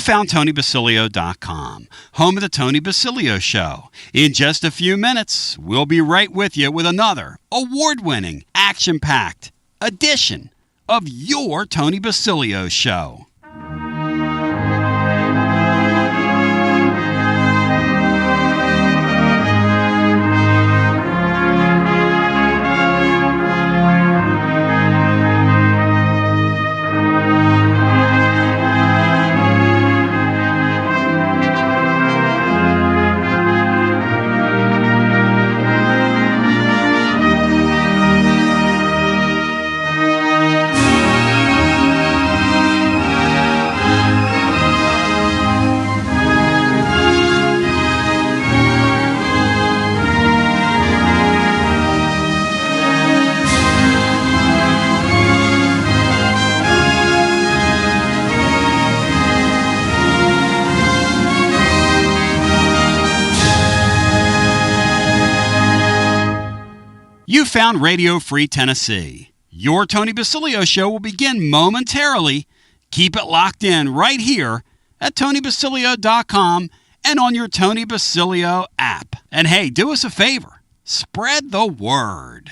found TonyBasilio.com, home of the Tony Basilio Show. In just a few minutes, we'll be right with you with another award-winning, action-packed edition of your Tony Basilio Show. You found Radio Free Tennessee. Your Tony Basilio Show will begin momentarily. Keep it locked in right here at TonyBasilio.com and on your Tony Basilio app. And hey, do us a favor. Spread the word.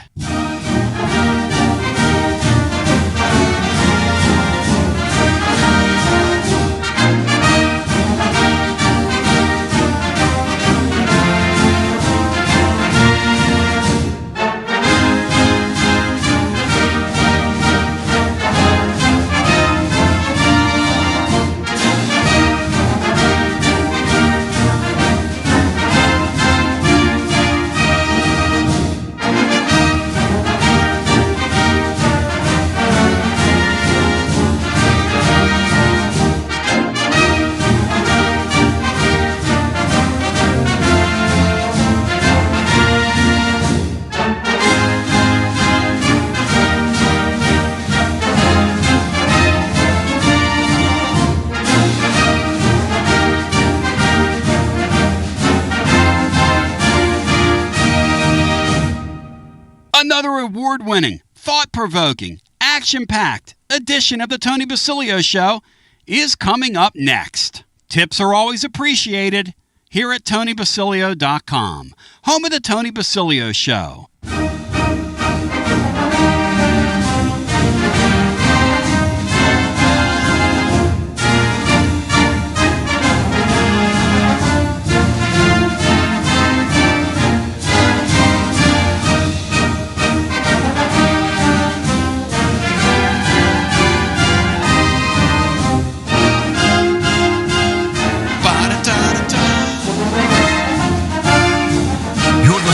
Another award-winning, thought-provoking, action-packed edition of the Tony Basilio Show is coming up next. Tips are always appreciated here at TonyBasilio.com, home of the Tony Basilio Show.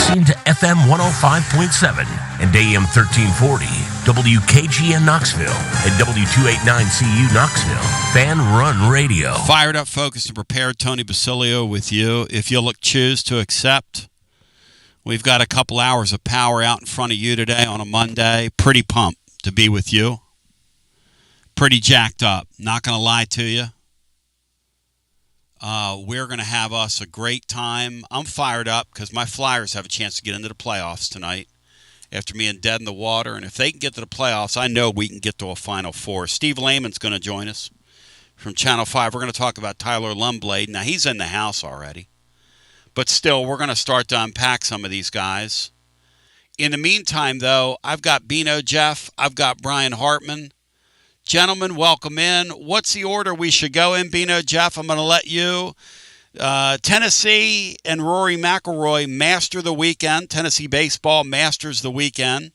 To FM 105.7 and AM 1340, WKGN Knoxville and W289CU Knoxville, Fan Run Radio. Fired up, focused, and prepared. Tony Basilio with you. If you'll choose to accept, we've got a couple hours of power out in front of you today on a Monday. Pretty pumped to be with you. Pretty jacked up. Not going to lie to you. We're going to have us a great time. I'm fired up because my Flyers have a chance to get into the playoffs tonight after being dead in the water. And if they can get to the playoffs, I know we can get to a Final Four. Steve Layman's going to join us from Channel 5. We're going to talk about Tyler Lumblaid. Now, he's in the house already. But still, we're going to start to unpack some of these guys. In the meantime, though, I've got Bino Jeff. I've got Brian Hartman. Gentlemen, welcome in. What's the order we should go in, Bino Jeff? I'm going to let you. Tennessee and Rory McIlroy master the weekend. Tennessee baseball masters the weekend.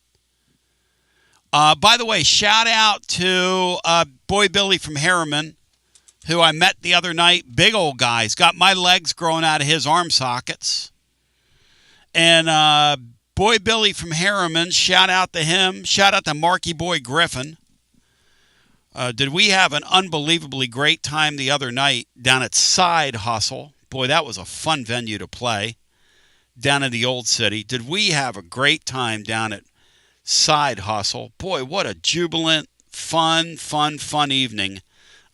By the way, shout out to Boy Billy from Harriman, who I met the other night. Big old guy. He's got my legs growing out of his arm sockets. And Boy Billy from Harriman, shout out to him. Shout out to Marky Boy Griffin. Did we have an unbelievably great time the other night down at Side Hustle? Boy, that was a fun venue to play down in the Old City. Did we have a great time down at Side Hustle? Boy, what a jubilant, fun evening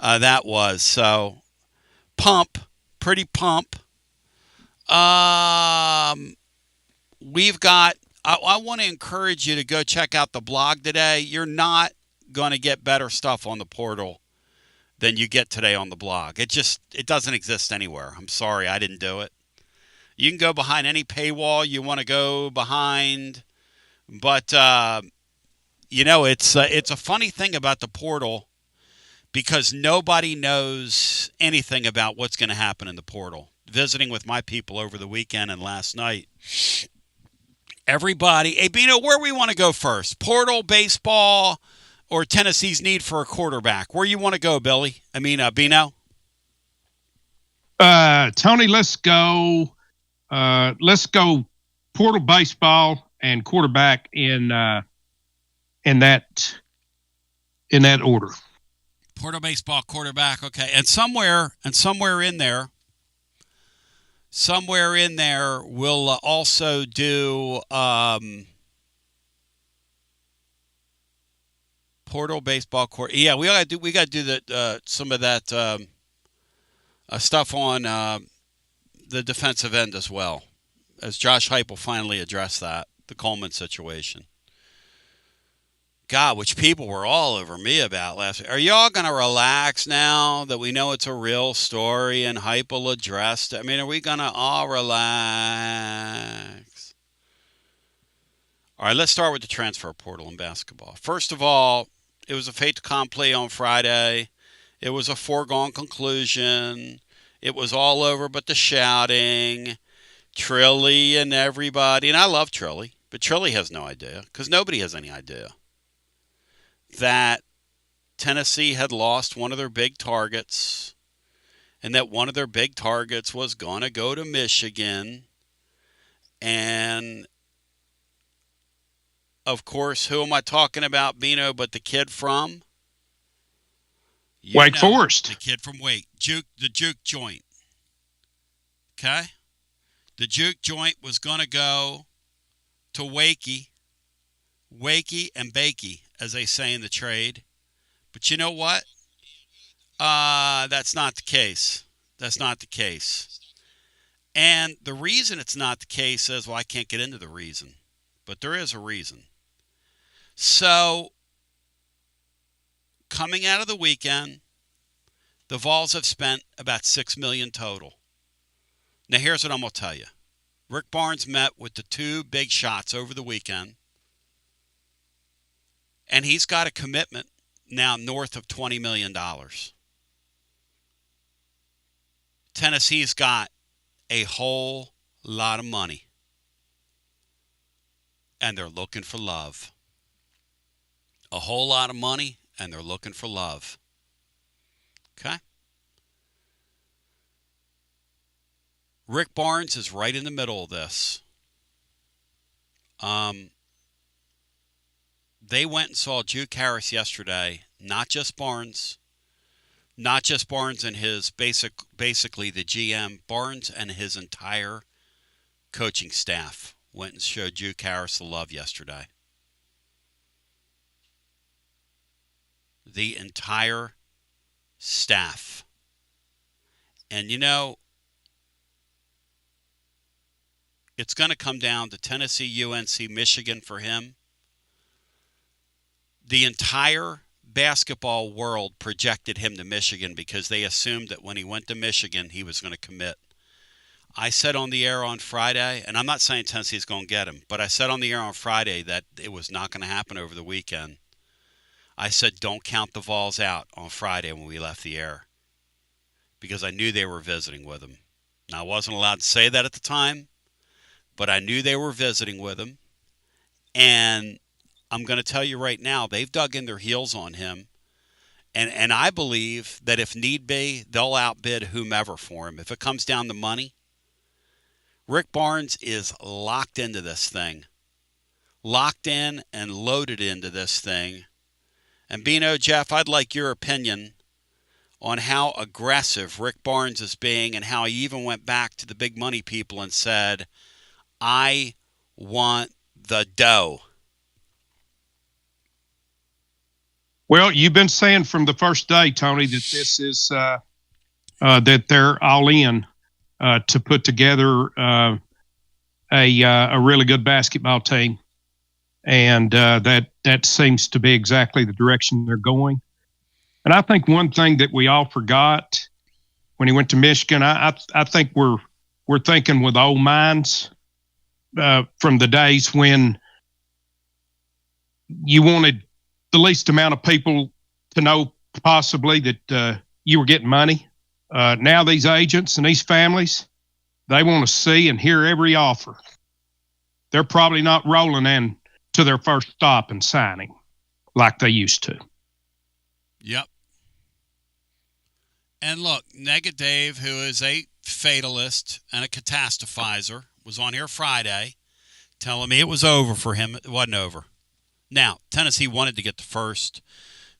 that was. So, pretty pump. We've got, I want to encourage you to go check out the blog today. You're not going to get better stuff on the portal than you get today on the blog. It doesn't exist anywhere. I'm sorry, I didn't do it. You can go behind any paywall you want to go behind, but it's a funny thing about the portal because nobody knows anything about what's going to happen in the portal. Visiting with my people over the weekend and last night, everybody, hey Bino, where we want to go first? Portal, baseball, or Tennessee's need for a quarterback? Where you want to go, Billy? Bino? Tony, let's go portal, baseball, and quarterback in that order. Portal, baseball, quarterback. Okay, and somewhere in there, we'll also do portal, baseball, court. Yeah, we got to do that. Some of that stuff on the defensive end as well, as Josh Hype will finally address that, the Coleman situation. God, which people were all over me about last week. Are y'all going to relax now that we know it's a real story and Hype will address it? Are we going to all relax? All right, let's start with the transfer portal in basketball. First of all, it was a fait accompli on Friday. It was a foregone conclusion. It was all over but the shouting. Trilly and everybody. And I love Trilly, but Trilly has no idea because nobody has any idea that Tennessee had lost one of their big targets and that one of their big targets was going to go to Michigan. And, of course, who am I talking about, Bino, but the kid from? Wake Forest. The kid from Wake. The juke joint. Okay? The juke joint was going to go to Wakey and Bakey, as they say in the trade. But you know what? That's not the case. That's not the case. And the reason it's not the case is, well, I can't get into the reason. But there is a reason. So, coming out of the weekend, the Vols have spent about $6 million total. Now, here's what I'm going to tell you. Rick Barnes met with the two big shots over the weekend. And he's got a commitment now north of $20 million. Tennessee's got a whole lot of money. And they're looking for love. A whole lot of money, and they're looking for love. Okay? Rick Barnes is right in the middle of this. They went and saw Juke Harris yesterday, not just Barnes and his basically the GM, Barnes and his entire coaching staff went and showed Juke Harris the love yesterday. The entire staff. And it's going to come down to Tennessee, UNC, Michigan for him. The entire basketball world projected him to Michigan because they assumed that when he went to Michigan, he was going to commit. I said on the air on Friday, and I'm not saying Tennessee's going to get him, but I said on the air on Friday that it was not going to happen over the weekend. I said don't count the Vols out on Friday when we left the air because I knew they were visiting with him. Now, I wasn't allowed to say that at the time, but I knew they were visiting with him, and I'm going to tell you right now, they've dug in their heels on him. And I believe that if need be, they'll outbid whomever for him. If it comes down to money, Rick Barnes is locked into this thing. Locked in and loaded into this thing. And Bino, Jeff, I'd like your opinion on how aggressive Rick Barnes is being and how he even went back to the big money people and said, I want the dough. Well, you've been saying from the first day, Tony, that this is that they're all in to put together a really good basketball team, and that seems to be exactly the direction they're going. And I think one thing that we all forgot when he went to Michigan, I think we're thinking with old minds from the days when you wanted the least amount of people to know possibly that you were getting money. Now these agents and these families, they want to see and hear every offer. They're probably not rolling in to their first stop and signing like they used to. Yep. And look, Nega Dave, who is a fatalist and a catastrophizer, was on here Friday telling me it was over for him. It wasn't over. Now, Tennessee wanted to get the first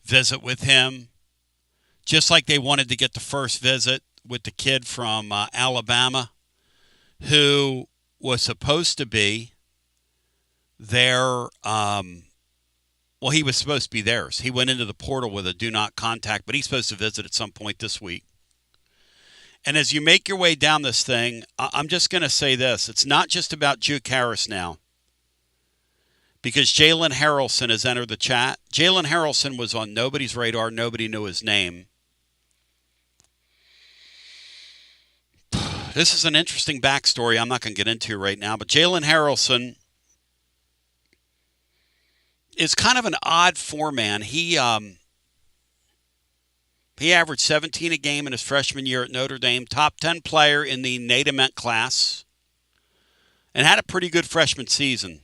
visit with him, just like they wanted to get the first visit with the kid from Alabama, who was supposed to be their, well, he was supposed to be theirs. He went into the portal with a do not contact, but he's supposed to visit at some point this week. And as you make your way down this thing, I'm just going to say this. It's not just about Juke Harris now, because Jalen Harrelson has entered the chat. Jalen Harrelson was on nobody's radar. Nobody knew his name. This is an interesting backstory I'm not going to get into right now, but Jalen Harrelson is kind of an odd four-man. He averaged 17 a game in his freshman year at Notre Dame, top 10 player in the Natement class, and had a pretty good freshman season.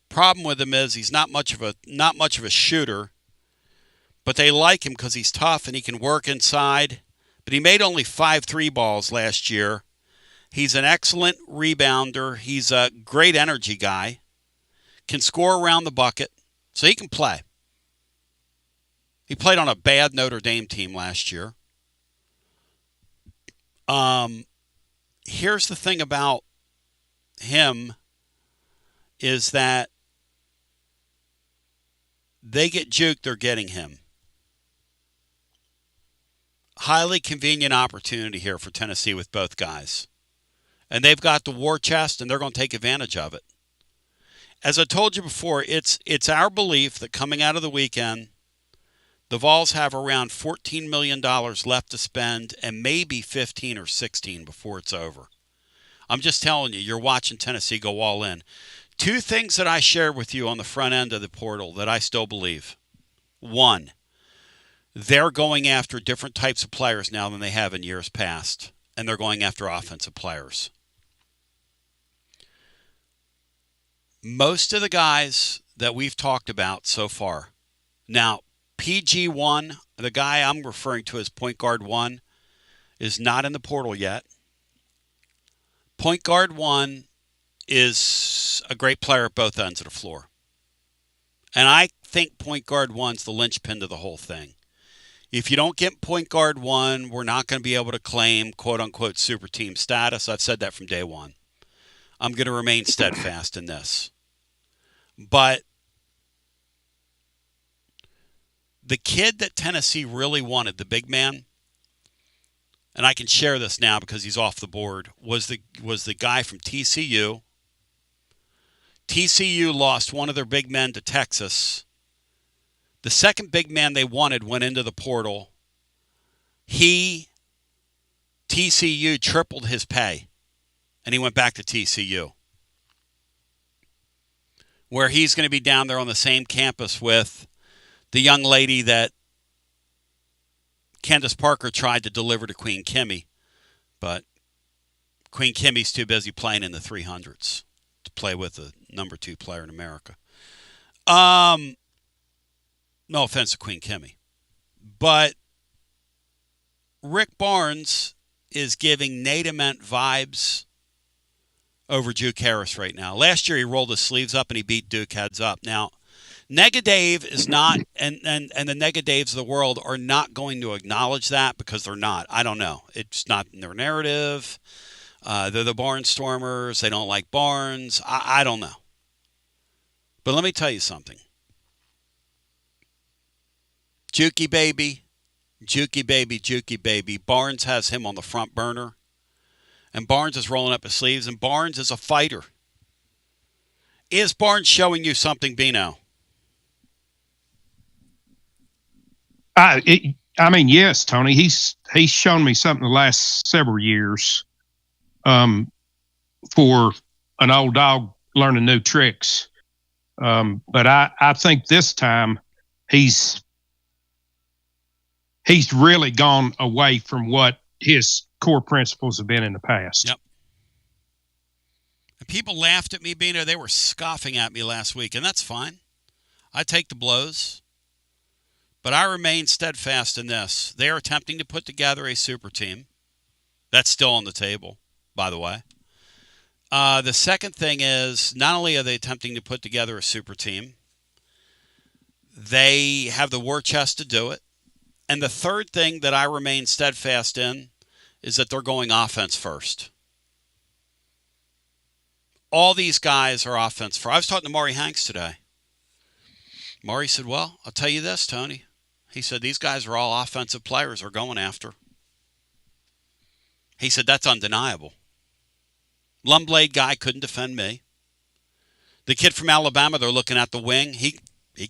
Problem with him is he's not much of a shooter, but they like him because he's tough and he can work inside. But he made only 5 3-balls last year. He's an excellent rebounder. He's a great energy guy. Can score around the bucket, so he can play. He played on a bad Notre Dame team last year. Here's the thing about him is that they get Juke, they're getting him. Highly convenient opportunity here for Tennessee with both guys. And they've got the war chest, and they're going to take advantage of it. As I told you before, it's our belief that coming out of the weekend, the Vols have around $14 million left to spend and maybe 15 or 16 before it's over. I'm just telling you, you're watching Tennessee go all in. 2 things that I shared with you on the front end of the portal that I still believe. 1, they're going after different types of players now than they have in years past, and they're going after offensive players. Most of the guys that we've talked about so far, now PG1, the guy I'm referring to as point guard 1, is not in the portal yet. Point guard 1 is a great player at both ends of the floor. And I think point guard 1's the linchpin to the whole thing. If you don't get point guard 1, we're not going to be able to claim quote-unquote super team status. I've said that from day one. I'm going to remain steadfast in this. But the kid that Tennessee really wanted, the big man, and I can share this now because he's off the board, was the guy from TCU. TCU lost one of their big men to Texas. The second big man they wanted went into the portal. TCU tripled his pay, and he went back to TCU, where he's going to be down there on the same campus with the young lady that Candace Parker tried to deliver to Queen Kimmy, but Queen Kimmy's too busy playing in the 300s to play with the number 2 player in America. No offense to Queen Kimmy. But Rick Barnes is giving Natement vibes over Juke Harris right now. Last year he rolled his sleeves up and he beat Duke heads up. Now, Nega Dave is not, and the Nega Daves of the world are not going to acknowledge that because they're not. I don't know. It's not in their narrative. They're the Barnstormers. They don't like Barnes. I don't know. But let me tell you something. Jukey baby, Jukey baby, Jukey baby. Barnes has him on the front burner. And Barnes is rolling up his sleeves, and Barnes is a fighter. Is Barnes showing you something, Bino? Yes, Tony. He's shown me something the last several years. For an old dog learning new tricks. But I think this time he's really gone away from what his core principles have been in the past. Yep. And people laughed at me, Bino. They were scoffing at me last week, and that's fine. I take the blows. But I remain steadfast in this. They are attempting to put together a super team. That's still on the table, by the way. The second thing is, not only are they attempting to put together a super team, they have the war chest to do it. And the third thing that I remain steadfast in is that they're going offense first. All these guys are offense first. I was talking to Maury Hanks today. Maury said, well, I'll tell you this, Tony. He said, these guys are all offensive players they're going after. He said, that's undeniable. Lumblaid guy couldn't defend me. The kid from Alabama, they're looking at the wing. He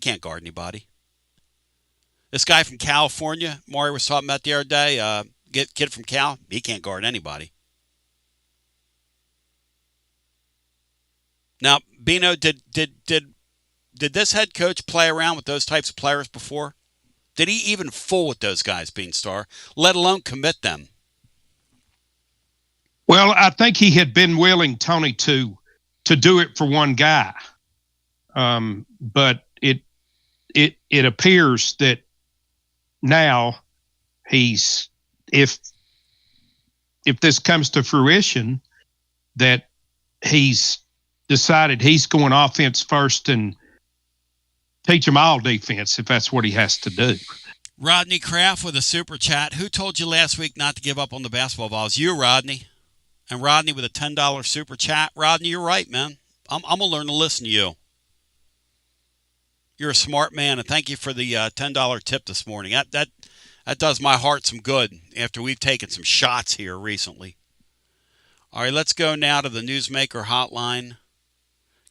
can't guard anybody. This guy from California, Maury was talking about the other day, kid from Cal, he can't guard anybody. Now, Bino, did this head coach play around with those types of players before? Did he even fool with those guys, Beanstar, let alone commit them? Well, I think he had been willing, Tony, to do it for one guy, but it appears that now if this comes to fruition, that he's decided he's going offense first and teach them all defense if that's what he has to do. Rodney Kraft with a super chat. Who told you last week not to give up on the basketball balls? You, Rodney. And Rodney with a $10 super chat. Rodney, you're right, man. I'm going to learn to listen to you. You're a smart man, and thank you for the $10 tip this morning. That does my heart some good after we've taken some shots here recently. All right, let's go now to the Newsmaker hotline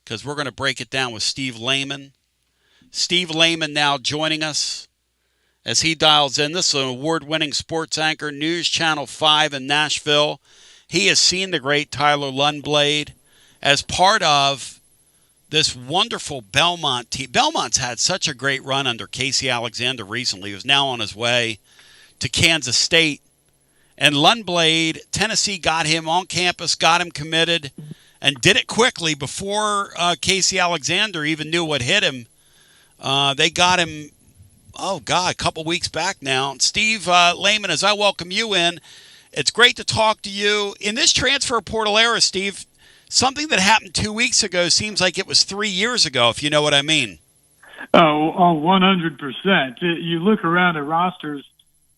because we're going to break it down with Steve Layman. Steve Layman now joining us as he dials in. This is an award-winning sports anchor, News Channel 5 in Nashville. He has seen the great Tyler Lumblaid as part of this wonderful Belmont team. Belmont's had such a great run under Casey Alexander recently. He was now on his way to Kansas State. And Lumblaid, Tennessee got him on campus, got him committed, and did it quickly before Casey Alexander even knew what hit him. They got him, a couple weeks back now. Steve Layman, as I welcome you in, it's great to talk to you. In this transfer portal era, Steve, something that happened 2 weeks ago seems like it was 3 years ago, if you know what I mean. Oh, 100%. You look around at rosters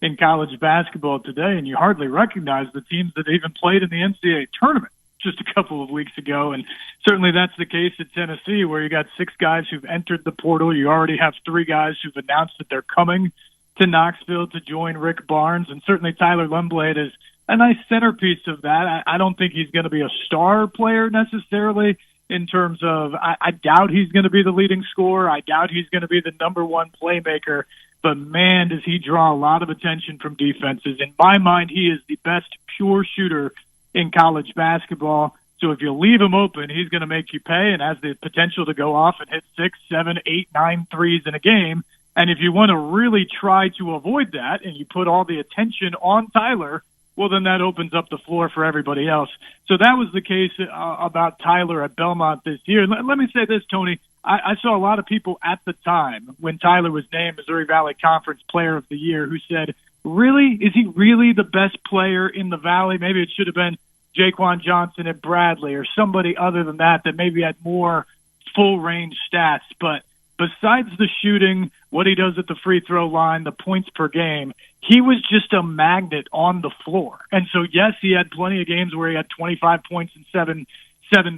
in college basketball today, and you hardly recognize the teams that even played in the NCAA tournament just a couple of weeks ago. And certainly that's the case at Tennessee, where you got 6 guys who've entered the portal. You already have 3 guys who've announced that they're coming to Knoxville to join Rick Barnes, and certainly Tyler Lumblaid is a nice centerpiece of that. I don't think he's going to be a star player necessarily in terms of I doubt he's going to be the leading scorer. I doubt he's going to be the number one playmaker, but man, does he draw a lot of attention from defenses. In my mind, he is the best pure shooter in college basketball. So if you leave him open, he's going to make you pay and has the potential to go off and hit 6, 7, 8, 9 threes in a game. And if you want to really try to avoid that and you put all the attention on Tyler, well, then that opens up the floor for everybody else. So that was the case about Tyler at Belmont this year. Let me say this, Tony. I saw a lot of people at the time when Tyler was named Missouri Valley Conference Player of the Year who said, really? Is he really the best player in the Valley? Maybe it should have been Jaquan Johnson at Bradley or somebody other than that maybe had more full-range stats. But besides the shooting, what he does at the free throw line, the points per game, he was just a magnet on the floor. And so, yes, he had plenty of games where he had 25 points and seven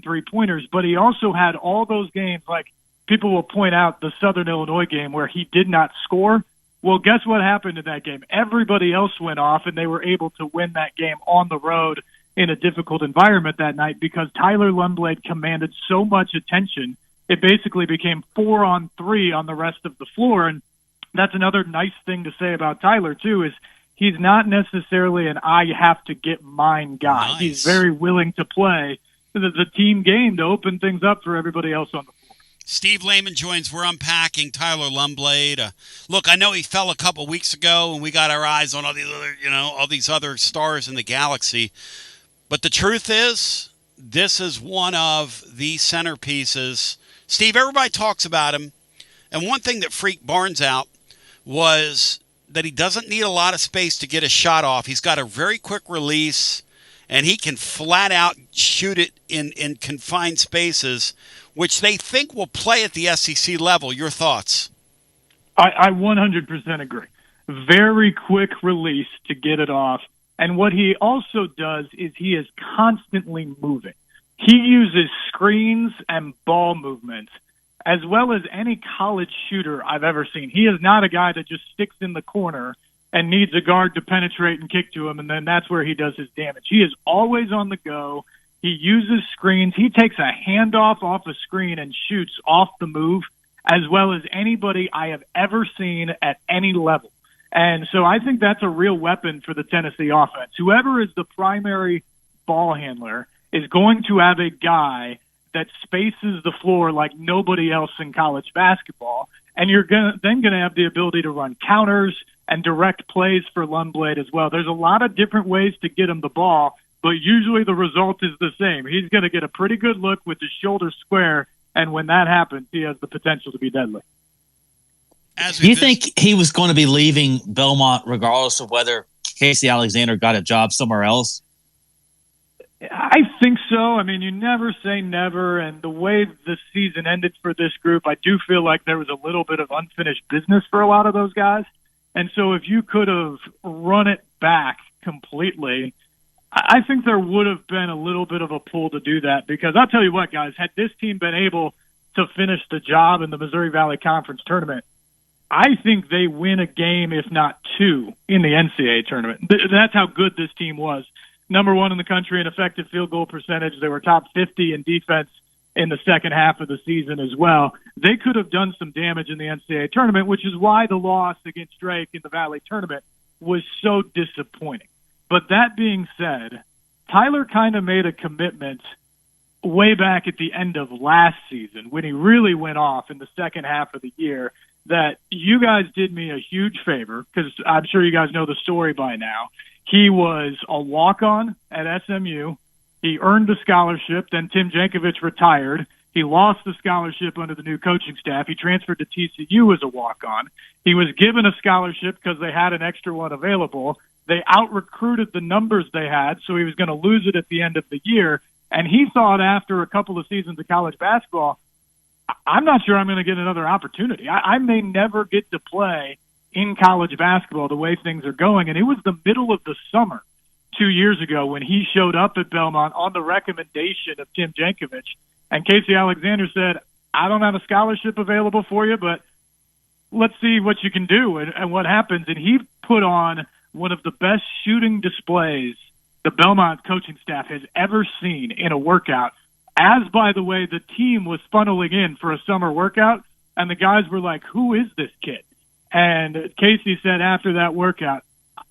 three-pointers, but he also had all those games, like people will point out the Southern Illinois game where he did not score. Well, guess what happened in that game? Everybody else went off, and they were able to win that game on the road in a difficult environment that night because Tyler Lumblaid commanded so much attention. It basically became 4-on-3 on the rest of the floor. And that's another nice thing to say about Tyler, too, is he's not necessarily an I have to get mine guy. Nice. He's very willing to play the team game to open things up for everybody else on the floor. Steve Layman joins. We're unpacking Tyler Lumblaid. Look, I know he fell a couple weeks ago, and we got our eyes on all these other stars in the galaxy. But the truth is, this is one of the centerpieces. Steve, everybody talks about him, and one thing that freaked Barnes out was that he doesn't need a lot of space to get a shot off. He's got a very quick release, and he can flat out shoot it in confined spaces, which they think will play at the SEC level. Your thoughts? I 100% agree. Very quick release to get it off. And what he also does is he is constantly moving. He uses screens and ball movements as well as any college shooter I've ever seen. He is not a guy that just sticks in the corner and needs a guard to penetrate and kick to him, and then that's where he does his damage. He is always on the go. He uses screens. He takes a handoff off a screen and shoots off the move as well as anybody I have ever seen at any level. And so I think that's a real weapon for the Tennessee offense. Whoever is the primary ball handler is going to have a guy that spaces the floor like nobody else in college basketball. And you're then going to have the ability to run counters and direct plays for Lumblaid as well. There's a lot of different ways to get him the ball, but usually the result is the same. He's going to get a pretty good look with his shoulders square, and when that happens, he has the potential to be deadly. Do you think he was going to be leaving Belmont regardless of whether Casey Alexander got a job somewhere else? I think so. I mean, you never say never, and the way the season ended for this group, I do feel like there was a little bit of unfinished business for a lot of those guys. And so if you could have run it back completely, I think there would have been a little bit of a pull to do that, because I'll tell you what, guys, had this team been able to finish the job in the Missouri Valley Conference tournament, I think they win a game, if not two, in the NCAA tournament. That's how good this team was. Number one in the country in effective field goal percentage. They were top 50 in defense in the second half of the season as well. They could have done some damage in the NCAA tournament, which is why the loss against Drake in the Valley tournament was so disappointing. But that being said, Tyler kind of made a commitment way back at the end of last season when he really went off in the second half of the year that you guys did me a huge favor, because I'm sure you guys know the story by now. He was a walk-on at SMU. He earned the scholarship. Then Tim Jankovich retired. He lost the scholarship under the new coaching staff. He transferred to TCU as a walk-on. He was given a scholarship because they had an extra one available. They out-recruited the numbers they had, so he was going to lose it at the end of the year. And he thought after a couple of seasons of college basketball, I'm not sure I'm going to get another opportunity. I may never get to play in college basketball the way things are going. And it was the middle of the summer 2 years ago when he showed up at Belmont on the recommendation of Tim Jankovich. And Casey Alexander said, I don't have a scholarship available for you, but let's see what you can do and what happens. And he put on one of the best shooting displays the Belmont coaching staff has ever seen in a workout. As, by the way, the team was funneling in for a summer workout, and the guys were like, who is this kid? And Casey said after that workout,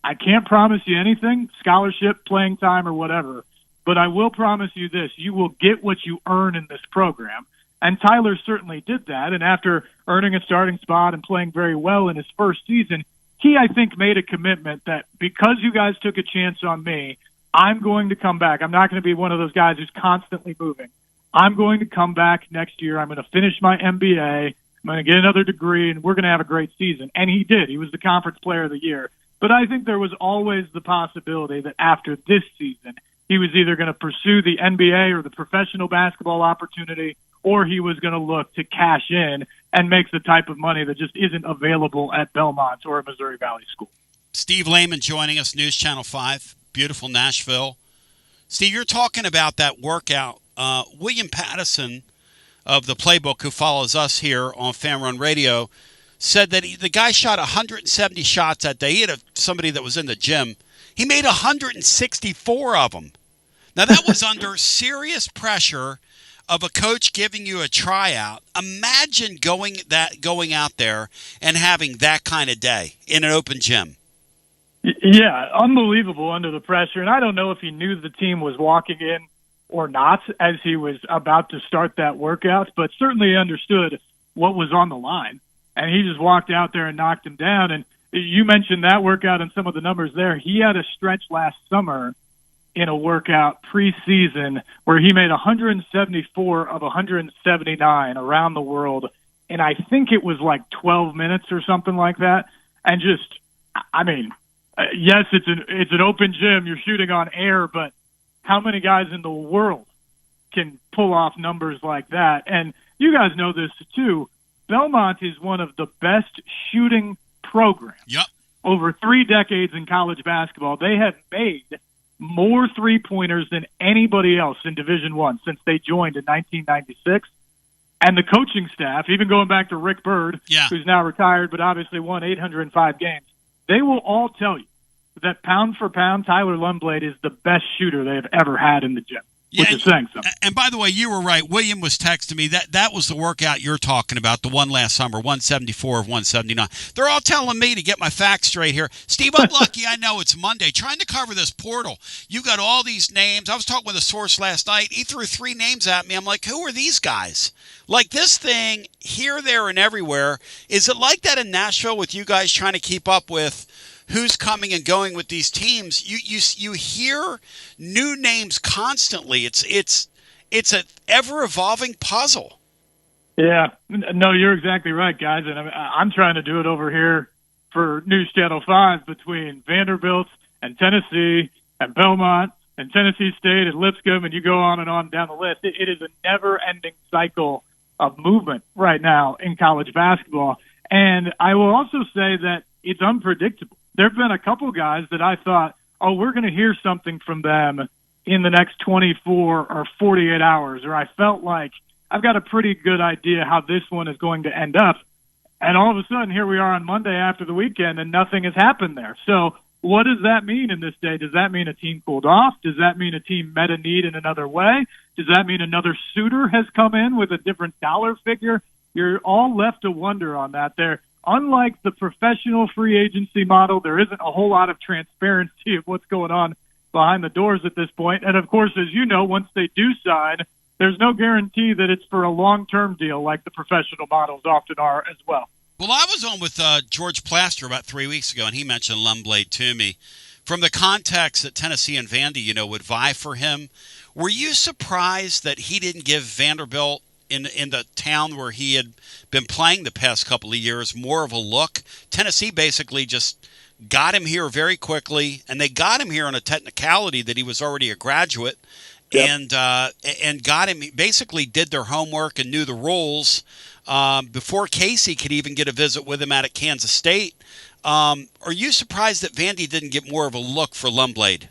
I can't promise you anything, scholarship, playing time, or whatever, but I will promise you this, you will get what you earn in this program. And Tyler certainly did that, and after earning a starting spot and playing very well in his first season, he, I think, made a commitment that because you guys took a chance on me, I'm going to come back. I'm not going to be one of those guys who's constantly moving. I'm going to come back next year. I'm going to finish my MBA. I'm going to get another degree, and we're going to have a great season. And he did. He was the conference player of the year. But I think there was always the possibility that after this season, he was either going to pursue the NBA or the professional basketball opportunity, or he was going to look to cash in and make the type of money that just isn't available at Belmont or a Missouri Valley school. Steve Layman joining us, News Channel 5, beautiful Nashville. Steve, you're talking about that workout. William Pattison of the Playbook, who follows us here on Fan Run Radio, said that the guy shot 170 shots that day. He had somebody that was in the gym. He made 164 of them. Now, that was under serious pressure of a coach giving you a tryout. Imagine going out there and having that kind of day in an open gym. Yeah, unbelievable under the pressure. And I don't know if he knew the team was walking in or not as he was about to start that workout, but certainly he understood what was on the line. And he just walked out there and knocked him down. And you mentioned that workout and some of the numbers there. He had a stretch last summer in a workout preseason where he made 174 of 179 around the world. And I think it was like 12 minutes or something like that. And just, I mean, yes, it's an open gym. You're shooting on air, but how many guys in the world can pull off numbers like that? And you guys know this too. Belmont is one of the best shooting programs. Yep. Over 3 decades in college basketball. They have made more three-pointers than anybody else in Division I since they joined in 1996. And the coaching staff, even going back to Rick Byrd, who's now retired but obviously won 805 games, they will all tell you that pound for pound, Tyler Lumblaid is the best shooter they've ever had in the gym. Yeah, which is saying something. And by the way, you were right. William was texting me. That was the workout you're talking about, the one last summer, 174 of 179. They're all telling me to get my facts straight here. Steve, I'm lucky. I know it's Monday. Trying to cover this portal. You got all these names. I was talking with a source last night. He threw 3 names at me. I'm like, who are these guys? Like this thing here, there, and everywhere. Is it like that in Nashville with you guys trying to keep up with who's coming and going with these teams? You hear new names constantly. It's an ever evolving puzzle. Yeah, no, you're exactly right, guys. And I'm trying to do it over here for News Channel 5 between Vanderbilt and Tennessee and Belmont and Tennessee State and Lipscomb, and you go on and on down the list. It is a never-ending cycle of movement right now in college basketball. And I will also say that it's unpredictable. There have been a couple guys that I thought, oh, we're going to hear something from them in the next 24 or 48 hours, or I felt like I've got a pretty good idea how this one is going to end up. And all of a sudden, here we are on Monday after the weekend, and nothing has happened there. So what does that mean in this day? Does that mean a team cooled off? Does that mean a team met a need in another way? Does that mean another suitor has come in with a different dollar figure? You're all left to wonder on that there. Unlike the professional free agency model, there isn't a whole lot of transparency of what's going on behind the doors at this point. And, of course, as you know, once they do sign, there's no guarantee that it's for a long-term deal like the professional models often are as well. Well, I was on with George Plaster about 3 weeks ago, and he mentioned Lumblaid to me. From the context that Tennessee and Vandy, would vie for him, were you surprised that he didn't give Vanderbilt in the town where he had been playing the past couple of years more of a look? Tennessee basically just got him here very quickly, and they got him here on a technicality that he was already a graduate. Yep. And got him, basically did their homework and knew the rules before Casey could even get a visit with him out at Kansas State. Are you surprised that Vandy didn't get more of a look for Lumblaid?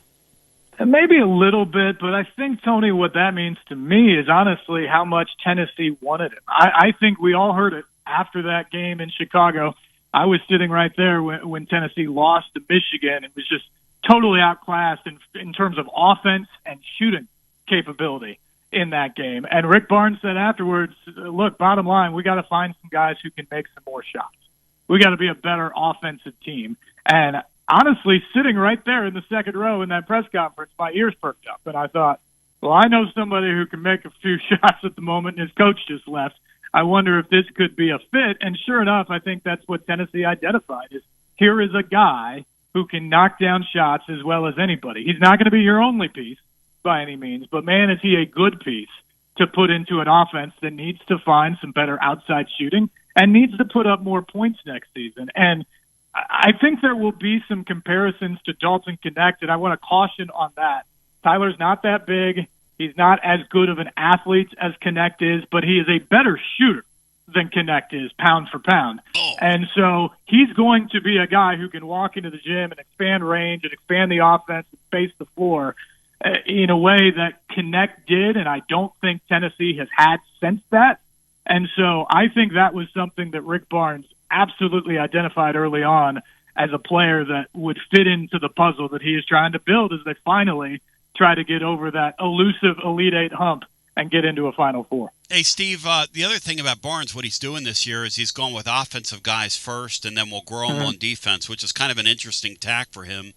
Maybe a little bit, but I think, Tony, what that means to me is honestly how much Tennessee wanted him. I think we all heard it after that game in Chicago. I was sitting right there when Tennessee lost to Michigan and was just totally outclassed in terms of offense and shooting capability in that game. And Rick Barnes said afterwards, look, bottom line, we got to find some guys who can make some more shots. We got to be a better offensive team. And honestly, sitting right there in the second row in that press conference, my ears perked up. And I thought, well, I know somebody who can make a few shots at the moment, and his coach just left. I wonder if this could be a fit. And sure enough, I think that's what Tennessee identified is here is a guy who can knock down shots as well as anybody. He's not going to be your only piece by any means, but man, is he a good piece to put into an offense that needs to find some better outside shooting and needs to put up more points next season. And I think there will be some comparisons to Dalton Connect, and I want to caution on that. Tyler's not that big. He's not as good of an athlete as Connect is, but he is a better shooter than Connect is pound for pound. And so he's going to be a guy who can walk into the gym and expand range and expand the offense and space the floor in a way that Connect did, and I don't think Tennessee has had since that. And so I think that was something that Rick Barnes absolutely identified early on as a player that would fit into the puzzle that he is trying to build as they finally try to get over that elusive Elite Eight hump and get into a Final Four. Hey, Steve, the other thing about Barnes, what he's doing this year is he's going with offensive guys first, and then we'll grow them on defense, which is kind of an interesting tack for him.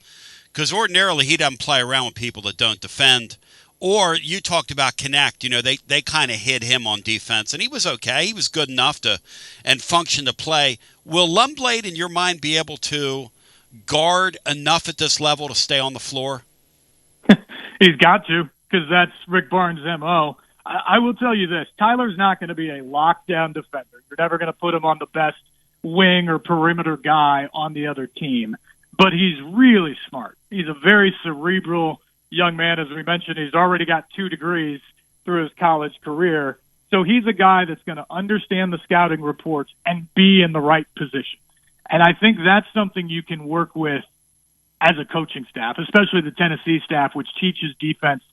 Because ordinarily he doesn't play around with people that don't defend. Or you talked about connect. You know, they kind of hit him on defense, and he was okay. He was good enough to and function to play. Will Lumblaid, in your mind, be able to guard enough at this level to stay on the floor? He's got to, because that's Rick Barnes' MO. I will tell you this. Tyler's not going to be a lockdown defender. You're never going to put him on the best wing or perimeter guy on the other team. But he's really smart. He's a very cerebral young man. As we mentioned, he's already got 2 degrees through his college career. So he's a guy that's going to understand the scouting reports and be in the right position. And I think that's something you can work with as a coaching staff, especially the Tennessee staff, which teaches defense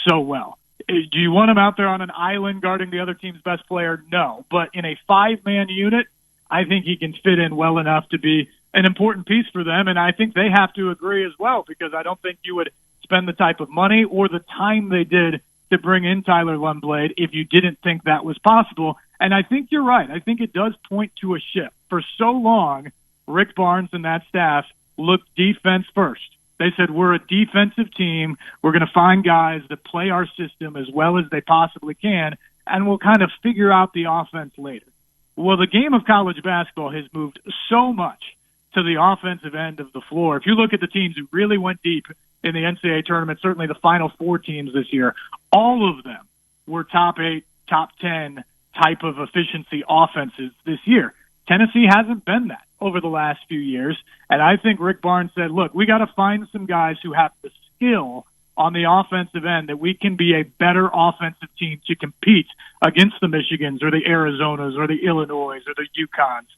so well. Do you want him out there on an island guarding the other team's best player? No. But in a 5-man unit, I think he can fit in well enough to be an important piece for them. And I think they have to agree as well, because I don't think you would spend the type of money or the time they did to bring in Tyler Lumblaid if you didn't think that was possible. And I think you're right. I think it does point to a shift. For so long, Rick Barnes and that staff looked defense first. They said, we're a defensive team. We're going to find guys that play our system as well as they possibly can, and we'll kind of figure out the offense later. Well, the game of college basketball has moved so much to the offensive end of the floor. If you look at the teams who really went deep in the NCAA tournament, certainly the Final Four teams this year, all of them were top 8, top 10 type of efficiency offenses this year. Tennessee hasn't been that over the last few years. And I think Rick Barnes said, look, we got to find some guys who have the skill on the offensive end that we can be a better offensive team to compete against the Michigans or the Arizonas or the Illinois or the UConns.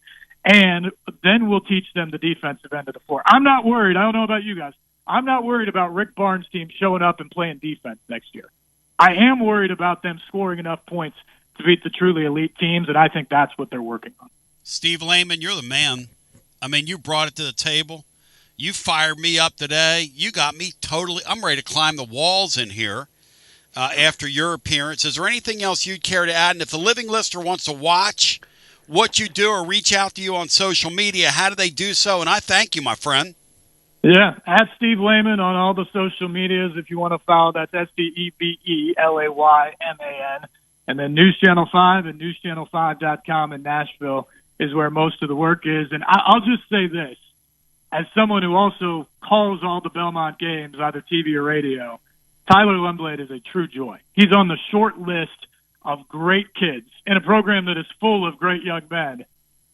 And then we'll teach them the defensive end of the floor. I'm not worried. I don't know about you guys. I'm not worried about Rick Barnes' team showing up and playing defense next year. I am worried about them scoring enough points to beat the truly elite teams, and I think that's what they're working on. Steve Layman, you're the man. I mean, you brought it to the table. You fired me up today. You got me totally – I'm ready to climb the walls in here after your appearance. Is there anything else you'd care to add? And if the living listener wants to watch what you do or reach out to you on social media, how do they do so? And I thank you, my friend. Yeah, at Steve Layman on all the social medias. If you want to follow, that's SteveLayman. And then News Channel 5 and newschannel5.com in Nashville is where most of the work is. And I'll just say this. As someone who also calls all the Belmont games, either TV or radio, Tyler Lumblaid is a true joy. He's on the short list of great kids in a program that is full of great young men.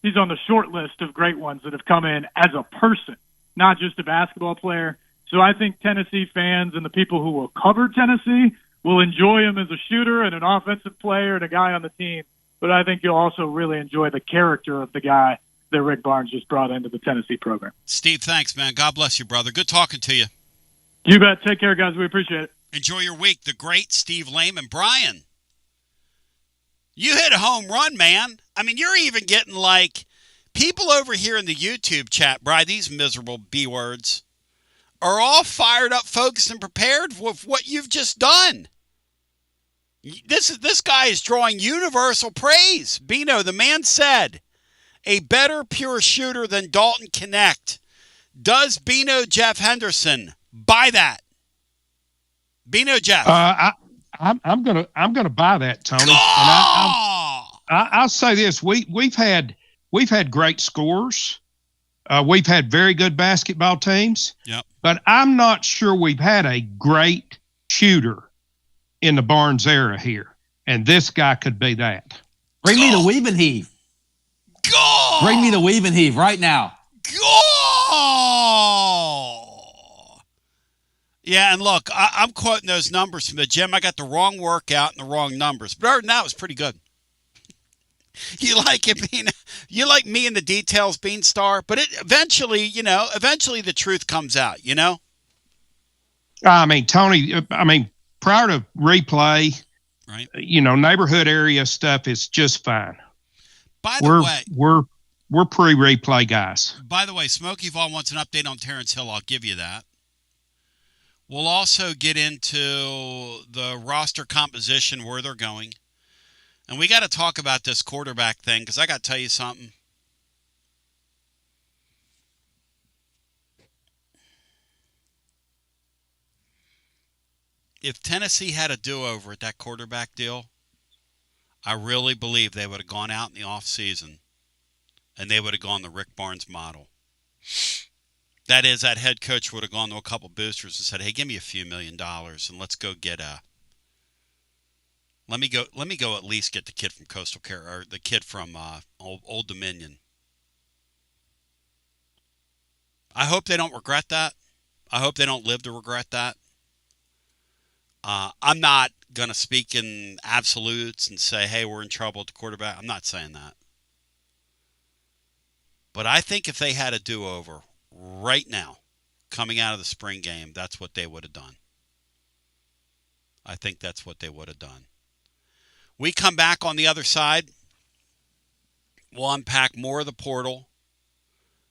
He's on the short list of great ones that have come in as a person, not just a basketball player. So I think Tennessee fans and the people who will cover Tennessee will enjoy him as a shooter and an offensive player and a guy on the team. But I think you'll also really enjoy the character of the guy that Rick Barnes just brought into the Tennessee program. Steve, thanks, man. God bless you, brother. Good talking to you. You bet. Take care, guys. We appreciate it. Enjoy your week. The great Steve Layman. Brian, you hit a home run, man. I mean, you're even getting like people over here in the YouTube chat, Brian, these miserable B words, are all fired up, focused, and prepared with what you've just done. This guy is drawing universal praise. Bino, the man said, a better pure shooter than Dalton Connect. Does Bino Jeff Henderson buy that? Bino Jeff. I'm gonna buy that, Tony. Oh! And I'll say this: we've had great scores. We've had very good basketball teams. Yep. But I'm not sure we've had a great shooter in the Barnes era here, and this guy could be that. Bring me the weave and heave. Go! Bring me the weave and heave right now. Go! Yeah, and look, I'm quoting those numbers from the gym. I got the wrong workout and the wrong numbers, but other than that, it was pretty good. You like it being, you like me in the details, Beanstar, but eventually the truth comes out. I mean, Tony. Prior to replay, right? Neighborhood area stuff is just fine. By the way, we're pre-replay guys. By the way, Smokey Vaughn wants an update on Terrence Hill. I'll give you that. We'll also get into the roster composition, where they're going. And we got to talk about this quarterback thing, because I got to tell you something. If Tennessee had a do-over at that quarterback deal, I really believe they would have gone out in the offseason and they would have gone the Rick Barnes model. That is, that head coach would have gone to a couple boosters and said, "Hey, give me a few $1 million and let's go get a. Let me go at least get the kid from Coastal Care, or the kid from Old Dominion." I hope they don't regret that. I hope they don't live to regret that. I'm not going to speak in absolutes and say, "Hey, we're in trouble at the quarterback." I'm not saying that. But I think if they had a do-over right now, coming out of the spring game, that's what they would have done. I think that's what they would have done. We come back on the other side. We'll unpack more of the portal.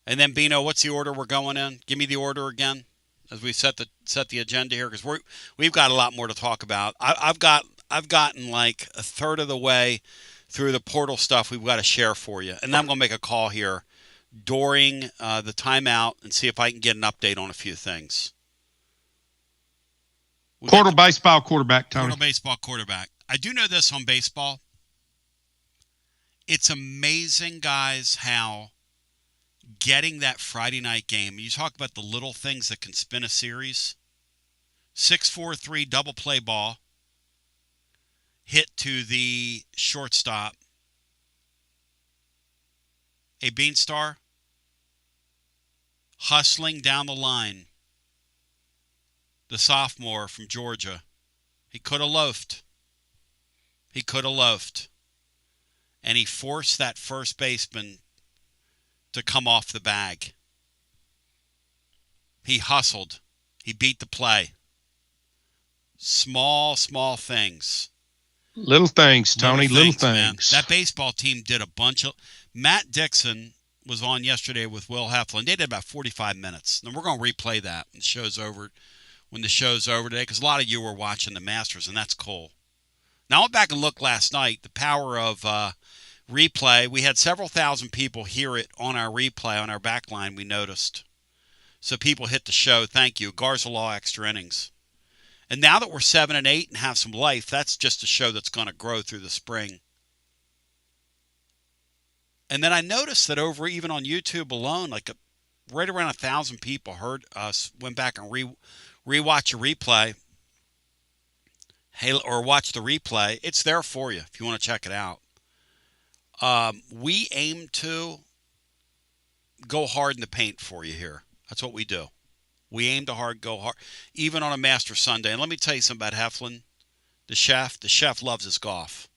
And then, Bino, what's the order we're going in? Give me the order again as we set the agenda here, because we've got a lot more to talk about. I've gotten like a third of the way through the portal stuff we've got to share for you. And then I'm going to make a call here during the timeout and see if I can get an update on a few things. Portal baseball quarterback, Tony. Portal baseball quarterback. I do know this on baseball. It's amazing, guys, how getting that Friday night game, you talk about the little things that can spin a series. 6-4-3 double play ball hit to the shortstop. A Beanstar hustling down the line. The sophomore from Georgia. He could have loafed. And he forced that first baseman to come off the bag. He hustled. He beat the play. Small things. Little things, Tony. Little things. Man. That baseball team did a bunch of... Matt Dixon was on yesterday with Will Heflin. They did about 45 minutes. And we're going to replay that when the show's over today, because a lot of you were watching the Masters, and that's cool. Now, I went back and looked last night. The power of replay. We had several thousand people hear it on our replay, on our backline, we noticed. So people hit the show. Thank you. Garza Law Extra Innings. And now that we're 7-8 and have some life, that's just a show that's going to grow through the spring. And then I noticed that over even on YouTube alone, right around 1,000 people heard us, went back and rewatch a replay. Hey, or watch the replay. It's there for you if you want to check it out. We aim to go hard in the paint for you here. That's what we do. We aim to go hard, even on a Master Sunday. And let me tell you something about Heflin, the chef. The chef loves his golf.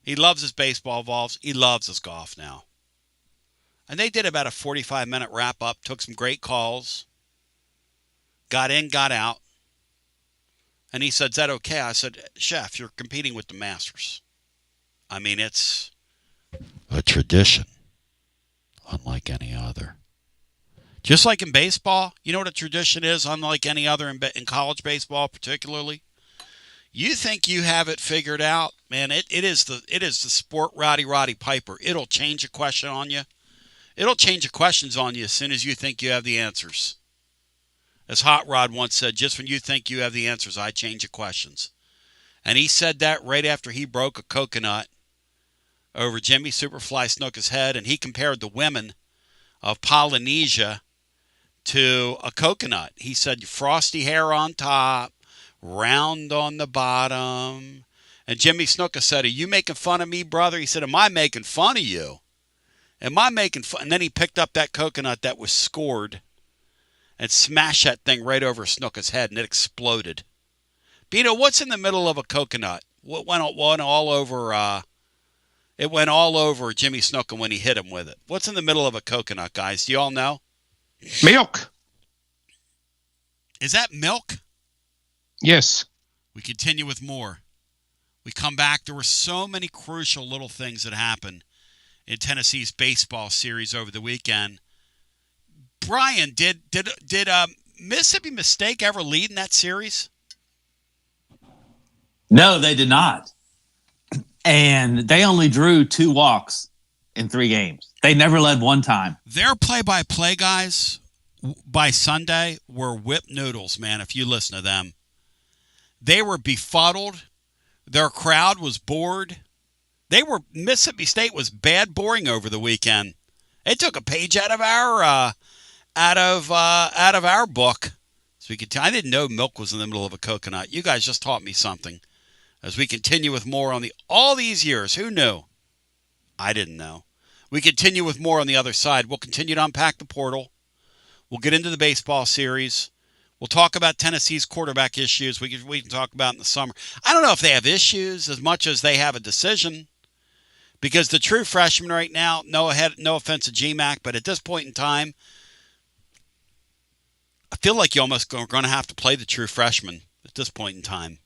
He loves his baseball balls. He loves his golf now. And they did about a 45-minute wrap-up, took some great calls, got in, got out. And he said, "Is that okay?" I said, "Chef, you're competing with the Masters. I mean, it's a tradition unlike any other." Just like in baseball, you know what a tradition is unlike any other in college baseball particularly? You think you have it figured out, man, it is the sport Roddy Piper. It'll change a question on you. It'll change the questions on you as soon as you think you have the answers. As Hot Rod once said, just when you think you have the answers, I change the questions. And he said that right after he broke a coconut over Jimmy Superfly Snuka's head, and he compared the women of Polynesia to a coconut. He said, frosty hair on top, round on the bottom. And Jimmy Snuka said, "Are you making fun of me, brother?" He said, "Am I making fun of you? Am I making fun?" And then he picked up that coconut that was scored and smashed that thing right over Snuka's head, and it exploded. Bino, what's in the middle of a coconut? What went all over? It went all over Jimmy Snuka when he hit him with it. What's in the middle of a coconut, guys? Do you all know? Milk. Is that milk? Yes. We continue with more. We come back. There were so many crucial little things that happened in Tennessee's baseball series over the weekend. Brian, did Mississippi Mistake ever lead in that series? No, they did not. And they only drew 2 walks in 3 games. They never led one time. Their play-by-play guys by Sunday were whip noodles, man, if you listen to them. They were befuddled. Their crowd was bored. Mississippi State was bad boring over the weekend. It took a page out of our book. So we could I didn't know milk was in the middle of a coconut. You guys just taught me something. As we continue with more on all these years, who knew? I didn't know. We continue with more on the other side. We'll continue to unpack the portal. We'll get into the baseball series. We'll talk about Tennessee's quarterback issues. We can talk about in the summer. I don't know if they have issues as much as they have a decision. Because the true freshman right now, no offense to GMAC, but at this point in time, I feel like you almost are going to have to play the true freshman at this point in time.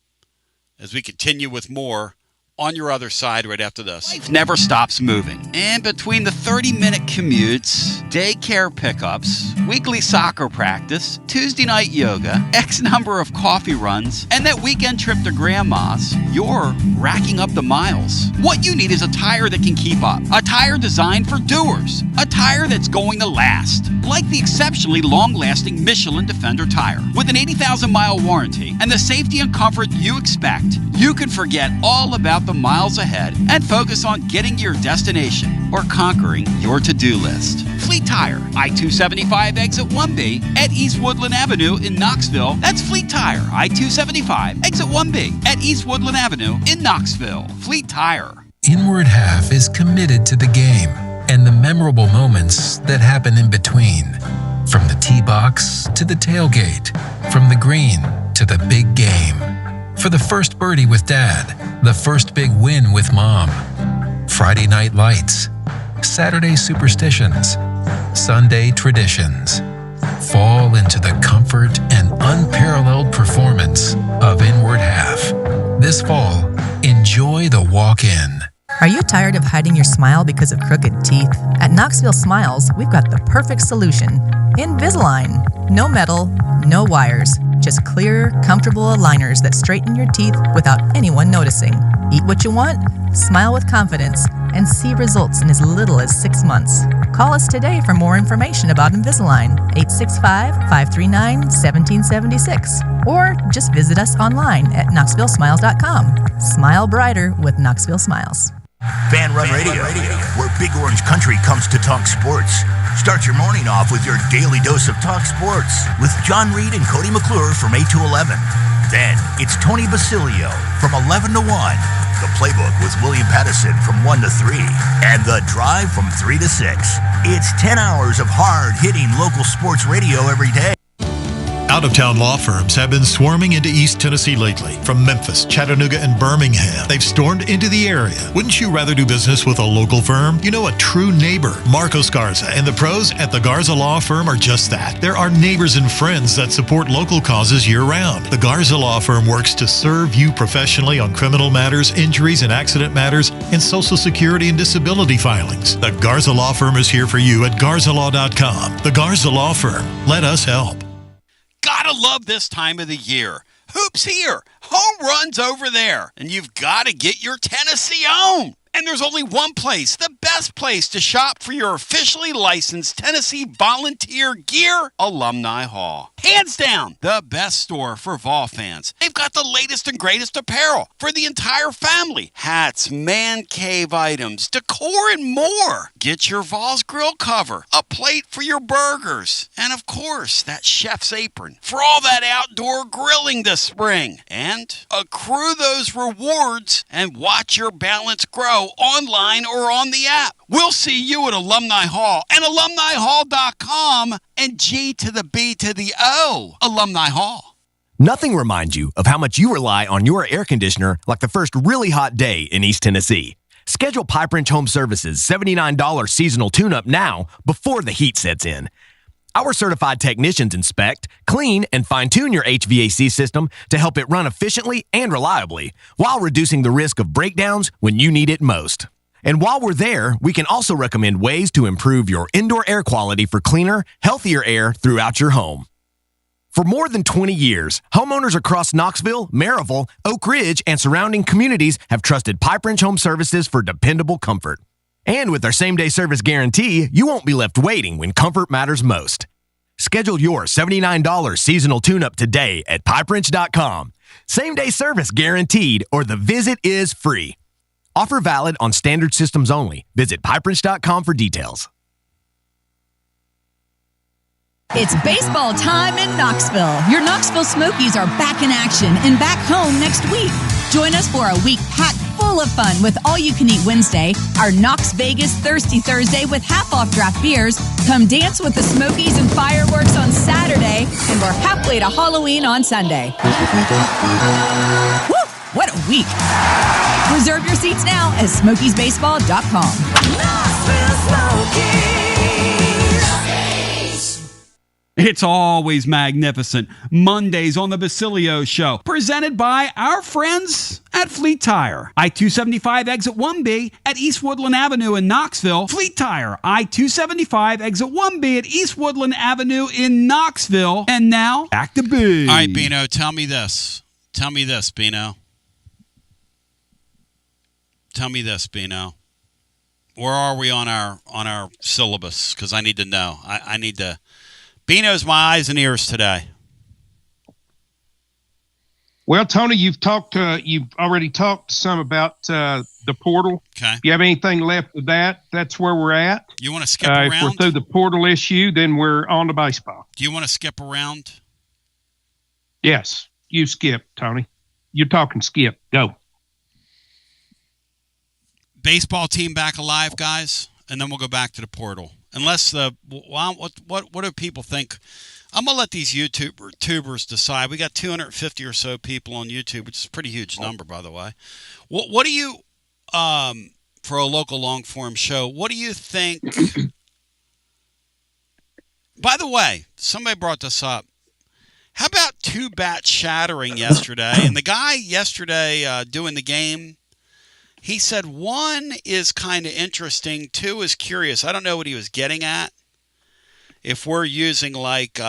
As we continue with more on your other side right after this. Life never stops moving. And between the 30-minute commutes, daycare pickups, weekly soccer practice, Tuesday night yoga, X number of coffee runs, and that weekend trip to grandma's, you're racking up the miles. What you need is a tire that can keep up. A tire designed for doers. A tire that's going to last. Like the exceptionally long-lasting Michelin Defender tire. With an 80,000-mile warranty and the safety and comfort you expect, you can forget all about the miles ahead and focus on getting your destination or conquering your to-do list. Fleet Tire, I-275 exit 1B at East Woodland Avenue in Knoxville. That's Fleet Tire, I-275 exit 1B at East Woodland Avenue in Knoxville. Fleet Tire. Inward Half is committed to the game and the memorable moments that happen in between. From the tee box to the tailgate, from the green to the big game. For the first birdie with Dad, the first big win with Mom. Friday night lights, Saturday superstitions, Sunday traditions. Fall into the comfort and unparalleled performance of Inward Half. This fall, enjoy the walk-in. Are you tired of hiding your smile because of crooked teeth? At Knoxville Smiles, we've got the perfect solution. Invisalign. No metal, no wires. Just clear, comfortable aligners that straighten your teeth without anyone noticing. Eat what you want, smile with confidence, and see results in as little as 6 months. Call us today for more information about Invisalign, 865-539-1776. Or just visit us online at knoxvillesmiles.com. Smile brighter with Knoxville Smiles. Fan Run Radio, where Big Orange Country comes to talk sports. Start your morning off with your daily dose of talk sports with John Reed and Cody McClure from 8 to 11. Then it's Tony Basilio from 11 to 1. The Playbook with William Pattison from 1 to 3. And The Drive from 3 to 6. It's 10 hours of hard-hitting local sports radio every day. Out-of-town law firms have been swarming into East Tennessee lately. From Memphis, Chattanooga, and Birmingham, they've stormed into the area. Wouldn't you rather do business with a local firm? You know, a true neighbor. Marco Scarza and the pros at the Garza Law Firm are just that. There are neighbors and friends that support local causes year-round. The Garza Law Firm works to serve you professionally on criminal matters, injuries and accident matters, and Social Security and disability filings. The Garza Law Firm is here for you at garzalaw.com. The Garza Law Firm. Let us help. Gotta love this time of the year. Hoops here, home runs over there, and you've got to get your Tennessee on. And there's only one place, the best place to shop for your officially licensed Tennessee volunteer gear, Alumni Hall. Hands down, the best store for Vol fans. They've got the latest and greatest apparel for the entire family. Hats, man cave items, decor, and more. Get your Vols grill cover, a plate for your burgers, and of course, that chef's apron for all that outdoor grilling this spring. And accrue those rewards and watch your balance grow online or on the app. We'll see you at Alumni Hall and alumnihall.com and G to the B to the O, Alumni Hall. Nothing reminds you of how much you rely on your air conditioner like the first really hot day in East Tennessee. Schedule Pipe Wrench Home Services' $79 seasonal tune-up now before the heat sets in. Our certified technicians inspect, clean, and fine-tune your HVAC system to help it run efficiently and reliably while reducing the risk of breakdowns when you need it most. And while we're there, we can also recommend ways to improve your indoor air quality for cleaner, healthier air throughout your home. For more than 20 years, homeowners across Knoxville, Maryville, Oak Ridge, and surrounding communities have trusted Pipe Wrench Home Services for dependable comfort. And with our same-day service guarantee, you won't be left waiting when comfort matters most. Schedule your $79 seasonal tune-up today at pipewrench.com. Same-day service guaranteed, or the visit is free. Offer valid on standard systems only. Visit pipewrench.com for details. It's baseball time in Knoxville. Your Knoxville Smokies are back in action and back home next week. Join us for a week packed full of fun with All You Can Eat Wednesday, our Knox Vegas Thirsty Thursday with half-off draft beers. Come dance with the Smokies and fireworks on Saturday, and we're halfway to Halloween on Sunday. Woo! What a week! Reserve your seats now at SmokiesBaseball.com. Knoxville Smokies! It's always magnificent. Mondays on the Basilio Show, presented by our friends at Fleet Tire. I-275 exit 1B at East Woodland Avenue in Knoxville. Fleet Tire, I-275 exit 1B at East Woodland Avenue in Knoxville. And now, back to B. All right, Bino, tell me this. Tell me this, Bino. Tell me this, Bino. Where are we on our syllabus? Because I need to know. I need to... Bino's my eyes and ears today. Well, Tony, you've already talked some about the portal. Okay. If you have anything left with that, that's where we're at. You want to skip around? If we're through the portal issue, then we're on to baseball. Do you want to skip around? Yes, you skip, Tony. You're talking skip. Go. Baseball team back alive, guys, and then we'll go back to the portal. Unless what do people think? I'm gonna let these YouTubers decide. We got 250 or so people on YouTube, which is a pretty huge number, by the way. What do you for a local long form show? What do you think? By the way, somebody brought this up. How about two bats shattering yesterday? And the guy yesterday doing the game. He said one is kind of interesting, two is curious. I don't know what he was getting at. If we're using like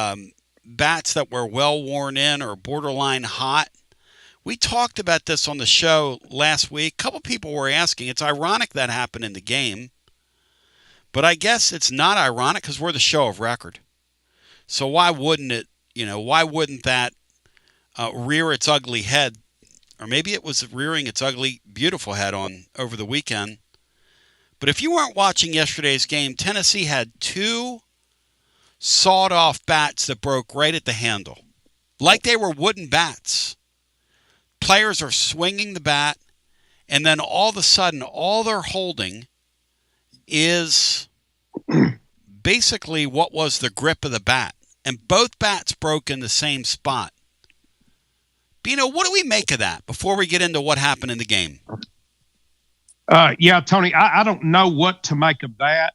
bats that were well worn in or borderline hot. We talked about this on the show last week. A couple people were asking. It's ironic that happened in the game. But I guess it's not ironic because we're the show of record. So why wouldn't it, why wouldn't that rear its ugly head? Or maybe it was rearing its ugly, beautiful head on over the weekend. But if you weren't watching yesterday's game, Tennessee had two sawed-off bats that broke right at the handle. Like they were wooden bats. Players are swinging the bat, and then all of a sudden, all they're holding is basically what was the grip of the bat. And both bats broke in the same spot. Bino, what do we make of that before we get into what happened in the game? Yeah, Tony, I don't know what to make of that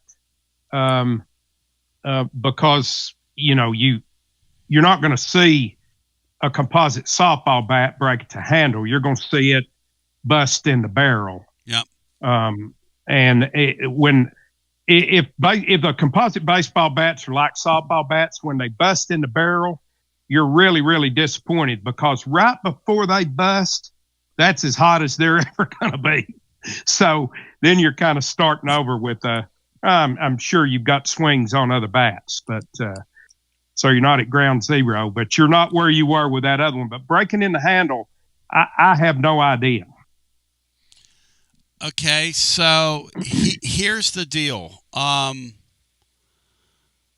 because, you're not going to see a composite softball bat break it to handle. You're going to see it bust in the barrel. Yep. If the composite baseball bats are like softball bats, when they bust in the barrel, you're really, really disappointed because right before they bust, that's as hot as they're ever going to be. So then you're kind of starting over with, I'm sure you've got swings on other bats, but so you're not at ground zero, but you're not where you were with that other one. But breaking in the handle, I have no idea. Okay, so here's the deal.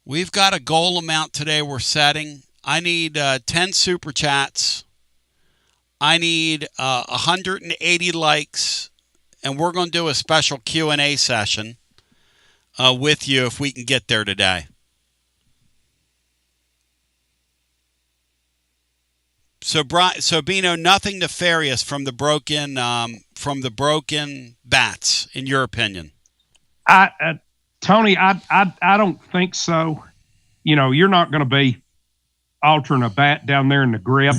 We've got a goal amount today we're setting. I need 10 super chats. I need 180 likes, and we're going to do a special Q&A session with you if we can get there today. So Bino, nothing nefarious from the broken bats, in your opinion? Tony, I don't think so. You're not going to be altering a bat down there in the grip,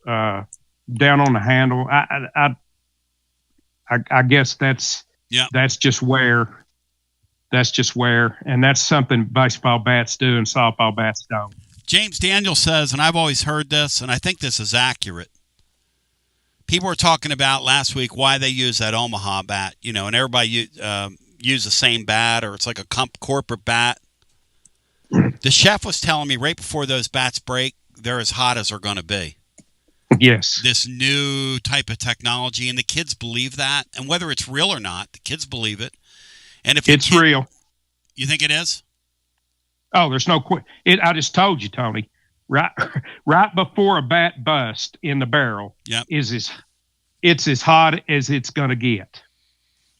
down on the handle. I guess that's just wear. That's just wear, and that's something baseball bats do and softball bats don't. James Daniel says, and I've always heard this, and I think this is accurate. People were talking about last week why they use that Omaha bat, and everybody use the same bat, or it's like a corporate bat. The chef was telling me right before those bats break, they're as hot as they're going to be. Yes. This new type of technology, and the kids believe that. And whether it's real or not, the kids believe it. And if it's real. You think it is? Oh, there's no question. I just told you, Tony. Right before a bat bust in the barrel, it's as hot as it's going to get.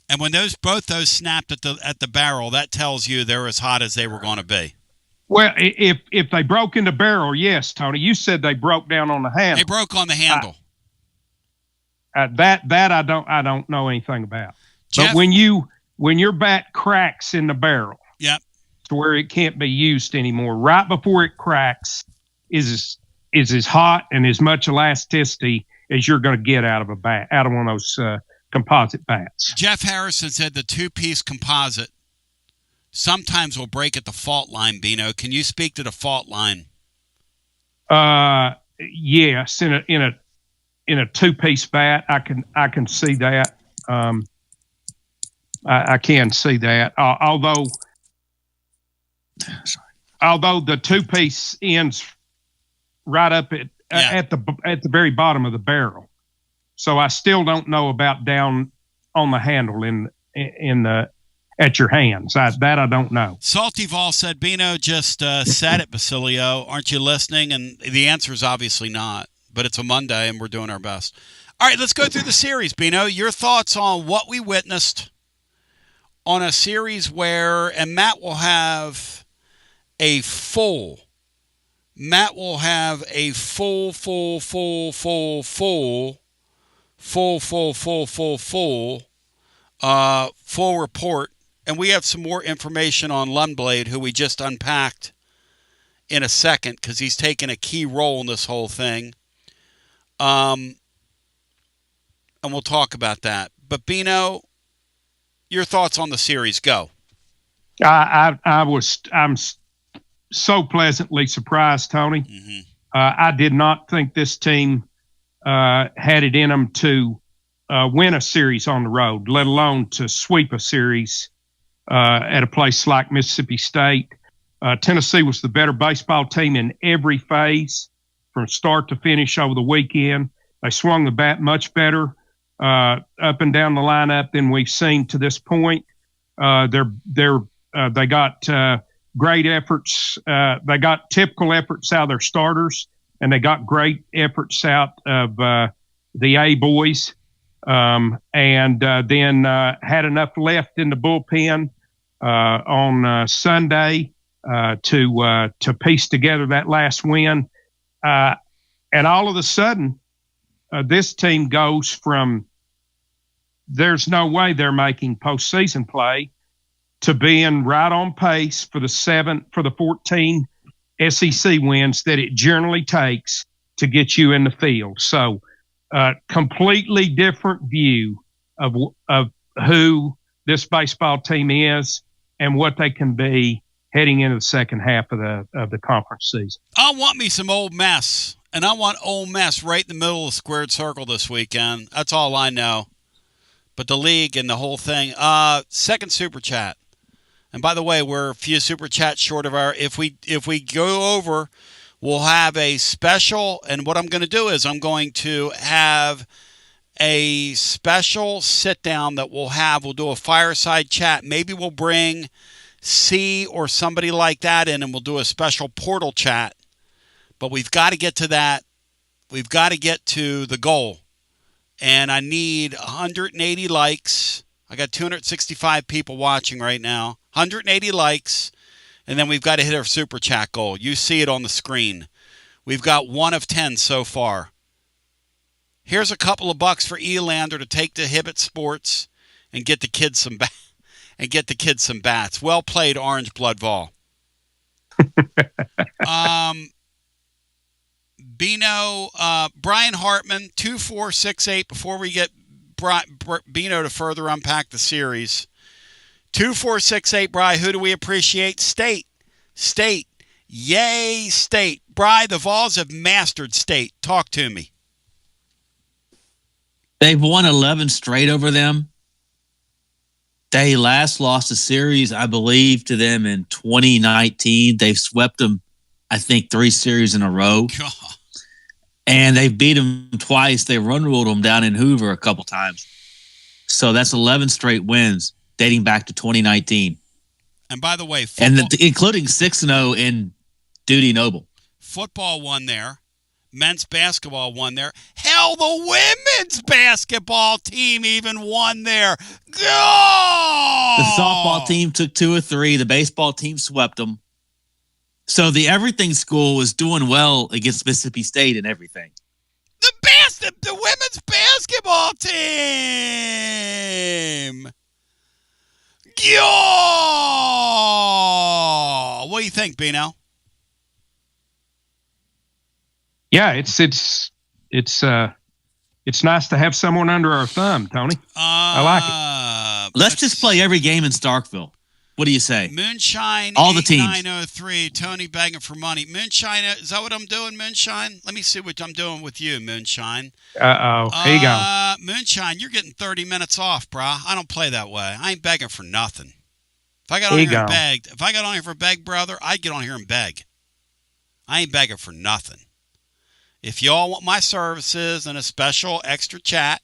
And when both those snapped at the barrel, that tells you they're as hot as they were going to be. Well, if they broke in the barrel, yes, Tony. You said they broke down on the handle. They broke on the handle. That I don't know anything about. Jeff, but when your bat cracks in the barrel, yep, to where it can't be used anymore, right before it cracks is as hot and as much elasticity as you're going to get out of one of those composite bats. Jeff Harrison said the two-piece composite sometimes will break at the fault line. Bino, can you speak to the fault line? Yes, in a two-piece bat, I can see that. I can see that. Although the two-piece ends right up at the very bottom of the barrel, so I still don't know about down on the handle at your hands. That I don't know. Salty Vol said, Bino just said it, Basilio. Aren't you listening? And the answer is obviously not, but it's a Monday and we're doing our best. All right, let's go through the series, Bino. Your thoughts on what we witnessed on a series where, and Matt will have a full report. And we have some more information on Lumblaid, who we just unpacked in a second because he's taken a key role in this whole thing. And we'll talk about that. But Bino, your thoughts on the series? Go. I'm so pleasantly surprised, Tony. Mm-hmm. I did not think this team had it in them to win a series on the road, let alone to sweep a series at a place like Mississippi State. Tennessee was the better baseball team in every phase from start to finish over the weekend. They swung the bat much better up and down the lineup than we've seen to this point. They got great efforts. They got typical efforts out of their starters, and they got great efforts out of the A boys. And then had enough left in the bullpen on Sunday to piece together that last win. And all of a sudden, this team goes from there's no way they're making postseason play to being right on pace for the 14 SEC wins that it generally takes to get you in the field. So, completely different view of who this baseball team is and what they can be heading into the second half of the conference season. I want me some Ole Miss, and I want Ole Miss right in the middle of the squared circle this weekend. That's all I know. But the league and the whole thing. Second super chat. And by the way, we're a few super chats short of our. If we go over, we'll have a special. And what I'm going to do is I'm going to have a special sit down that we'll do a fireside chat. Maybe we'll bring C or somebody like that in, and we'll do a special portal chat. But we've got to get to that. We've got to get to the goal. And I need 180 likes. I got 265 people watching right now. 180 likes. And then we've got to hit our super chat goal. You see it on the screen. We've got 1 of 10 so far. Here's a couple of bucks for Elander to take to Hibbett Sports and get the kids some bats. Well played, Orange Blood Vol. Bino, Brian Hartman, 2468. Before we get Bino to further unpack the series, 2468. Brian, who do we appreciate? State. Yay, State. Bri, the Vols have mastered State. Talk to me. They've won 11 straight over them. They last lost a series, I believe, to them in 2019. They've swept them, I think, 3 series in a row. God. And they've beat them twice. They run-ruled them down in Hoover a couple times. So that's 11 straight wins dating back to 2019. And by the way, including 6-0 in Duty Noble. Football won there. Men's basketball won there. Hell, the women's basketball team even won there. Go! The softball team took 2 or 3. The baseball team swept them. So the everything school was doing well against Mississippi State and everything. The women's basketball team. Yo! What do you think, Bino? Yeah, it's nice to have someone under our thumb, Tony. I like it. Let's just play every game in Starkville. What do you say? Moonshine, all the teams. 903. Tony begging for money. Moonshine, is that what I'm doing, Moonshine? Let me see what I'm doing with you, Moonshine. Here you go. Moonshine, you're getting 30 minutes off, brah. I don't play that way. I ain't begging for nothing. If I got on here and begged, if I got on here for beg, brother, I'd get on here and beg. I ain't begging for nothing. If y'all want my services and a special extra chat,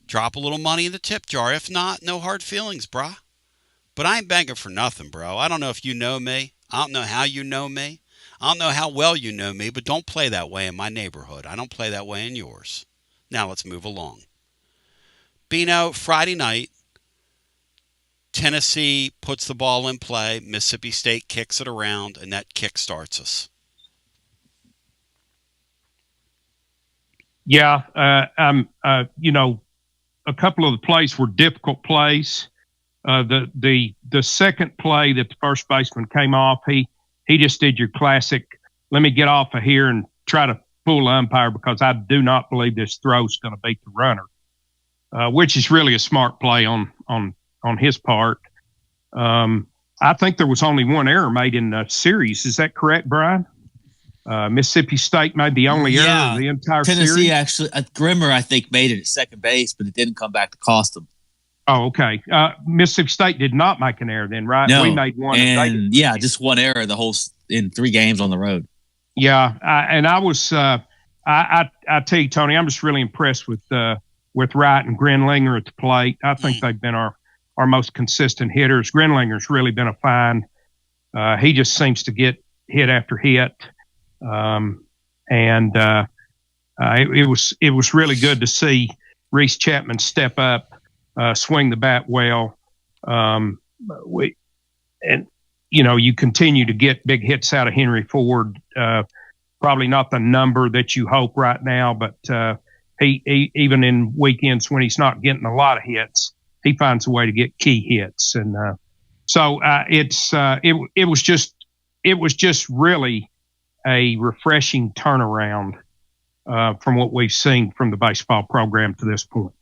drop a little money in the tip jar. If not, no hard feelings, brah. But I ain't begging for nothing, bro. I don't know if you know me. I don't know how you know me. I don't know how well you know me, but don't play that way in my neighborhood. I don't play that way in yours. Now let's move along. Bino, Friday night, Tennessee puts the ball in play. Mississippi State kicks it around, and that kick starts us. Yeah, a couple of the plays were difficult plays. The second play that the first baseman came off, he just did your classic, let me get off of here and try to fool the umpire because I do not believe this throw is going to beat the runner, which is really a smart play on his part. I think there was only one error made in the series. Is that correct, Brian? Mississippi State made the only error of the entire series. Tennessee actually, Grimmer, I think, made it at second base, but it didn't come back to cost them. Oh, okay. Mississippi State did not make an error then, right? No. We made one. And just one error in 3 games on the road. Yeah, I was. I tell you, Tony, I'm just really impressed with Wright and Grenlinger at the plate. I think they've been our most consistent hitters. Grenlinger's really been a find. He just seems to get hit after hit, it was really good to see Reese Chapman step up. Swing the bat well. You continue to get big hits out of Henry Ford. Probably not the number that you hope right now, but he even in weekends when he's not getting a lot of hits, he finds a way to get key hits. And it was just really a refreshing turnaround from what we've seen from the baseball program to this point.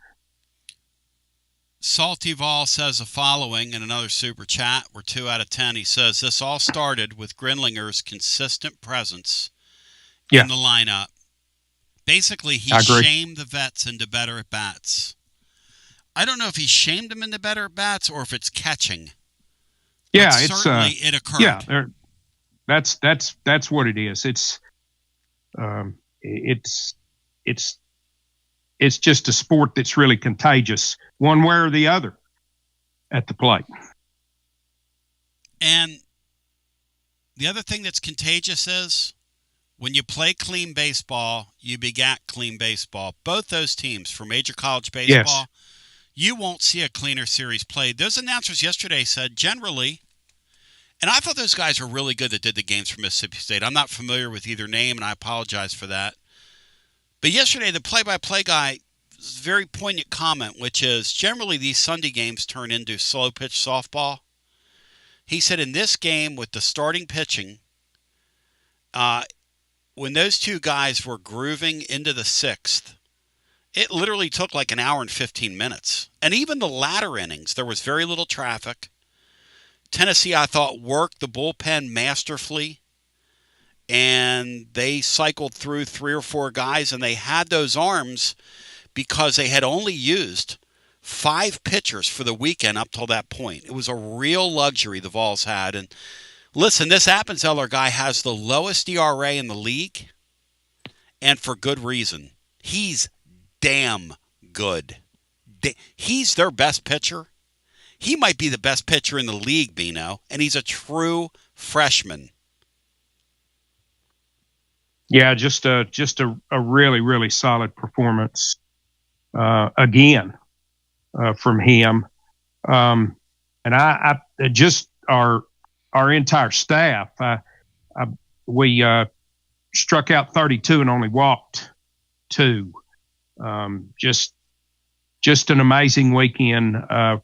Salty Vol says the following in another super chat. We're 2 out of 10. He says, this all started with Grenlinger's consistent presence in the lineup. Basically, he shamed the vets into better at-bats. I don't know if he shamed them into better at-bats or if it's catching. Yeah, certainly it occurred. Yeah, that's what it is. It's just a sport that's really contagious, one way or the other, at the plate. And the other thing that's contagious is when you play clean baseball, you begat clean baseball. Both those teams for Major College Baseball, you won't see a cleaner series played. Those announcers yesterday said generally, and I thought those guys were really good that did the games for Mississippi State. I'm not familiar with either name, and I apologize for that. But yesterday, the play-by-play guy, very poignant comment, which is generally these Sunday games turn into slow-pitch softball. He said in this game with the starting pitching, when those 2 guys were grooving into the 6th, it literally took like an hour and 15 minutes. And even the latter innings, there was very little traffic. Tennessee, I thought, worked the bullpen masterfully and they cycled through 3 or 4 guys, and they had those arms because they had only used 5 pitchers for the weekend up till that point. It was a real luxury the Vols had. And listen, this Appenzeller guy has the lowest ERA in the league, and for good reason. He's damn good. He's their best pitcher. He might be the best pitcher in the league, Bino, and he's a true freshman. Yeah, just a really, really solid performance again from him. And I just our entire staff. We struck out 32 and only walked 2. Just an amazing weekend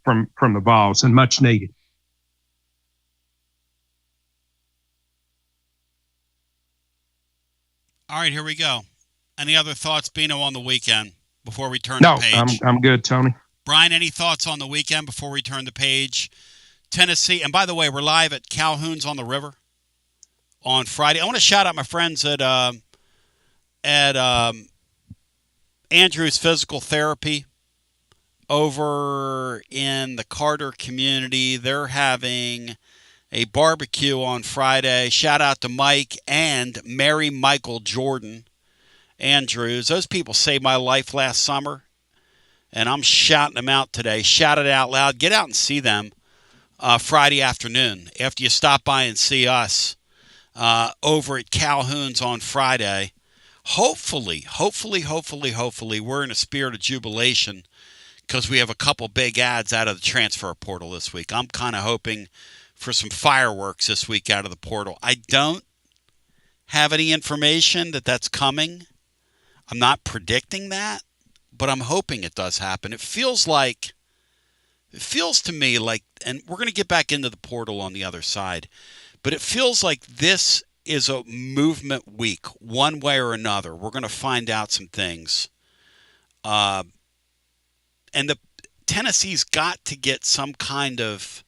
from the Vols, and much needed. All right, here we go. Any other thoughts, Bino, on the weekend before we turn the page? No, I'm good, Tony. Brian, any thoughts on the weekend before we turn the page? Tennessee, and by the way, we're live at Calhoun's on the River on Friday. I want to shout out my friends at Andrew's Physical Therapy over in the Carter community. They're having a barbecue on Friday. Shout out to Mike and Mary Michael Jordan Andrews. Those people saved my life last summer, and I'm shouting them out today. Shout it out loud. Get out and see them Friday afternoon after you stop by and see us over at Calhoun's on Friday. Hopefully, we're in a spirit of jubilation because we have a couple big ads out of the transfer portal this week. I'm kind of hoping for some fireworks this week out of the portal. I don't have any information that that's coming. I'm not predicting that, but I'm hoping it does happen. It feels to me like, and we're going to get back into the portal on the other side, but it feels like this is a movement week, one way or another. We're going to find out some things. And the Tennessee's got to get some kind of,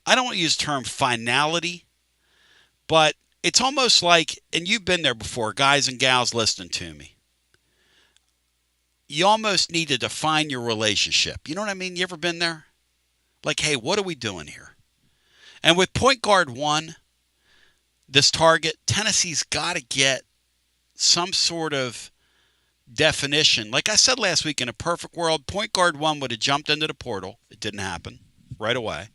I don't want to use the term finality, but it's almost like, and you've been there before, guys and gals listening to me, you almost need to define your relationship. You know what I mean? You ever been there? Like, hey, what are we doing here? And with point guard 1, this target, Tennessee's got to get some sort of definition. Like I said last week, in a perfect world, point guard 1 would have jumped into the portal. It didn't happen right away.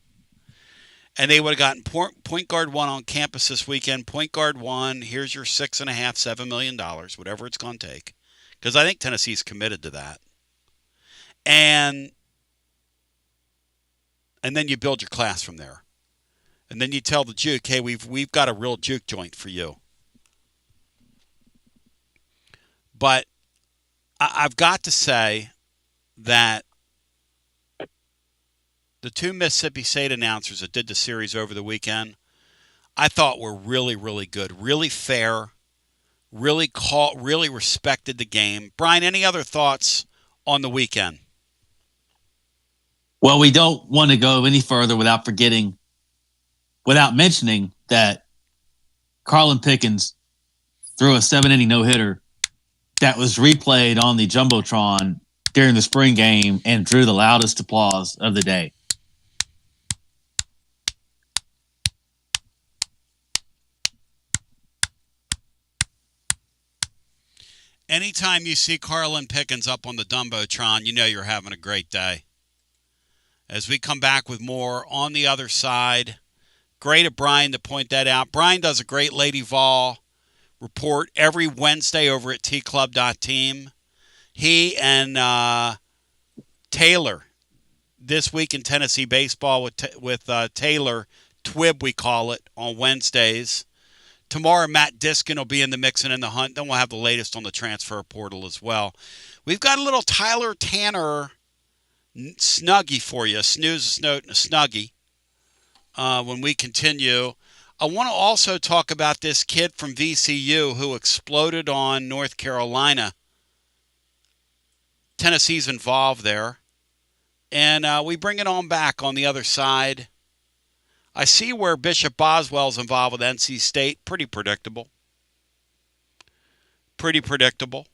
And they would have gotten point guard 1 on campus this weekend. Point guard 1, here's your $6.5, $7 million, whatever it's going to take. Because I think Tennessee's committed to that. And then you build your class from there. And then you tell the juke, hey, we've got a real juke joint for you. But I've got to say that the 2 Mississippi State announcers that did the series over the weekend, I thought were really, really good, really fair, really respected the game. Brian, any other thoughts on the weekend? Well, we don't want to go any further without mentioning that Carlin Pickens threw a 7-inning no-hitter that was replayed on the Jumbotron during the spring game and drew the loudest applause of the day. Anytime you see Carlin Pickens up on the Jumbotron, you know you're having a great day. As we come back with more on the other side, great of Brian to point that out. Brian does a great Lady Vol report every Wednesday over at tclub.team. He and Taylor, this week in Tennessee baseball with Taylor, Twib we call it, on Wednesdays. Tomorrow, Matt Diskin will be in the mix and in the hunt. Then we'll have the latest on the transfer portal as well. We've got a little Tyler Tanner snuggie for you, a snooze, a snout, and a snuggie when we continue. I want to also talk about this kid from VCU who exploded on North Carolina. Tennessee's involved there. And we bring it on back on the other side. I see where Bishop Boswell's involved with NC State. Pretty predictable. pretty predictable.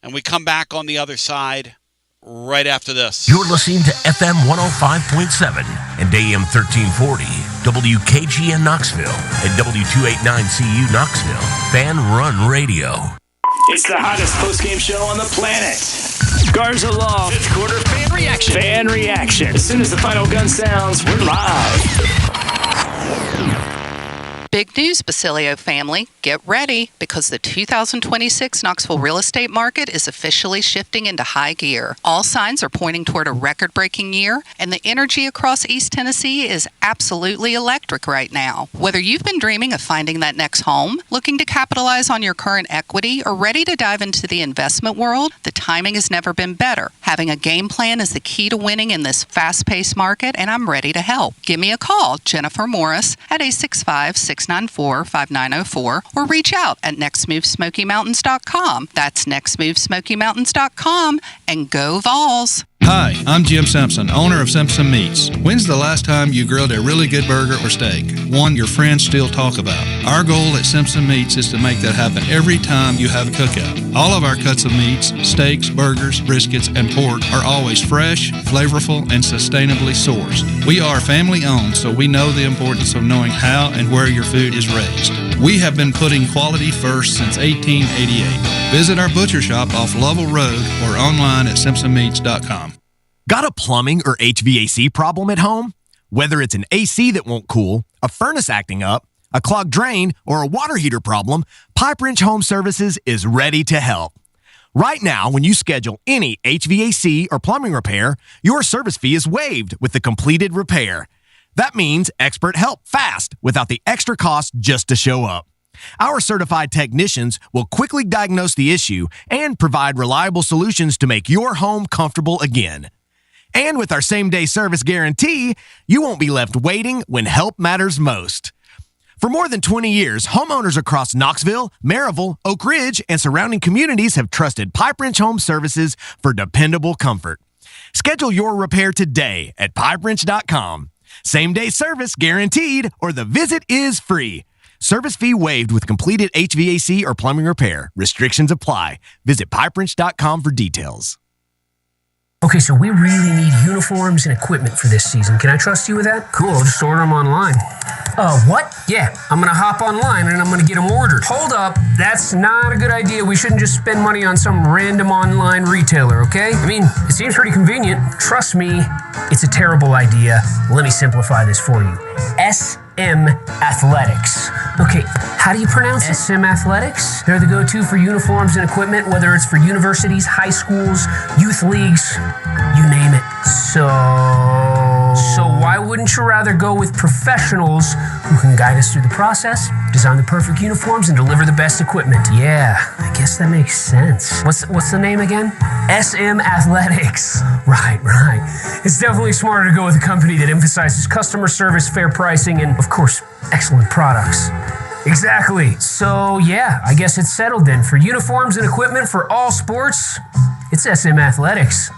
And we come back on the other side right after this. You're listening to FM 105.7 and AM 1340, WKGN Knoxville, and W289CU Knoxville. Fan Run Radio. It's the hottest post-game show on the planet. Garza Law. Fifth quarter fan reaction. Fan reaction. As soon as the final gun sounds, we're live. Big news, Basilio family. Get ready, because the 2026 Knoxville real estate market is officially shifting into high gear. All signs are pointing toward a record-breaking year, and the energy across East Tennessee is absolutely electric right now. Whether you've been dreaming of finding that next home, looking to capitalize on your current equity, or ready to dive into the investment world, the timing has never been better. Having a game plan is the key to winning in this fast-paced market, and I'm ready to help. Give me a call, Jennifer Morris, at 865-694-5904, or reach out at nextmovesmokymountains.com. That's nextmovesmokymountains.com, and go Vols. Hi, I'm Jim Simpson, owner of Simpson Meats. When's the last time you grilled a really good burger or steak? One your friends still talk about. Our goal at Simpson Meats is to make that happen every time you have a cookout. All of our cuts of meats, steaks, burgers, briskets, and pork are always fresh, flavorful, and sustainably sourced. We are family owned, so we know the importance of knowing how and where your food is raised. We have been putting quality first since 1888. Visit our butcher shop off Lovell Road or online at simpsonmeats.com. Got a plumbing or HVAC problem at home? Whether it's an AC that won't cool, a furnace acting up, a clogged drain, or a water heater problem, Pipe Wrench Home Services is ready to help. Right now, when you schedule any HVAC or plumbing repair, your service fee is waived with the completed repair. That means expert help fast without the extra cost just to show up. Our certified technicians will quickly diagnose the issue and provide reliable solutions to make your home comfortable again. And with our same-day service guarantee, you won't be left waiting when help matters most. For more than 20 years, homeowners across Knoxville, Maryville, Oak Ridge, and surrounding communities have trusted Pipe Wrench Home Services for dependable comfort. Schedule your repair today at pipewrench.com. Same-day service guaranteed, or the visit is free. Service fee waived with completed HVAC or plumbing repair. Restrictions apply. Visit pipewrench.com for details. Okay, so we really need uniforms and equipment for this season. Can I trust you with that? Cool, I'll just order them online. What? Yeah, I'm gonna hop online and I'm gonna get them ordered. Hold up, that's not a good idea. We shouldn't just spend money on some random online retailer, okay? I mean, it seems pretty convenient. Trust me, it's a terrible idea. Let me simplify this for you. SM Athletics. Okay, how do you pronounce it? SM Athletics? They're the go-to for uniforms and equipment, whether it's for universities, high schools, youth leagues, you name it. So why wouldn't you rather go with professionals who can guide us through the process, design the perfect uniforms, and deliver the best equipment? Yeah, I guess that makes sense. What's the name again? SM Athletics. Right. It's definitely smarter to go with a company that emphasizes customer service, fair pricing, and, of course, excellent products. Exactly. So, yeah, I guess it's settled then. For uniforms and equipment for all sports, it's SM Athletics.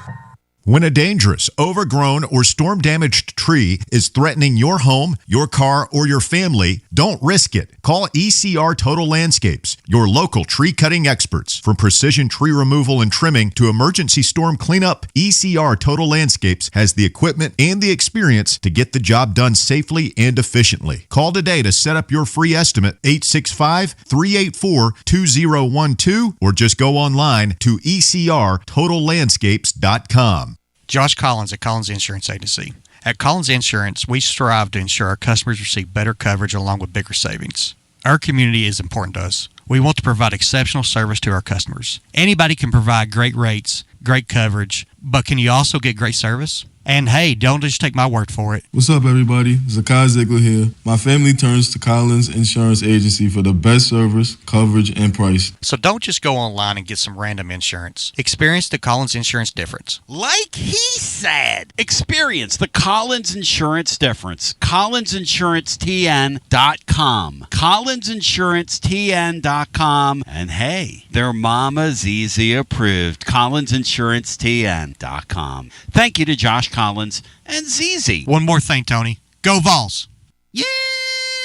When a dangerous, overgrown, or storm-damaged tree is threatening your home, your car, or your family, don't risk it. Call ECR Total Landscapes, your local tree-cutting experts. From precision tree removal and trimming to emergency storm cleanup, ECR Total Landscapes has the equipment and the experience to get the job done safely and efficiently. Call today to set up your free estimate, 865-384-2012, or just go online to ecrtotallandscapes.com. Josh Collins at Collins Insurance Agency. At Collins Insurance, we strive to ensure our customers receive better coverage along with bigger savings. Our community is important to us. We want to provide exceptional service to our customers. Anybody can provide great rates, great coverage, but can you also get great service? And hey, don't just take my word for it. What's up, everybody? Zakai Ziegler here. My family turns to Collins Insurance Agency for the best service, coverage, and price. So don't just go online and get some random insurance. Experience the Collins Insurance difference. Like he said, experience the Collins Insurance difference. CollinsInsuranceTN.com. CollinsInsuranceTN.com. And hey, their Mama ZZ approved. CollinsInsuranceTN.com. Thank you to Josh Collins and ZZ. One more thing, Tony. Go Vols! Yeah!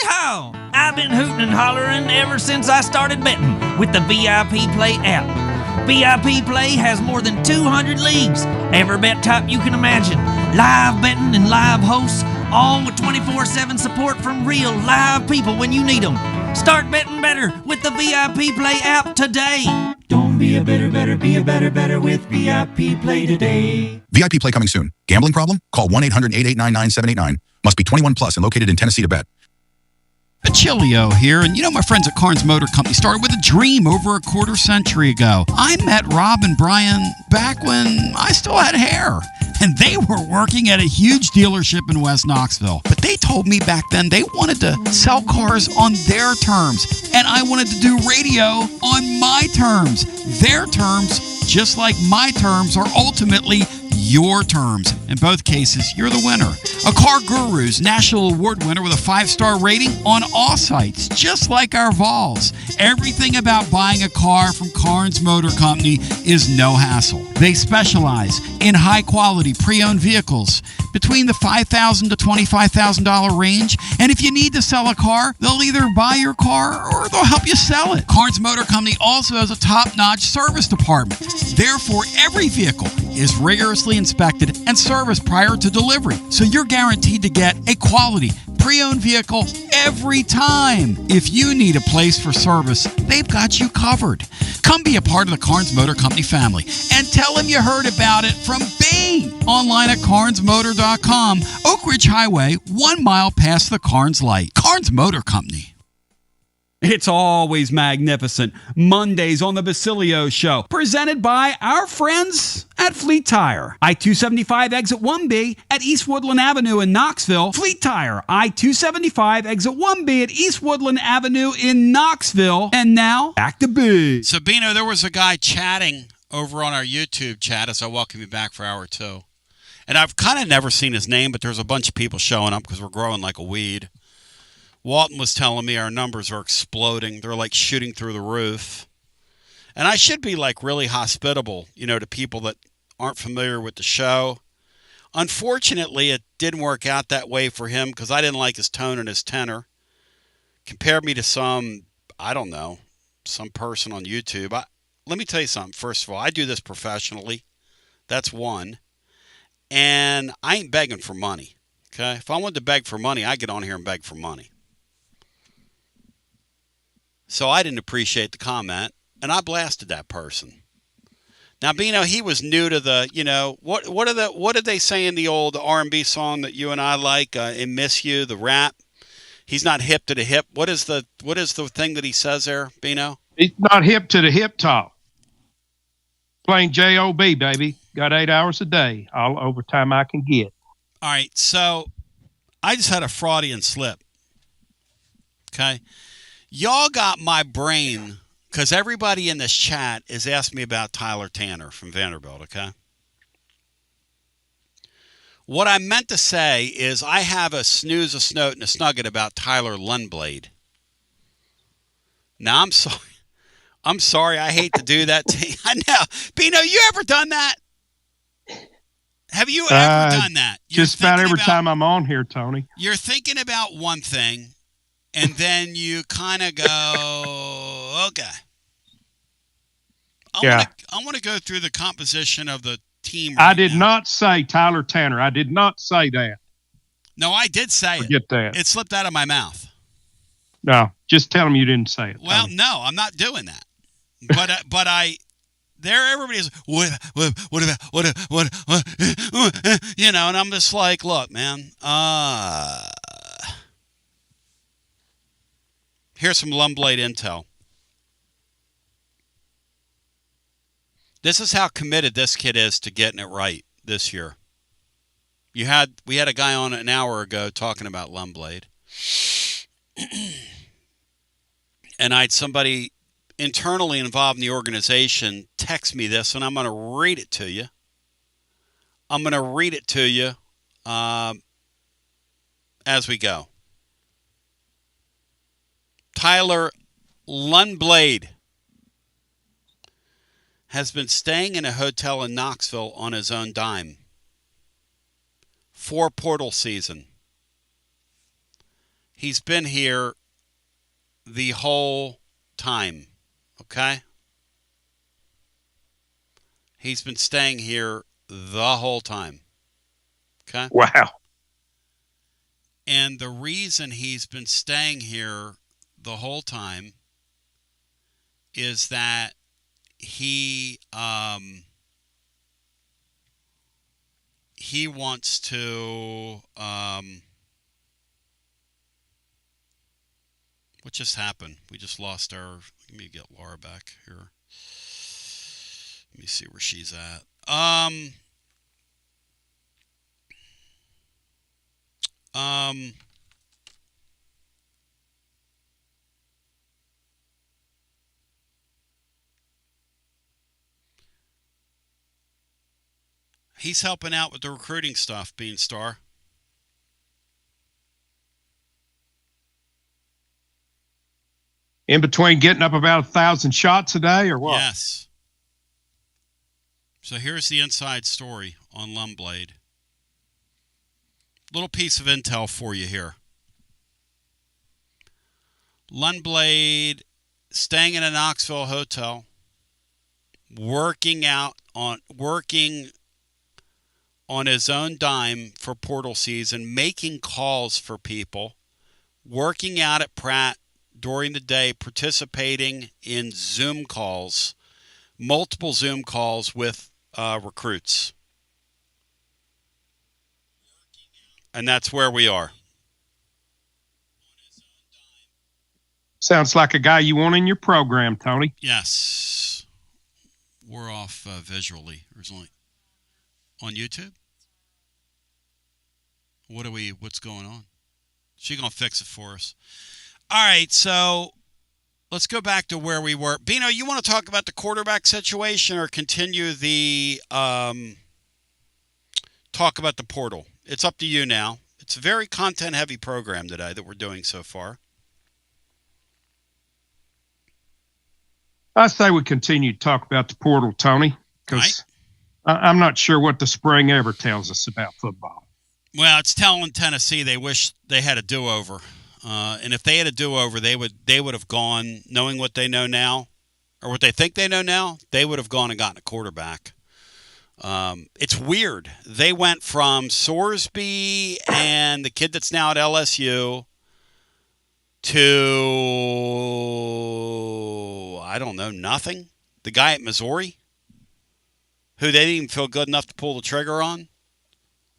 Yeehaw! I've been hooting and hollering ever since I started betting with the VIP Play app. VIP Play has more than 200 leagues, every bet type you can imagine, live betting and live hosts, all with 24/7 support from real live people when you need them. Start betting better with the VIP Play app today. Don't be a better, be a better with VIP Play today. VIP Play coming soon. Gambling problem? Call 1-800-889-9789. Must be 21 plus and located in Tennessee to bet. Chilio here, and my friends at Carnes Motor Company started with a dream over a quarter century ago. I met Rob and Brian back when I still had hair, and they were working at a huge dealership in West Knoxville. But they told me back then they wanted to sell cars on their terms, and I wanted to do radio on my terms. Their terms, just like my terms, are ultimately your terms. In both cases, you're the winner. A Car Guru's National Award winner with a 5-star rating on all sites, just like our Vols. Everything about buying a car from Carnes Motor Company is no hassle. They specialize in high-quality pre-owned vehicles between the $5,000 to $25,000 range, and if you need to sell a car, they'll either buy your car or they'll help you sell it. Carnes Motor Company also has a top-notch service department. Therefore, every vehicle is rigorously inspected and serviced prior to delivery, so you're guaranteed to get a quality pre-owned vehicle every time. If you need a place for service, they've got you covered. Come be a part of the Carnes Motor Company family and tell them you heard about it from me. Online at carnesmotor.com, Oak Ridge Highway, 1 mile past the Carnes light. Carnes Motor Company. It's always magnificent. Mondays on the Basilio Show, presented by our friends at Fleet Tire. I-275 exit 1B at East Woodland Avenue in Knoxville. Fleet Tire, I-275 exit 1B at East Woodland Avenue in Knoxville. And now, back to B. Sabino, there was a guy chatting over on our YouTube chat as I welcome you back for hour 2. And I've kind of never seen his name, but there's a bunch of people showing up because we're growing like a weed. Walton was telling me our numbers are exploding. They're like shooting through the roof. And I should be like really hospitable, to people that aren't familiar with the show. Unfortunately, it didn't work out that way for him because I didn't like his tone and his tenor. Compared me to some person on YouTube. Let me tell you something. First of all, I do this professionally. That's one. And I ain't begging for money. Okay? If I wanted to beg for money, I'd get on here and beg for money. So I didn't appreciate the comment, and I blasted that person. Now, Bino, he was new to the, what did they say in the old R&B song that you and I like, and Miss You, the rap? He's not hip to the hip. What is the thing that he says there, Bino? He's not hip to the hip talk. Playing J-O-B, baby. Got 8 hours a day. All overtime I can get. All right, so I just had a Freudian slip. Okay? Y'all got my brain because everybody in this chat is asking me about Tyler Tanner from Vanderbilt, okay? What I meant to say is I have a snooze, a snout, and a snugget about Tyler Lumblaid. Now, I'm sorry. I hate to do that to you. I know. Bino, you ever done that? Have you ever done that? Just about every time I'm on here, Tony. You're thinking about one thing, and then you kind of go, okay. I want to go through the composition of the team right I did not say Tyler Tanner. I did not say that. No, I did say Forget it. that. It slipped out of my mouth. No, just tell them you didn't say it. Well, no, I'm not doing that. But everybody's what, and I'm just like, look, man, here's some Lumblaid intel. This is how committed this kid is to getting it right this year. We had a guy on an hour ago talking about Lumblaid. And I had somebody internally involved in the organization text me this, and I'm going to read it to you. As we go. Tyler Lumblaid has been staying in a hotel in Knoxville on his own dime. 4 portal season. He's been here the whole time, okay? He's been staying here the whole time, okay? Wow. And the reason he's been staying here the whole time is that he wants to what just happened? We just lost our. Let me get Laura back here. Let me see where she's at. He's helping out with the recruiting stuff, Beanstar. In between getting up about 1,000 shots a day or what? Yes. So here's the inside story on Lumblaid. Little piece of intel for you here. Lumblaid staying in a Knoxville hotel, working on his own dime for portal season, making calls for people, working out at Pratt during the day, participating in Zoom calls, multiple Zoom calls with recruits. And that's where we are. Sounds like a guy you want in your program, Tony. Yes. We're off visually. There's only on YouTube. What's going on? She's going to fix it for us. All right, so let's go back to where we were. Bino, you want to talk about the quarterback situation or continue the talk about the portal? It's up to you now. It's a very content-heavy program today that we're doing so far. I say we continue to talk about the portal, Tony, because I'm not sure what the spring ever tells us about football. Well, it's telling Tennessee they wish they had a do-over. And if they had a do-over, they would have gone, knowing what they know now, or what they think they know now, they would have gone and gotten a quarterback. It's weird. They went from Sorsby and the kid that's now at LSU to, I don't know, nothing. The guy at Missouri, who they didn't even feel good enough to pull the trigger on.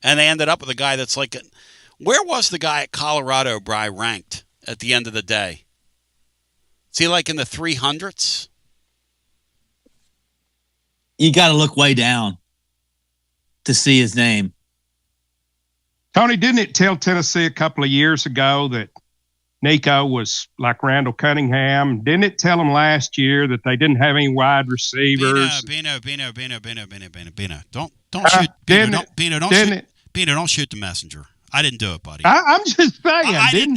And they ended up with a guy that's like, where was the guy at Colorado, Bry, ranked at the end of the day? Is he like in the 300s? You got to look way down to see his name. Tony, didn't it tell Tennessee a couple of years ago that Nico was like Randall Cunningham? Didn't it tell them last year that they didn't have any wide receivers? Bino. Don't shoot. Bino, don't shoot. Bino, don't shoot the messenger. I didn't do it, buddy. I'm just saying. Isn't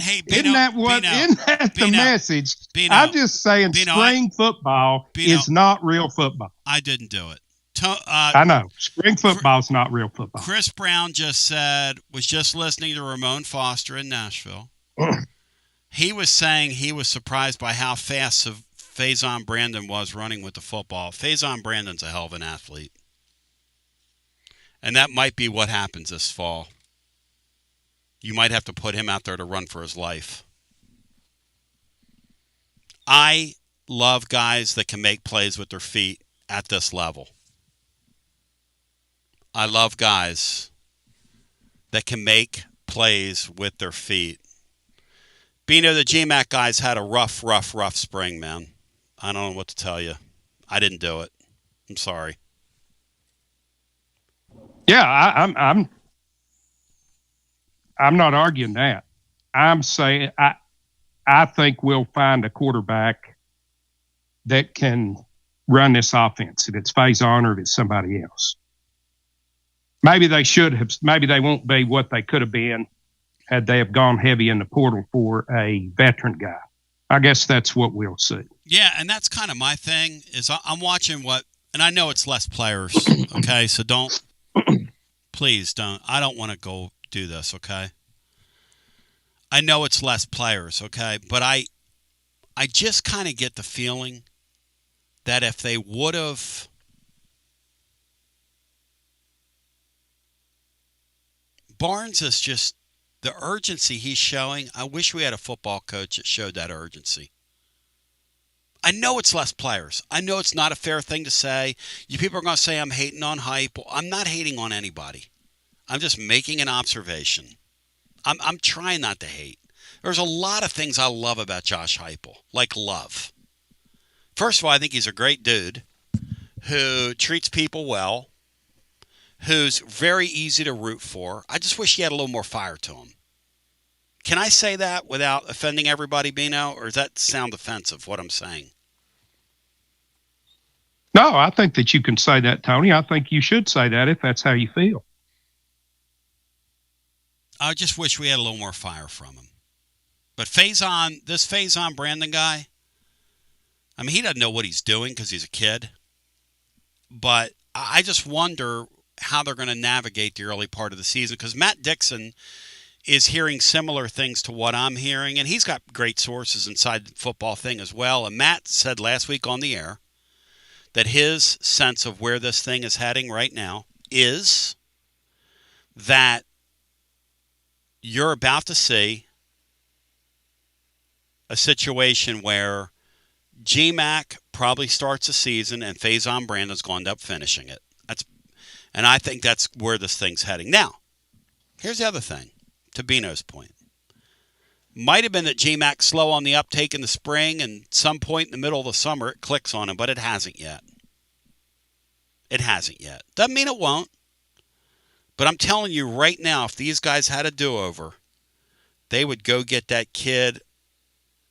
that the Bino, message? Bino, I'm just saying Bino, spring football is not real football. I didn't do it. I know. Spring football is not real football. Chris Brown was just listening to Ramon Foster in Nashville. He was saying he was surprised by how fast Faison Brandon was running with the football. Faison Brandon's a hell of an athlete. And that might be what happens this fall. You might have to put him out there to run for his life. I love guys that can make plays with their feet at this level. I love guys that can make plays with their feet. Bino, the GMAC guys had a rough spring, man. I don't know what to tell you. I didn't do it. I'm sorry. Yeah, I'm not arguing that. I'm saying I think we'll find a quarterback that can run this offense. If it's Faison or if it's somebody else. Maybe they should have. Maybe they won't be what they could have been had they have gone heavy in the portal for a veteran guy. I guess that's what we'll see. Yeah, and that's kind of my thing is I'm watching and I know it's less players, okay? So please don't. I don't want to go do this, okay? I know it's less players, okay? But I just kind of get the feeling that if they would have Barnes is just the urgency he's showing. I wish we had a football coach that showed that urgency. I know it's less players. I know it's not a fair thing to say. You people are going to say I'm hating on hype. Well, I'm not hating on anybody. I'm just making an observation. I'm trying not to hate. There's a lot of things I love about Josh Heupel, like love. First of all, I think he's a great dude who treats people well, who's very easy to root for. I just wish he had a little more fire to him. Can I say that without offending everybody, Bino, or does that sound offensive, what I'm saying? No, I think that you can say that, Tony. I think you should say that if that's how you feel. I just wish we had a little more fire from him. But Faison, this Faison Brandon guy, I mean, he doesn't know what he's doing because he's a kid. But I just wonder how they're going to navigate the early part of the season, because Matt Dixon is hearing similar things to what I'm hearing, and he's got great sources inside the football thing as well. And Matt said last week on the air that his sense of where this thing is heading right now is that you're about to see a situation where GMAC probably starts the season and Faison Brandon's going to end up finishing it. And I think that's where this thing's heading. Now, here's the other thing, to Bino's point. Might have been that GMAC's slow on the uptake in the spring, and some point in the middle of the summer it clicks on him, but it hasn't yet. It hasn't yet. Doesn't mean it won't. But I'm telling you right now, if these guys had a do-over, they would go get that kid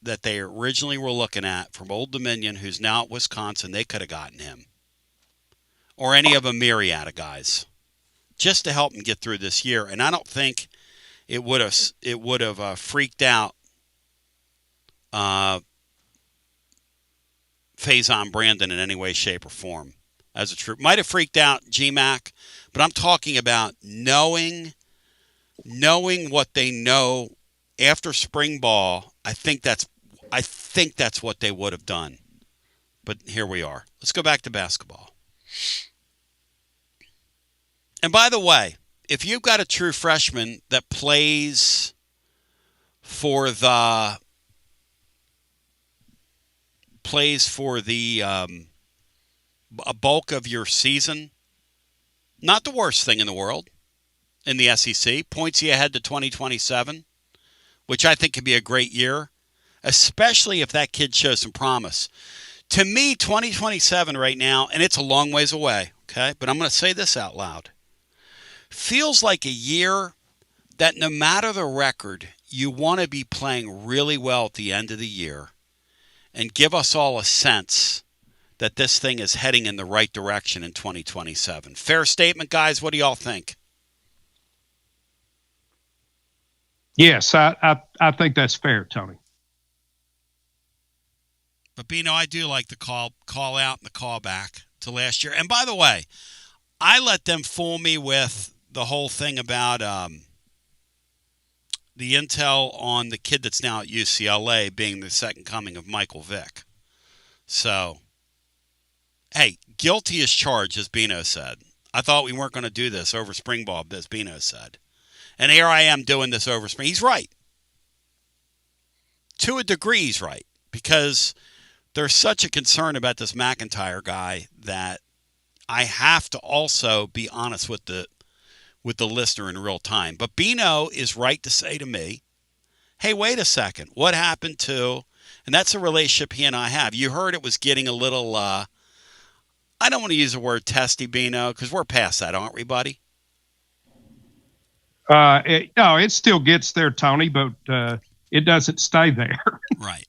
that they originally were looking at from Old Dominion, who's now at Wisconsin. They could have gotten him. Or any of a myriad of guys, just to help him get through this year. And I don't think it would have freaked out Faison Brandon in any way, shape, or form. As a true, might have freaked out GMAC, but I'm talking about knowing what they know after spring ball. I think that's what they would have done. But here we are. Let's go back to basketball. And by the way, if you've got a true freshman that plays for the a bulk of your season, not the worst thing in the world in the SEC, points you ahead to 2027, which I think could be a great year, especially if that kid shows some promise. To me, 2027 right now, and it's a long ways away, okay, but I'm going to say this out loud, feels like a year that no matter the record, you want to be playing really well at the end of the year and give us all a sense that this thing is heading in the right direction in 2027. Fair statement, guys. What do y'all think? Yes, I think that's fair, Tony. But, Bino, I do like the call out and the call back to last year. And by the way, I let them fool me with the whole thing about the intel on the kid that's now at UCLA being the second coming of Michael Vick. So, hey, guilty as charged, as Bino said. I thought we weren't going to do this over spring ball, as Bino said. And here I am doing this over spring. He's right. To a degree, he's right. Because there's such a concern about this McIntyre guy that I have to also be honest with the listener in real time. But Bino is right to say to me, hey, wait a second. What happened to, and that's a relationship he and I have. You heard it was getting a little, I don't want to use the word testy, Bino, because we're past that, aren't we, buddy? No, it still gets there, Tony, but it doesn't stay there. Right.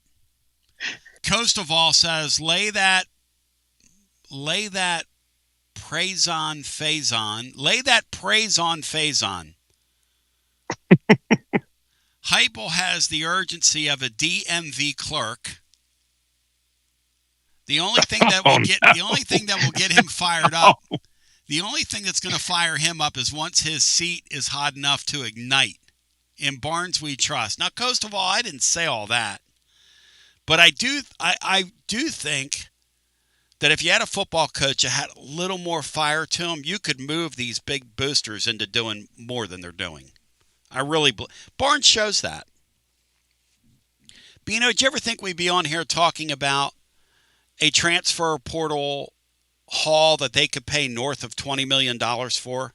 Coastoval says, lay that praise on Faison. Lay that praise on Faison. Heupel has the urgency of a DMV clerk. The only thing that will get him fired up. The only thing that's going to fire him up is once his seat is hot enough to ignite In Barnes we trust. Now, Coastal, I didn't say all that. But I do think that if you had a football coach that had a little more fire to him, you could move these big boosters into doing more than they're doing. Barnes shows that. Bino, did you ever think we'd be on here talking about a transfer portal haul that they could pay north of $20 million for?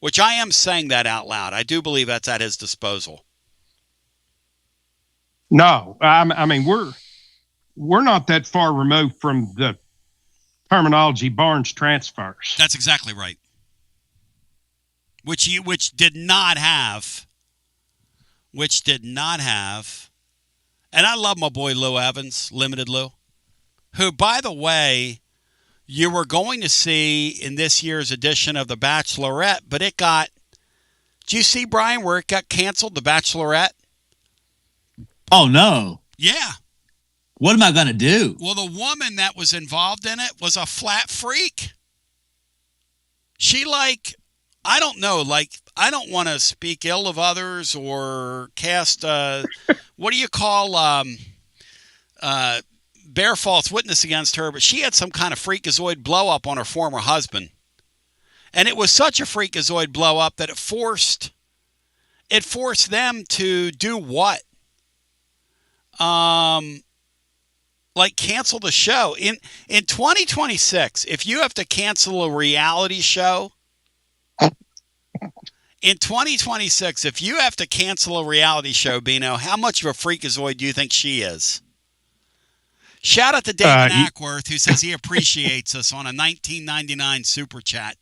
Which I am saying that out loud. I do believe that's at his disposal. No, I mean, we're not that far removed from the terminology Barnes transfers. That's exactly right. Which did not have. And I love my boy Lou Evans, Limited Lou, who, by the way, you were going to see in this year's edition of The Bachelorette, but did you see, Brian, where it got canceled, The Bachelorette? Oh, no. Yeah. What am I going to do? Well, the woman that was involved in it was a flat freak. She, I don't know, I don't want to speak ill of others or cast, what do you call, bear false witness against her, but she had some kind of freakazoid blow up on her former husband. And it was such a freakazoid blow up that it forced them to do what? Cancel the show. In 2026, if you have to cancel a reality show, Bino, how much of a freakazoid do you think she is? Shout out to David Ackworth, who says he appreciates us on a $19.99 super chat.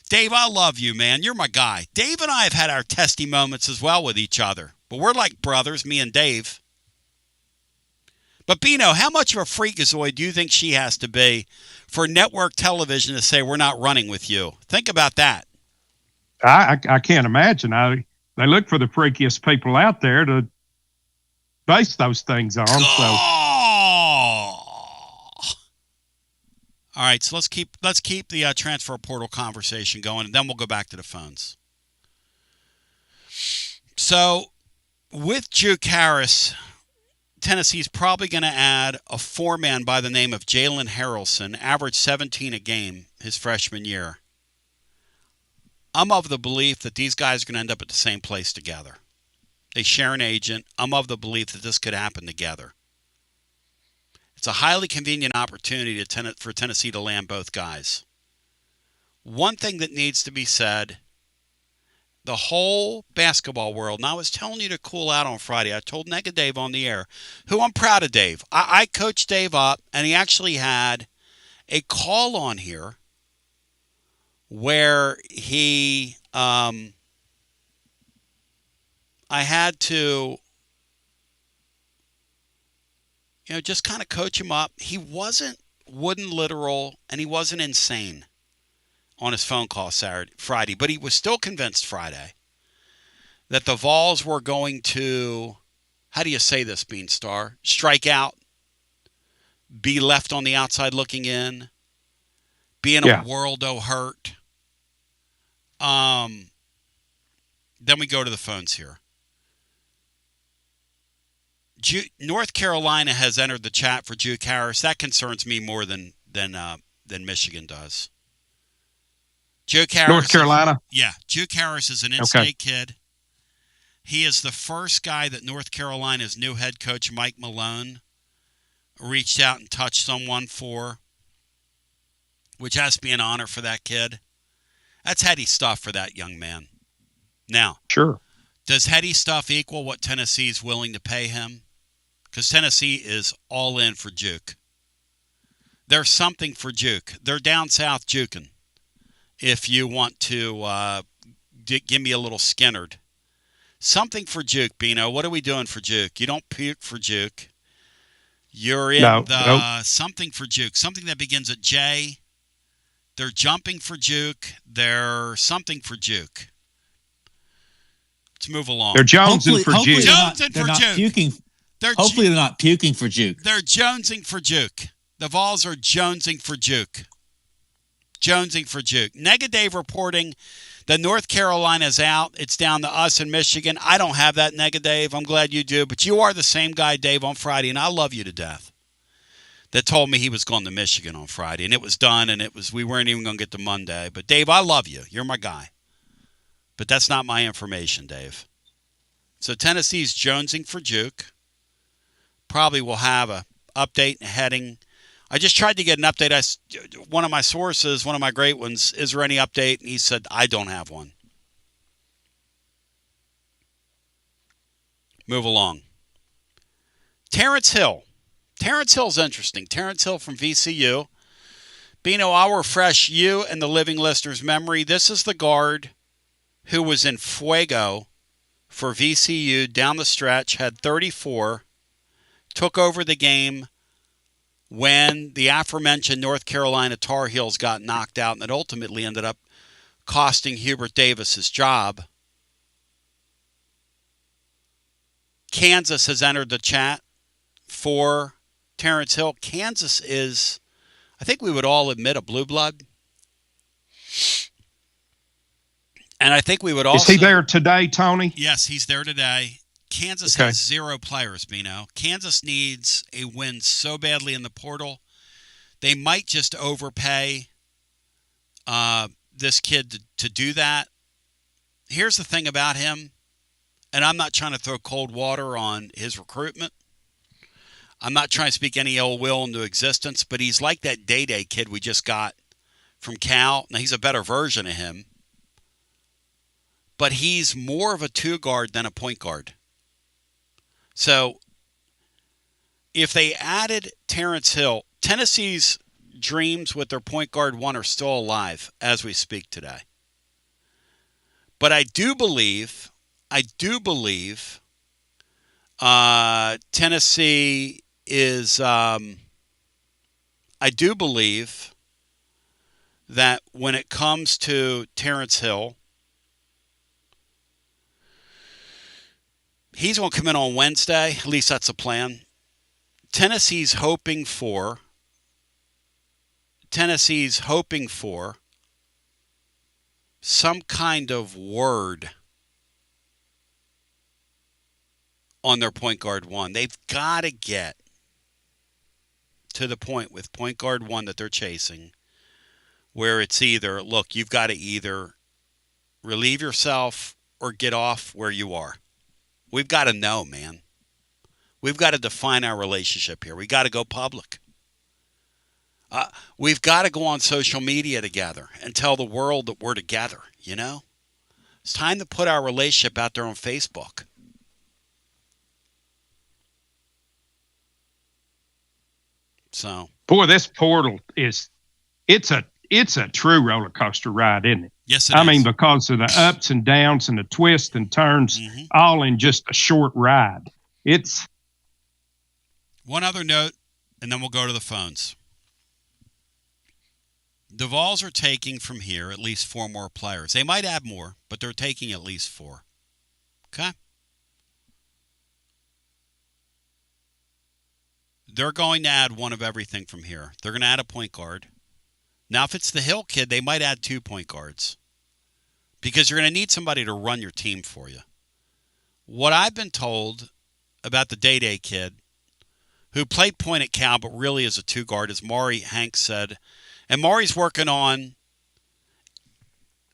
Dave, I love you, man. You're my guy. Dave and I have had our testy moments as well with each other, but we're like brothers, me and Dave. But, Bino, how much of a freakazoid do you think she has to be for network television to say we're not running with you? Think about that. I can't imagine. They look for the freakiest people out there to base those things on. So. All right, so let's keep the transfer portal conversation going, and then we'll go back to the phones. So, with Juke Harris, Tennessee's probably going to add a four-man by the name of Jalen Harrelson, averaged 17 a game his freshman year. I'm of the belief that these guys are going to end up at the same place together. They share an agent. I'm of the belief that this could happen together. It's a highly convenient opportunity for Tennessee to land both guys. One thing that needs to be said, the whole basketball world, and I was telling you to cool out on Friday. I told Nega Dave on the air, who I'm proud of Dave. I coached Dave up, and he actually had a call on here where he, I had to, just kind of coach him up. He wasn't wooden literal, and he wasn't insane on his phone call Friday, but he was still convinced Friday that the Vols were going to, how do you say this, Beanstar? Strike out, be left on the outside looking in, be in a world of hurt. Then we go to the phones here. North Carolina has entered the chat for Juke Harris. That concerns me more than Michigan does. Juke Harris, North Carolina? Juke Harris is an in-state kid. He is the first guy that North Carolina's new head coach, Mike Malone, reached out and touched someone for, which has to be an honor for that kid. That's heady stuff for that young man. Now, sure. Does heady stuff equal what Tennessee's willing to pay him? Because Tennessee is all in for Juke. There's something for Juke. They're down south juking. If you want to give me a little Skinnerd. Something for Juke, Bino. What are we doing for Juke? You don't puke for Juke. You're in something for Juke. Something that begins at J. They're jumping for Juke. They're something for Juke. Let's move along. They're jonesing for Juke. They're not puking. Hopefully they're not puking for Juke. They're jonesing for Juke. The Vols are jonesing for Juke. Jonesing for Juke. Nega Dave reporting that North Carolina's out. It's down to us in Michigan. I don't have that nega, Dave. I'm glad you do. But you are the same guy, Dave, on Friday, and I love you to death, that told me he was going to Michigan on Friday, and it was done, and we weren't even going to get to Monday. But, Dave, I love you. You're my guy. But that's not my information, Dave. So Tennessee's jonesing for Juke. Probably will have a update heading. I just tried to get an update. One of my sources, one of my great ones, is there any update? And he said, I don't have one. Move along. Terrence Hill. Terrence Hill's interesting. Terrence Hill from VCU. Bino, I'll refresh you and the living listener's memory. This is the guard who was in Fuego for VCU down the stretch, had 34, took over the game when the aforementioned North Carolina Tar Heels got knocked out, and it ultimately ended up costing Hubert Davis his job. Kansas has entered the chat for Terrence Hill. Kansas is, I think we would all admit, a blue blood. And I think we would also... Is he there today, Tony? Yes, he's there today. Kansas has 0 players, Bino. Kansas needs a win so badly in the portal. They might just overpay this kid to do that. Here's the thing about him, and I'm not trying to throw cold water on his recruitment. I'm not trying to speak any ill will into existence, but he's like that Day-Day kid we just got from Cal. Now, he's a better version of him, but he's more of a two-guard than a point guard. So if they added Terrence Hill, Tennessee's dreams with their point guard one are still alive as we speak today. But I do believe Tennessee is, I do believe that when it comes to Terrence Hill, he's going to come in on Wednesday. At least that's the plan. Tennessee's hoping for some kind of word on their point guard one. They've got to get to the point with point guard one that they're chasing where it's either, look, you've got to either relieve yourself or get off where you are. We've got to know, man. We've got to define our relationship here. We've got to go public. We've got to go on social media together and tell the world that we're together, you know? It's time to put our relationship out there on Facebook. So, boy, this portal it's a true roller coaster ride, isn't it? Yes, I mean, because of the ups and downs and the twists and turns, all in just a short ride. It's one other note, and then we'll go to the phones. The Vols are taking from here at least 4 more players. They might add more, but they're taking at least 4. Okay? They're going to add one of everything from here. They're going to add a point guard. Now, if it's the Hill kid, they might add 2 point guards because you're going to need somebody to run your team for you. What I've been told about the Day-Day kid, who played point at Cal but really is a 2 guard, as Maury Hanks said, and Maury's working on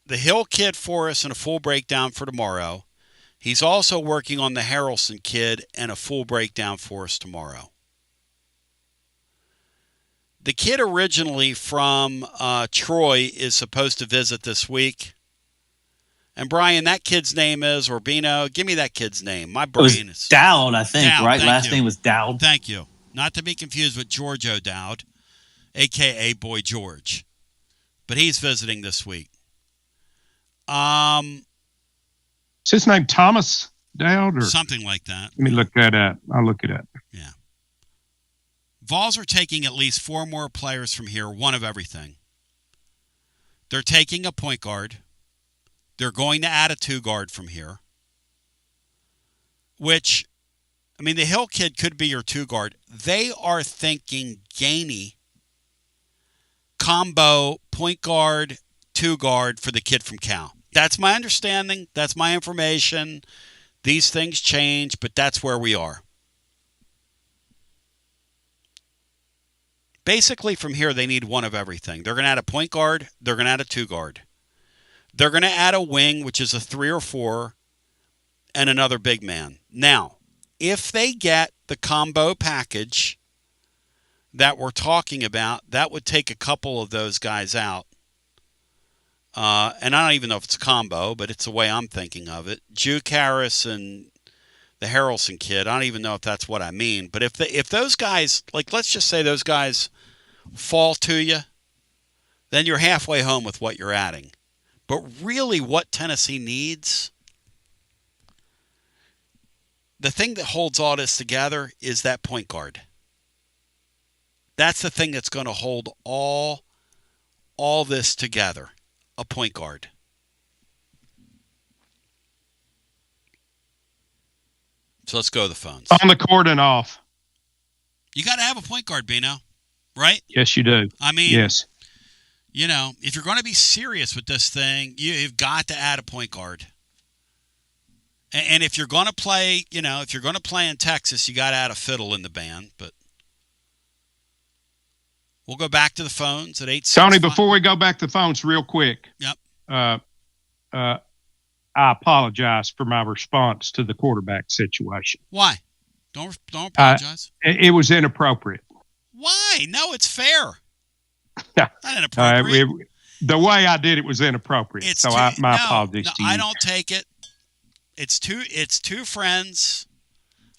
the Hill kid for us and a full breakdown for tomorrow. He's also working on the Harrelson kid and a full breakdown for us tomorrow. The kid originally from Troy is supposed to visit this week. And, Brian, that kid's name is Orbino. Give me that kid's name. My brain is... Dowd, I think, Dowd, right? Thank Last you. name was Dowd. Thank you. Not to be confused with George O'Dowd, a.k.a. Boy George. But he's visiting this week. Is his name Thomas Dowd? Or something like that. Let me look that up. I'll look it up. Yeah. Vols are taking at least 4 more players from here, one of everything. They're taking a point guard. They're going to add a 2 guard from here. Which, I mean, the Hill kid could be your 2 guard. They are thinking Gainey combo point guard, 2 guard for the kid from Cal. That's my understanding. That's my information. These things change, but that's where we are. Basically, from here, they need one of everything. They're going to add a point guard. They're going to add a 2-guard. They're going to add a wing, which is a 3 or 4, and another big man. Now, if they get the combo package that we're talking about, that would take a couple of those guys out. And I don't even know if it's a combo, but it's the way I'm thinking of it. Juke Harris and the Harrelson kid, I don't even know if that's what I mean. But if those guys, like let's just say those guys fall to you, then you're halfway home with what you're adding. But really what Tennessee needs, the thing that holds all this together is that point guard. That's the thing that's going to hold all this together, a point guard. So let's go to the phones. On the court and off. You got to have a point guard, Bino, right? Yes, you do. I mean, yes. You know, if you're going to be serious with this thing, you've got to add a point guard. And if you're going to play, if you're going to play in Texas, you got to add a fiddle in the band. But we'll go back to the phones at 865. Tony, before we go back to the phones real quick. Yep. I apologize for my response to the quarterback situation. Why? Don't apologize. It was inappropriate. Why? No, it's fair. Not inappropriate. The way I did it was inappropriate. My apologies to you. I don't take it. It's two friends.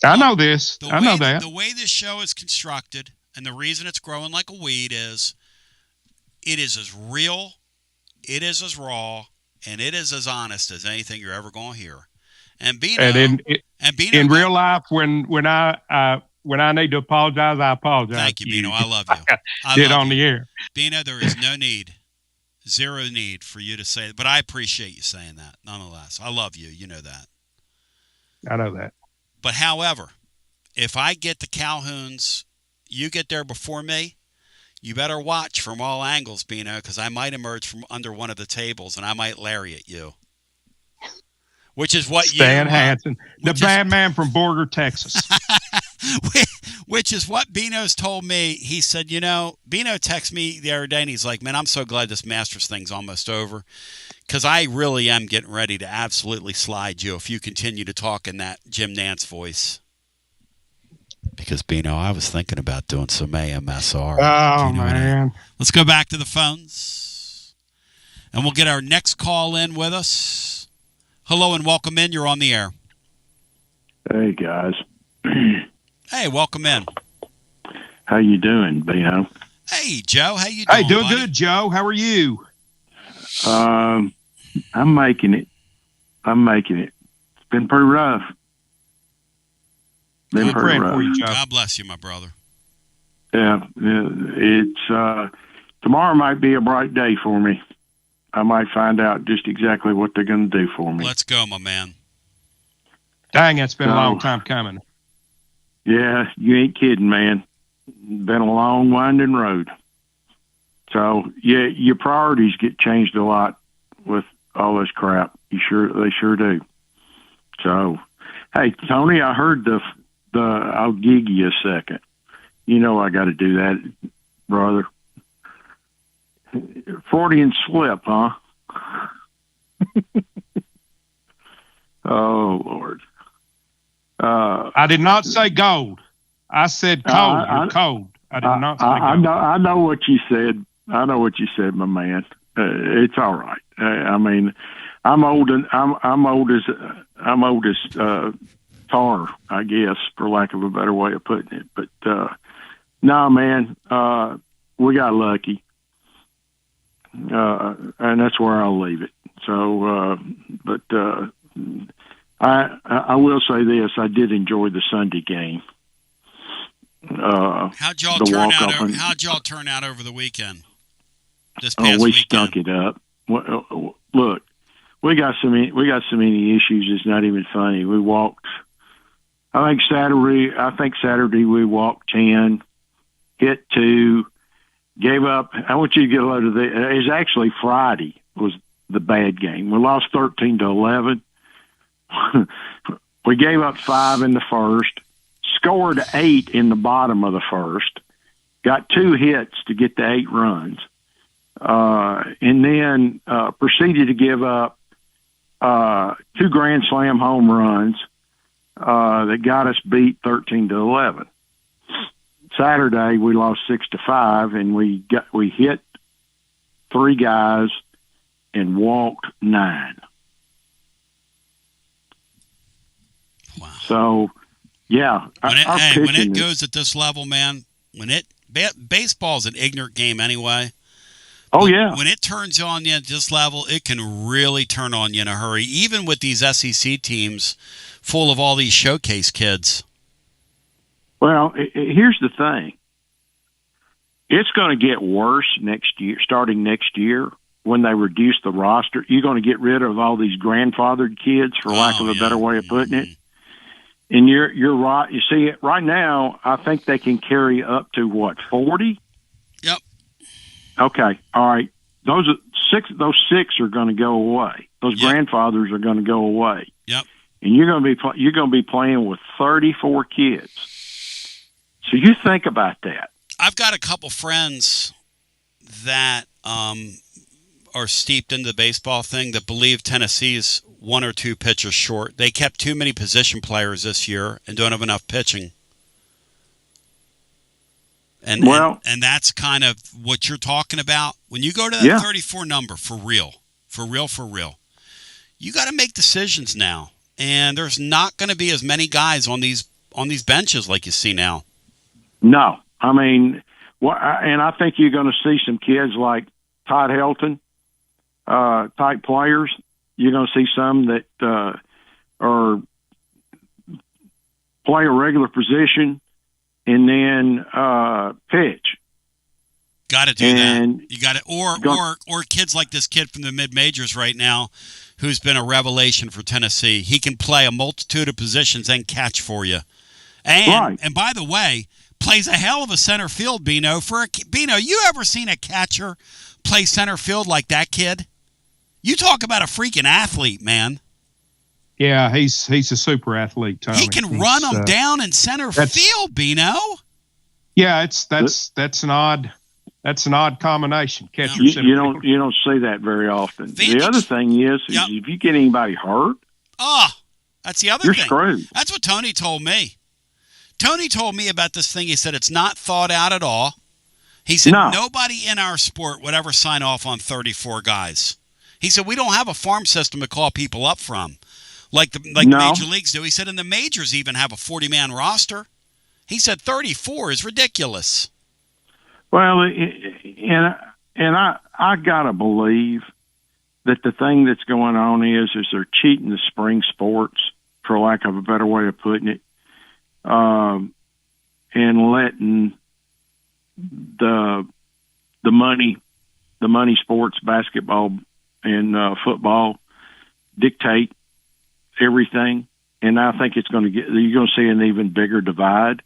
I know this. I know that. The way this show is constructed, and the reason it's growing like a weed is, it is as real, it is as raw, and it is as honest as anything you're ever going to hear. And Bino, in real life, when I need to apologize, I apologize. Thank you, Bino. I love you. I did on the air. Bino, there is no need, zero need for you to say it, but I appreciate you saying that nonetheless. I love you. You know that. I know that. But however, if I get the Calhouns, you get there before me, you better watch from all angles, Bino, because I might emerge from under one of the tables and I might lariat you. Which is what Stan Hansen, the bad man from Borger, Texas. Which is what Bino's told me. He said, Bino texted me the other day and he's like, man, I'm so glad this Masters thing's almost over, because I really am getting ready to absolutely slide you if you continue to talk in that Jim Nantz voice. Because, Bino, I was thinking about doing some AMSR. Oh, man. Let's go back to the phones. And we'll get our next call in with us. Hello and welcome in. You're on the air. Hey, guys. Hey, welcome in. How you doing, Bino? Hey, Joe. How you doing, Hey, doing buddy? good, Joe. How are you? I'm making it. It's been pretty rough. Been pretty rough. For you, Joe. God bless you, my brother. Yeah, it's tomorrow might be a bright day for me. I might find out just exactly what they're going to do for me. Let's go, my man. Dang, it's been a long time coming. Yeah, you ain't kidding, man. Been a long, winding road. So, yeah, your priorities get changed a lot with all this crap. They sure do. So, hey, Tony, I heard I'll gig you a second. You know I got to do that, brother. Freudian slip, huh? Oh, Lord. I did not say gold. I said cold. You're cold. I did not say gold. I know what you said. I know what you said, my man. It's all right. I mean, I'm old as tar, I guess, for lack of a better way of putting it. But no, man, we got lucky, and that's where I'll leave it. So, but I will say this: I did enjoy the Sunday game. How'd y'all turn out over the weekend? This past we weekend? stunk it up. Look, we got so many issues. It's not even funny. We walked. I think Saturday we walked 10, hit 2, gave up. I want you to get a load of it. It's actually Friday was the bad game. We lost 13-11. We gave up 5 in the first, scored 8 in the bottom of the first, got 2 hits to get the 8 runs, and then proceeded to give up 2 grand slam home runs that got us beat 13-11. Saturday we lost 6-5, and we hit 3 guys and walked 9. Wow. So, yeah. When it goes at this level, man, baseball's an ignorant game anyway. Oh, yeah. When it turns on you at this level, it can really turn on you in a hurry, even with these SEC teams full of all these showcase kids. Well, here's the thing. It's going to get worse next year, starting next year, when they reduce the roster. You're going to get rid of all these grandfathered kids, for lack of a better way of putting it. And you're right. You see, right now, I think they can carry up to, 40? Yep. Okay. All right. Those 6 are going to go away. Those grandfathers are going to go away. Yep. And you're going to be playing with 34 kids. So you think about that. I've got a couple friends that are steeped into the baseball thing that believe Tennessee's 1 or 2 pitchers short. They kept too many position players this year and don't have enough pitching. And that's kind of what you're talking about. When you go to that 34 number, for real, you got to make decisions now. And there's not going to be as many guys on these benches like you see now. No. I mean, and I think you're going to see some kids like Todd Helton, type players. You're going to see some that are play a regular position and then pitch. Got to do that. You got to, or kids like this kid from the mid majors right now, who's been a revelation for Tennessee. He can play a multitude of positions and catch for you. And by the way, plays a hell of a center field. Bino, you ever seen a catcher play center field like that kid? You talk about a freaking athlete, man. Yeah, he's a super athlete, Tommy. He can run them down in center field, Bino. Yeah, that's an odd combination. Catcher, you don't see that very often. The other thing is if you get anybody hurt, that's the other you're thing. Screwed. That's what Tony told me. Tony told me about this thing. He said it's not thought out at all. He said nobody in our sport would ever sign off on 34 guys. He said we don't have a farm system to call people up from, like the major leagues do. He said, and the majors even have a 40-man roster. He said 34 is ridiculous. Well, and I gotta believe that the thing that's going on is they're cheating the spring sports, for lack of a better way of putting it, and letting the money sports, basketball and football, dictate everything. And I think you're going to see an even bigger divide.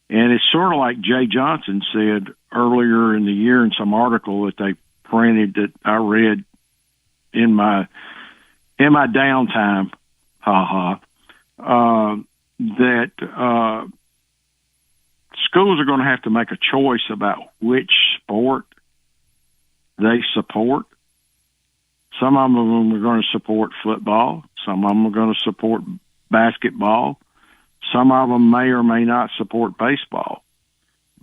And it's sort of like Jay Johnson said earlier in the year in some article that they printed that I read in my downtime, that schools are going to have to make a choice about which sport they support. Some of them are going to support football. Some of them are going to support basketball. Some of them may or may not support baseball.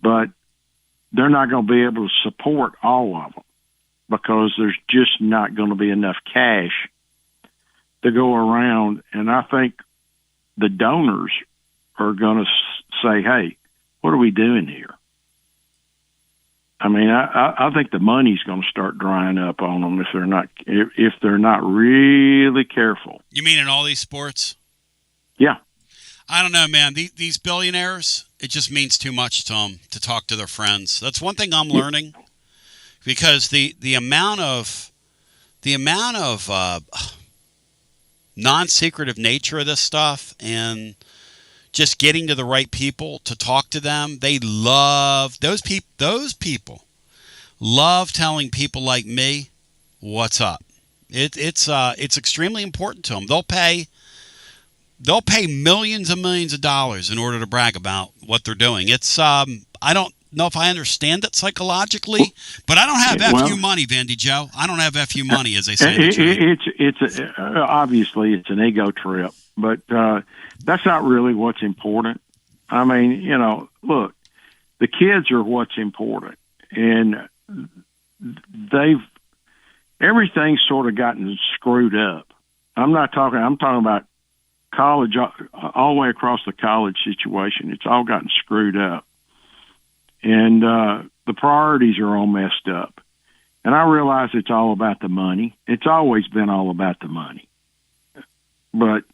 But they're not going to be able to support all of them because there's just not going to be enough cash to go around. And I think the donors are going to say, hey, what are we doing here? I mean, I think the money's going to start drying up on them if they're not really careful. You mean in all these sports? Yeah. I don't know, man. These billionaires, it just means too much to them to talk to their friends. That's one thing I'm learning, because the amount of non-secretive nature of this stuff and just getting to the right people to talk to them. They love those people love telling people like me what's up. It's extremely important to them. They'll pay millions and millions of dollars in order to brag about what they're doing. It's I don't know if I understand it psychologically, but I don't have FU money, Vandy Joe. I don't have FU money, as they say. It's obviously it's an ego trip, but that's not really what's important. I mean, look, the kids are what's important, and everything's sort of gotten screwed up. I'm talking about college, all the way across the college situation. It's all gotten screwed up. And the priorities are all messed up. And I realize it's all about the money. It's always been all about the money. But,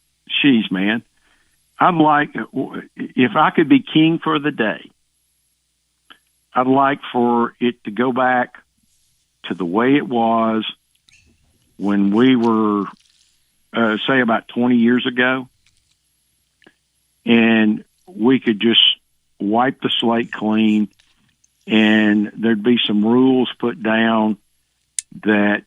geez, man, I'd like, if I could be king for the day, I'd like for it to go back to the way it was when we were, say, about 20 years ago, and we could just wipe the slate clean, and there'd be some rules put down that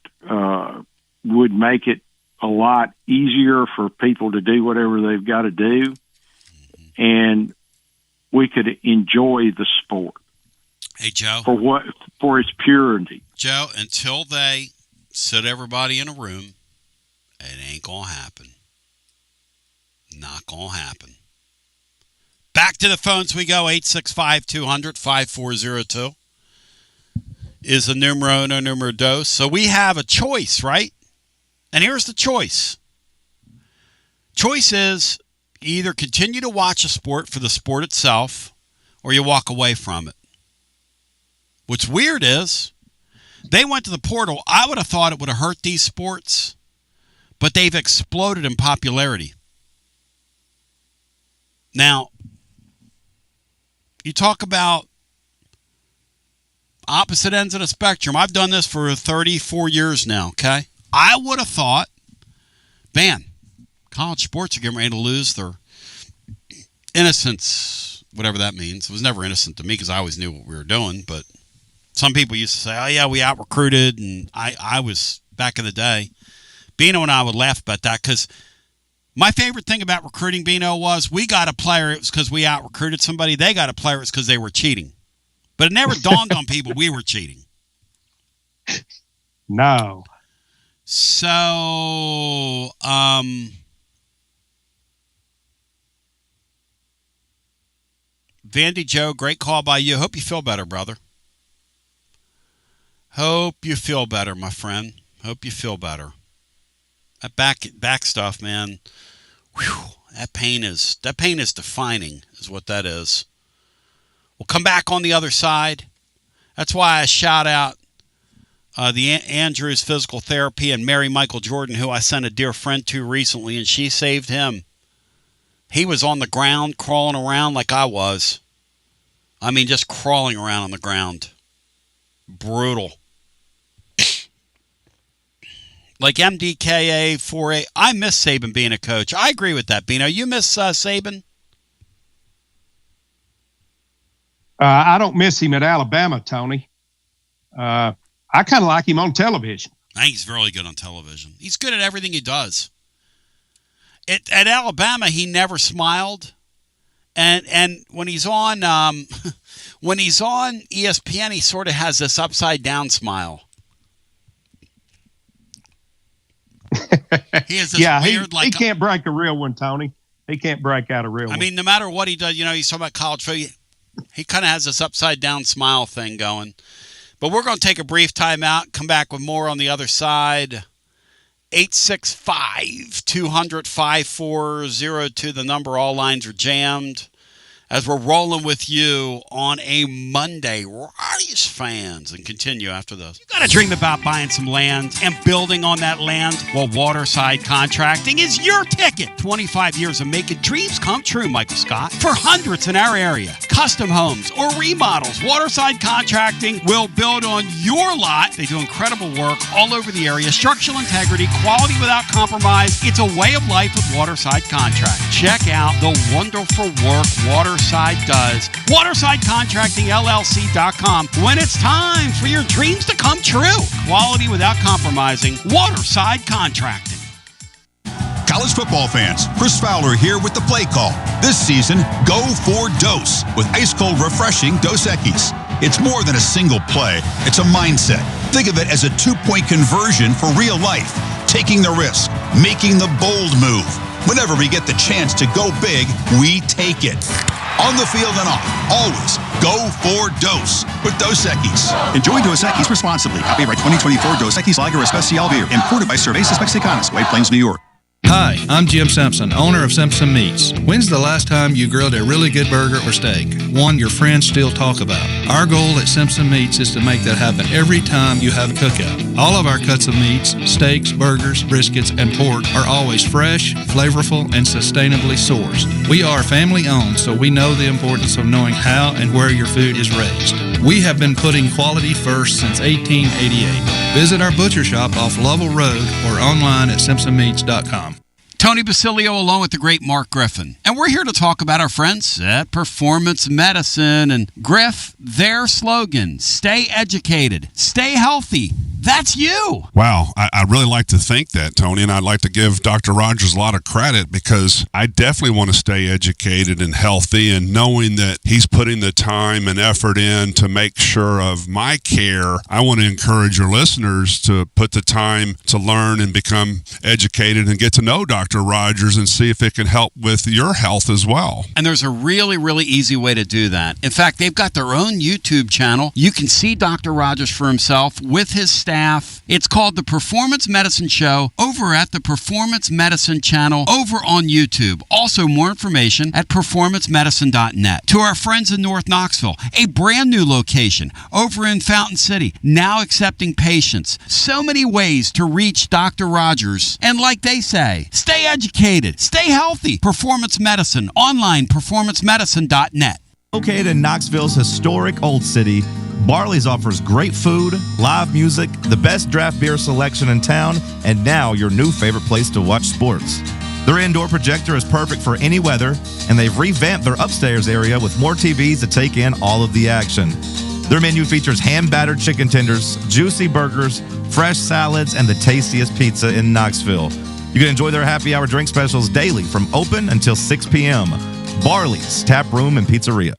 would make it a lot easier for people to do whatever they've got to do, and we could enjoy the sport. Hey, Joe. For its purity. Joe, until they sit everybody in a room, it ain't going to happen. Not going to happen. Back to the phones we go. 865-200-5402 is the numero no numero dos. So we have a choice, right? And here's the choice. Choice is either continue to watch a sport for the sport itself, or you walk away from it. What's weird is they went to the portal. I would have thought it would have hurt these sports, but they've exploded in popularity. Now, you talk about opposite ends of the spectrum. I've done this for 34 years now, okay? I would have thought, man, college sports are getting ready to lose their innocence, whatever that means. It was never innocent to me because I always knew what we were doing, but some people used to say, oh, yeah, we out-recruited, and I was, back in the day, Bino and I would laugh about that because my favorite thing about recruiting, Bino, was we got a player, it was because we out-recruited somebody. They got a player, it was because they were cheating. But it never dawned on people we were cheating. No. So, Vandy Joe, great call by you. Hope you feel better, brother. Hope you feel better, my friend. Hope you feel better. That back stuff, man. Whew, that pain is defining, is what that is. We'll come back on the other side. That's why I shout out the Andrews Physical Therapy and Mary Michael Jordan, who I sent a dear friend to recently, and she saved him. He was on the ground crawling around like I was. I mean, just crawling around on the ground. Brutal. Like MDKA 4A. I miss Saban being a coach. I agree with that, Bino. You miss Saban? I don't miss him at Alabama, Tony. I kind of like him on television. I think he's really good on television. He's good at everything he does. At Alabama, he never smiled, and when he's on ESPN, he sort of has this upside down smile. He has this weird, he can't break a real one, Tony. He can't break out a real one. I mean, no matter what he does, he's talking about college football. He kind of has this upside down smile thing going. But we're going to take a brief timeout, come back with more on the other side. 865-200-5402, the number. All lines are jammed. As we're rolling with you on a Monday, Rockies fans, and continue after this. You got to dream about buying some land and building on that land? Well, Waterside Contracting is your ticket. 25 years of making dreams come true, Michael Scott. For hundreds in our area, custom homes or remodels, Waterside Contracting will build on your lot. They do incredible work all over the area. Structural integrity, quality without compromise. It's a way of life with Waterside Contract. Check out the wonderful work Waterside does. WatersideContractingLLC.com. Calnesforce.com when it's time for your dreams to come true. Quality without compromising. Waterside Contracting. College football fans, Chris Fowler here with the play call. This season, go for Dos with ice-cold, refreshing Dos Equis. It's more than a single play. It's a mindset. Think of it as a 2-point conversion for real life. Taking the risk, making the bold move. Whenever we get the chance to go big, we take it. On the field and off, always go for Dos with Dos Equis. Enjoy Dos Equis responsibly. Copyright 2024 Dos Equis Lager Especial Beer. Imported by Cervezas Mexicanas, White Plains, New York. Hi, I'm Jim Simpson, owner of Simpson Meats. When's the last time you grilled a really good burger or steak? One your friends still talk about. Our goal at Simpson Meats is to make that happen every time you have a cookout. All of our cuts of meats, steaks, burgers, briskets, and pork are always fresh, flavorful, and sustainably sourced. We are family owned, so we know the importance of knowing how and where your food is raised. We have been putting quality first since 1888. Visit our butcher shop off Lovell Road or online at simpsonmeats.com. Tony Basilio along with the great Mark Griffin. And we're here to talk about our friends at Performance Medicine. And Griff, their slogan, stay educated, stay healthy. That's you. Wow. I really like to think that, Tony, and I'd like to give Dr. Rogers a lot of credit because I definitely want to stay educated and healthy, and knowing that he's putting the time and effort in to make sure of my care, I want to encourage your listeners to put the time to learn and become educated and get to know Dr. Rogers and see if it can help with your health as well. And there's a really, really easy way to do that. In fact, they've got their own YouTube channel. You can see Dr. Rogers for himself with his staff. It's called The Performance Medicine Show over at the Performance Medicine channel over on YouTube. Also, more information at performancemedicine.net. To our friends in North Knoxville, a brand new location over in Fountain City, now accepting patients. So many ways to reach Dr. Rogers. And like they say, stay educated, stay healthy. Performance Medicine, online, performancemedicine.net. Located in Knoxville's historic Old City, Barley's offers great food, live music, the best draft beer selection in town, and now your new favorite place to watch sports. Their indoor projector is perfect for any weather, and they've revamped their upstairs area with more TVs to take in all of the action. Their menu features hand-battered chicken tenders, juicy burgers, fresh salads, and the tastiest pizza in Knoxville. You can enjoy their happy hour drink specials daily from open until 6 p.m. Barley's Tap Room and Pizzeria.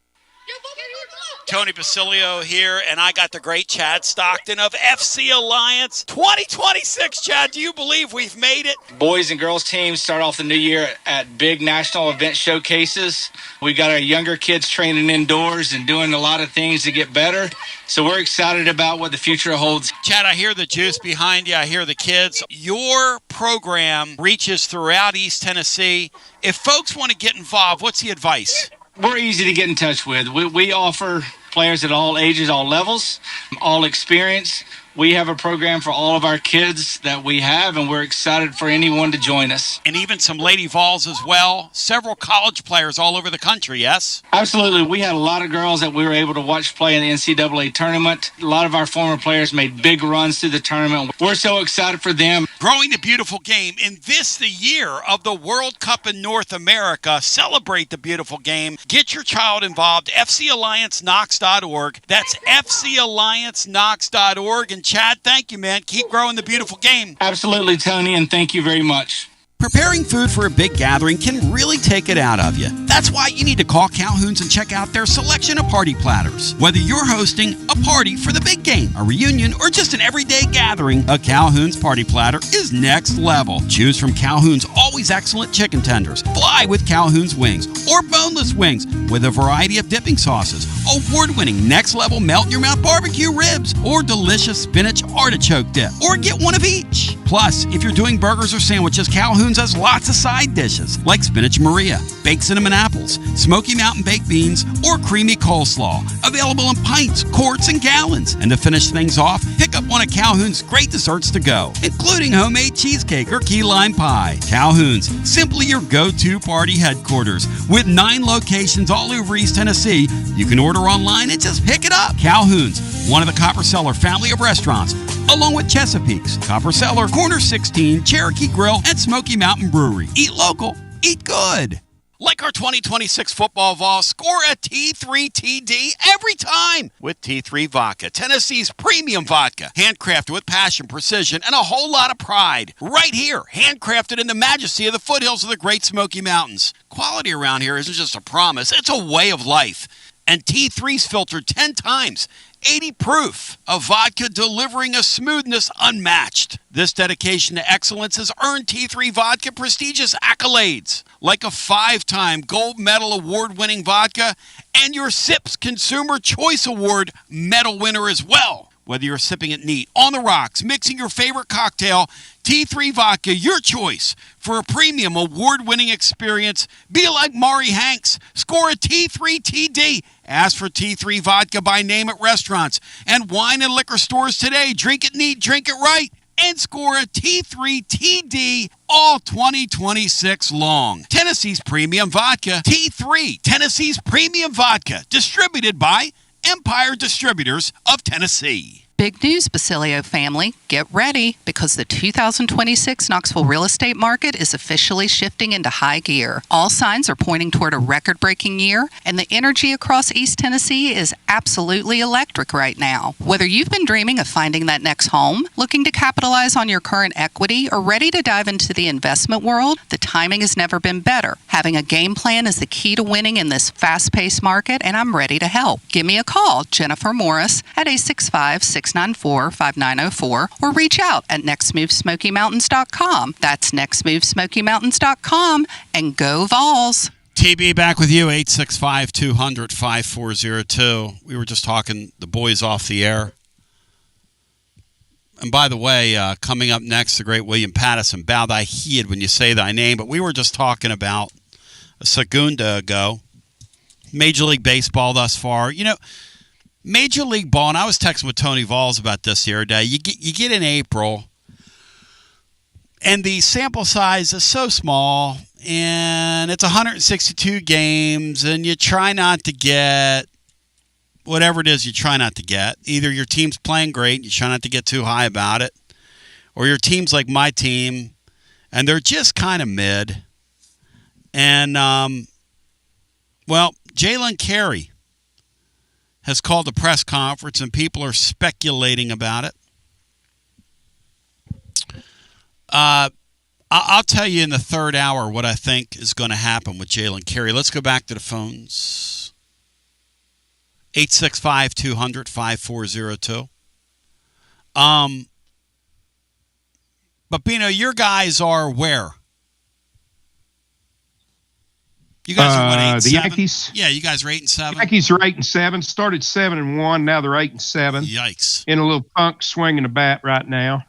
Tony Basilio here, and I got the great Chad Stockton of FC Alliance 2026. Chad, do you believe we've made it? Boys and girls teams start off the new year at big national event showcases. We got our younger kids training indoors and doing a lot of things to get better. So we're excited about what the future holds. Chad, I hear the juice behind you. I hear the kids. Your program reaches throughout East Tennessee. If folks want to get involved, what's the advice? We're easy to get in touch with. We offer players at all ages, all levels, all experience. We have a program for all of our kids that we have, and we're excited for anyone to join us. And even some Lady Vols as well. Several college players all over the country, yes? Absolutely. We had a lot of girls that we were able to watch play in the NCAA tournament. A lot of our former players made big runs through the tournament. We're so excited for them. Growing the beautiful game. In this, the year of the World Cup in North America, celebrate the beautiful game. Get your child involved. FCAllianceKnox.org. That's FCAllianceKnox.org. And Chad, thank you, man. Keep growing the beautiful game. Absolutely, Tony, and thank you very much. Preparing food for a big gathering can really take it out of you. That's why you need to call Calhoun's and check out their selection of party platters. Whether you're hosting a party for the big game, a reunion, or just an everyday gathering, a Calhoun's party platter is next level. Choose from Calhoun's always excellent chicken tenders, fly with Calhoun's wings, or boneless wings with a variety of dipping sauces, award-winning next-level melt-in-your-mouth barbecue ribs, or delicious spinach artichoke dip, or get one of each. Plus, if you're doing burgers or sandwiches, Calhoun's has lots of side dishes like spinach Maria, baked cinnamon apples, Smoky Mountain baked beans, or creamy coleslaw. Available in pints, quarts, and gallons. And to finish things off, pick up one of Calhoun's great desserts to go, including homemade cheesecake or key lime pie. Calhoun's, simply your go-to party headquarters. With 9 locations all over East Tennessee, you can order online and just pick it up. Calhoun's, one of the Copper Cellar family of restaurants, along with Chesapeake's, Copper Cellar, Corner 16, Cherokee Grill, and Smoky Mountain Brewery. Eat local, eat good. Like our 2026 football Vol, score a T3 TD every time with T3 Vodka, Tennessee's premium vodka. Handcrafted with passion, precision, and a whole lot of pride. Right here, handcrafted in the majesty of the foothills of the Great Smoky Mountains. Quality around here isn't just a promise, it's a way of life. And T3's filtered 10 times, 80 proof of vodka delivering a smoothness unmatched. This dedication to excellence has earned T3 Vodka prestigious accolades, like a 5-time gold medal award-winning vodka and your SIPS Consumer Choice Award medal winner as well. Whether you're sipping it neat, on the rocks, mixing your favorite cocktail, T3 Vodka, your choice for a premium award-winning experience. Be like Maury Hanks. Score a T3 TD. Ask for T3 Vodka by name at restaurants and wine and liquor stores today. Drink it neat, drink it right, and score a T3 TD all 2026 long. Tennessee's Premium Vodka. T3, Tennessee's Premium Vodka. Distributed by Empire Distributors of Tennessee. Big news, Basilio family. Get ready because the 2026 Knoxville real estate market is officially shifting into high gear. All signs are pointing toward a record-breaking year, and the energy across East Tennessee is absolutely electric right now. Whether you've been dreaming of finding that next home, looking to capitalize on your current equity, or ready to dive into the investment world, the timing has never been better. Having a game plan is the key to winning in this fast-paced market, and I'm ready to help. Give me a call, Jennifer Morris, at 865-694-5904, or reach out at nextmovesmokymountains.com. That's nextmovesmokymountains.com, and go Vols. TB back with you, 865-200-5402. We were just talking the boys off the air. And by the way, coming up next, the great William Pattison. Bow thy heed when you say thy name. But we were just talking about a segunda ago. Major League Baseball thus far. You know, Major League Ball, and I was texting with Tony Valls about this the other day. You get in April, and the sample size is so small, and it's 162 games, and you try not to get whatever it is you try not to get. Either your team's playing great, you try not to get too high about it, or your team's like my team, and they're just kind of mid. And, well, Jalen Carey has called a press conference, and people are speculating about it. I'll tell you in the third hour what I think is going to happen with Jalen Carey. Let's go back to the phones. 865-200-5402. But, Bino, your guys are where? You guys are what, 8-7? The Yankees. Yeah, you guys are 8-7. Yankees are 8-7. Started 7-1. Now they're 8-7. Yikes! In a little funk, swinging the bat right now.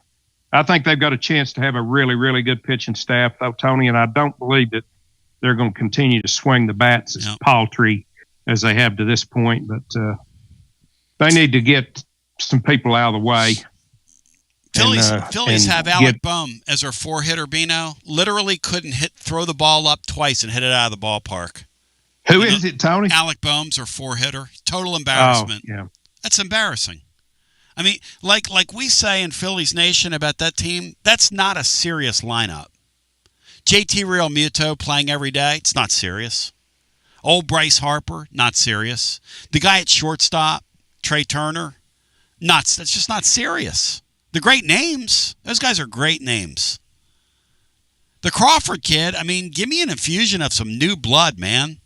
I think they've got a chance to have a really, really good pitching staff, though, Tony. And I don't believe that they're going to continue to swing the bats as paltry as they have to this point. But they need to get some people out of the way. Phillies have Alec Bohm as their 4-hitter, Bino. Literally couldn't throw the ball up twice and hit it out of the ballpark. Who is it, Tony? Alec Bohm's their 4-hitter. Total embarrassment. Oh, yeah. That's embarrassing. I mean, like we say in Phillies Nation about that team, that's not a serious lineup. JT Real Muto playing every day, it's not serious. Old Bryce Harper, not serious. The guy at shortstop, Trey Turner, that's just not serious. The great names. Those guys are great names. The Crawford kid, I mean, give me an infusion of some new blood, man.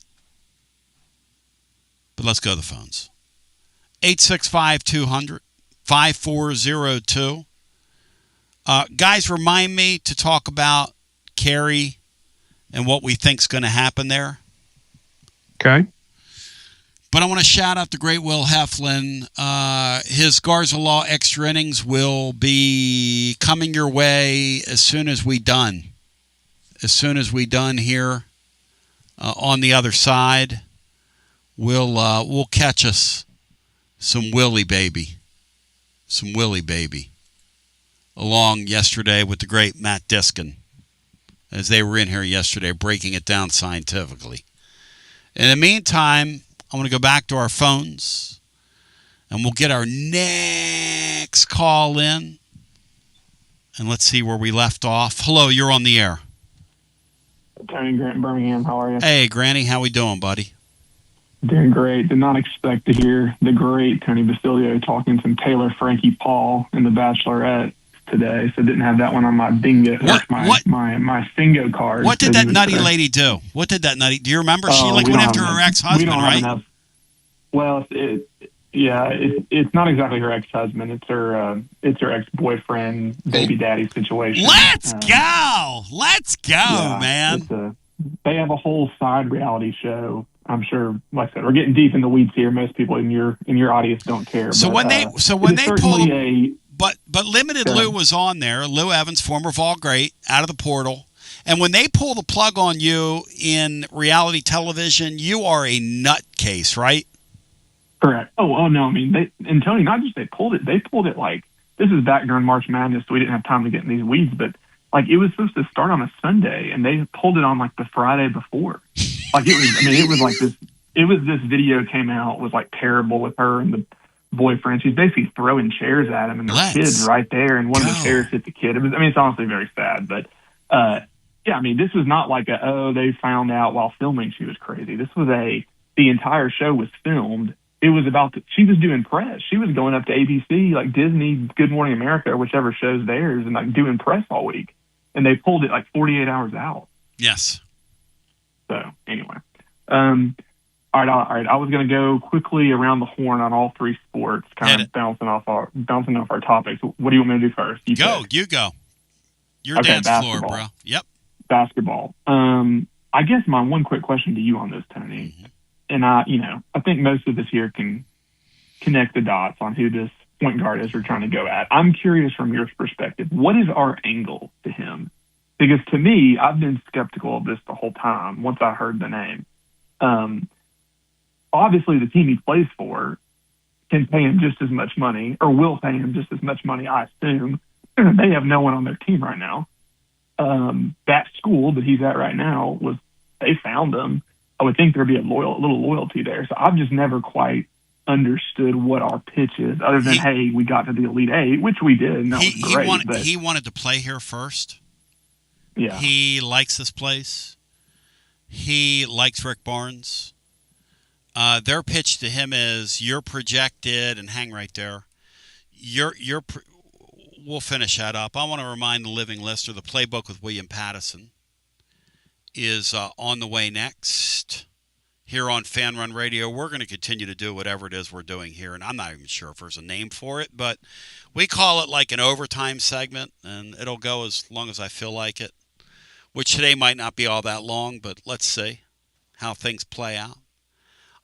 But let's go to the phones. 865-200-5402. Guys, remind me to talk about Carey and what we think's going to happen there. Okay. But I want to shout out the great Will Heflin. His Garza Law extra innings will be coming your way as soon as we done. As soon as we done here on the other side, we'll catch us some Willie baby. Some Willie baby. Along yesterday with the great Matt Diskin, as they were in here yesterday breaking it down scientifically. In the meantime, I want to go back to our phones, and we'll get our next call in, and let's see where we left off. Hello, you're on the air. Tony Grant, Birmingham. How are you? Hey, Granny, how we doing, buddy? Doing great. Did not expect to hear the great Tony Basilio talking some Taylor Frankie Paul in The Bachelorette today, so didn't have that one on my bingo. My Fingo card. What did that nutty lady do? What did that nutty? Do you remember? She went after her ex-husband, right? Well, it's not exactly her ex-husband. It's her ex-boyfriend, baby daddy situation. Let's go, man. They have a whole side reality show. I'm sure, like I said, we're getting deep in the weeds here. Most people in your audience don't care. So but, when they pull, but Limited Lou was on there. Lou Evans, former Vol great, out of the portal. And when they pull the plug on you in reality television, you are a nutcase, right? Correct. Oh no. I mean, and Tony, not just they pulled it like, this is back during March Madness, so we didn't have time to get in these weeds, but like it was supposed to start on a Sunday, and they pulled it on like the Friday before. Like it was this video came out, was like terrible with her and the boyfriend. She's basically throwing chairs at him and their kids right there, and one of the chairs hit the kid. It's honestly very sad, but yeah, I mean, this was not like they found out while filming she was crazy. This was the entire show was filmed. It was she was doing press. She was going up to ABC, like Disney, Good Morning America, or whichever show's theirs, and like doing press all week. And they pulled it like 48 hours out. Yes. So anyway, all right. I was going to go quickly around the horn on all three sports, kind of bouncing off our topics. What do you want me to do first? You go. Your dance floor, bro. Yep. Basketball. I guess my one quick question to you on this, Tony, and I think most of us here can connect the dots on who this point guard is we're trying to go at. I'm curious from your perspective, what is our angle to him? Because to me, I've been skeptical of this the whole time once I heard the name. Obviously, the team he plays for can pay him just as much money, or will pay him just as much money, I assume. They have no one on their team right now. That school that he's at right now, they found him. I would think there'd be a little loyalty there. So I've just never quite understood what our pitch is, other than, hey, we got to the Elite Eight, which we did, and that was great. He wanted to play here first. Yeah. He likes this place. He likes Rick Barnes. Their pitch to him is, you're projected, and hang right there. We'll finish that up. I want to remind the living listener, the playbook with William Pattison is on the way next here on Fan Run Radio. We're going to continue to do whatever it is we're doing here, and I'm not even sure if there's a name for it, but we call it like an overtime segment, and it'll go as long as I feel like it, which today might not be all that long, but let's see how things play out.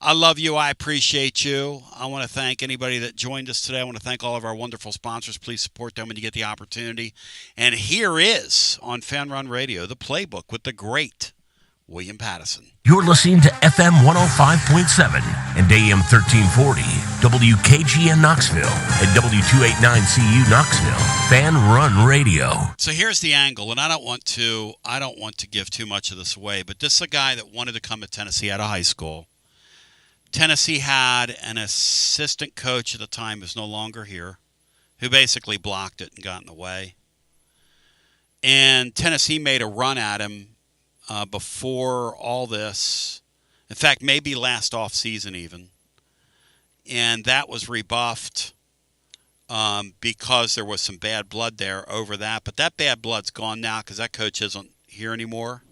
I love you. I appreciate you. I want to thank anybody that joined us today. I want to thank all of our wonderful sponsors. Please support them when you get the opportunity. And here is, on Fan Run Radio, the playbook with the great William Pattison. You're listening to FM 105.7 and AM 1340, WKGN Knoxville, and W289CU Knoxville. Fan Run Radio. So here's the angle, and I don't want to give too much of this away, but this is a guy that wanted to come to Tennessee out of high school. Tennessee had an assistant coach at the time who's no longer here, who basically blocked it and got in the way. And Tennessee made a run at him before all this. In fact, maybe last offseason even. And that was rebuffed because there was some bad blood there over that. But that bad blood's gone now because that coach isn't here anymore.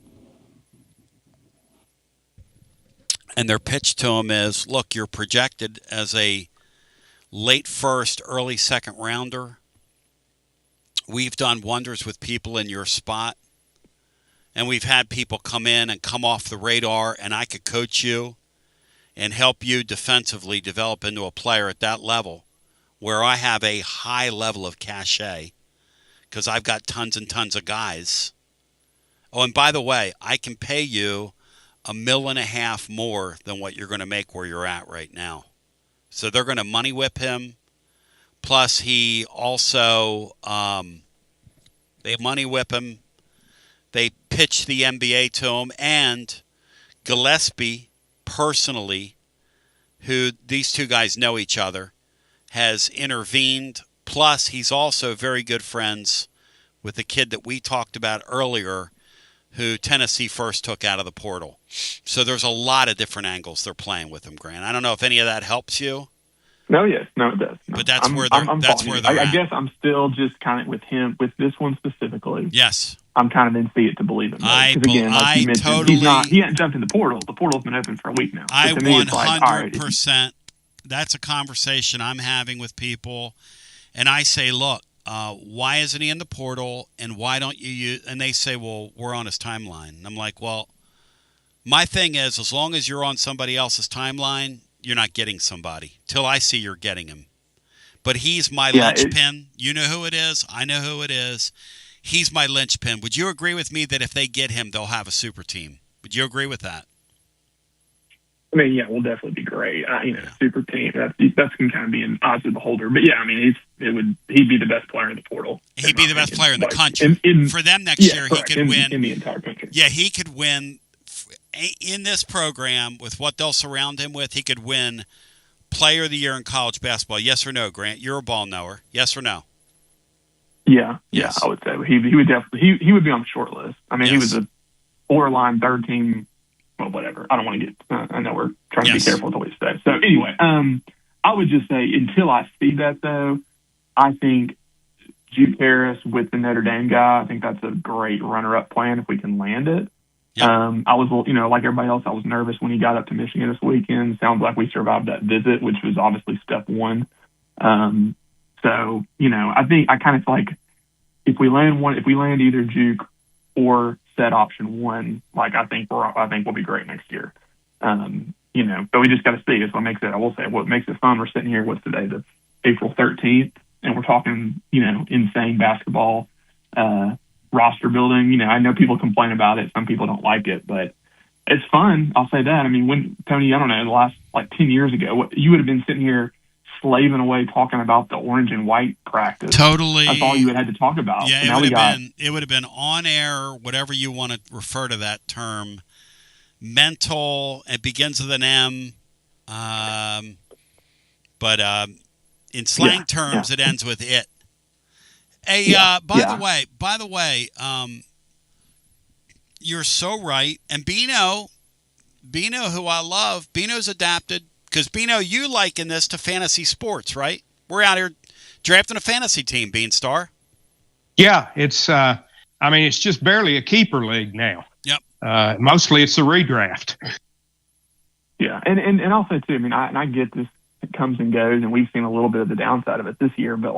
And their pitch to him is, look, you're projected as a late first, early second rounder. We've done wonders with people in your spot. And we've had people come in and come off the radar, and I could coach you and help you defensively develop into a player at that level where I have a high level of cachet because I've got tons and tons of guys. Oh, and by the way, I can pay you $1.5 million more than what you're going to make where you're at right now. So they're going to money whip him. Plus, he also, they money whip him. They pitch the NBA to him. And Gillespie, personally, who these two guys know each other, has intervened. Plus, he's also very good friends with the kid that we talked about earlier, who Tennessee first took out of the portal. So there's a lot of different angles they're playing with him, Grant. I don't know if any of that helps you. No, yes, no, it does. No. But that's where they're. That's where they're. I guess I'm still just kind of with him with this one specifically. Yes, I'm kind of in see it to believe him. Again, like you mentioned, totally. He hasn't jumped in the portal. The portal's been open for a week now. I So to me, it's 100%. That's a conversation I'm having with people, and I say, look, why isn't he in the portal, and why don't you use? And they say, well, we're on his timeline. And I'm like, well, my thing is, as long as you're on somebody else's timeline, you're not getting somebody till I see you're getting him. But he's my linchpin. You know who it is. I know who it is. He's my linchpin. Would you agree with me that if they get him, they'll have a super team? Would you agree with that? I mean, yeah, we'll definitely be great. Super team. That's going to kind of be an odds of the beholder. But yeah, I mean, he'd be the best player in the portal. He'd be the best player in the country. For them next year, correct. He could win in the entire country. Yeah, he could win in this program with what they'll surround him with. He could win Player of the Year in college basketball. Yes or no, Grant? You're a ball knower. Yes or no? Yeah, yes. I would say he would definitely he would be on the short list. I mean, he was a borderline third team. Well, whatever. I don't want to get. I know we're trying to be careful with what we say. So anyway, I would just say until I see that though, I think Juke Harris with the Notre Dame guy. I think that's a great runner-up plan if we can land it. Yep. I was, like everybody else, I was nervous when he got up to Michigan this weekend. Sounds like we survived that visit, which was obviously step one. So, I think I kind of like if we land either Juke or set option one, like I think we'll be great next year. But we just got to see. It's what makes it. I will say what makes it fun. We're sitting here. What's today? The April 13th, and we're talking, insane basketball. Roster building. I know people complain about it. Some people don't like it, but it's fun. I'll say that. I mean, when Tony, I don't know, the last 10 years ago, you would have been sitting here slaving away talking about the orange and white practice. Totally. That's all you had to talk about. Yeah, it would have been on air, whatever you want to refer to that term. Mental. It begins with an M. But in slang terms, it ends with it. Hey, by the way, you're so right. And Bino, who I love, Bino's adapted because Bino, you liken this to fantasy sports, right? We're out here drafting a fantasy team, Beanstar. Yeah, it's. It's just barely a keeper league now. Yep. Mostly it's a redraft. Yeah, and also too. I mean, I get this. It comes and goes, and we've seen a little bit of the downside of it this year, but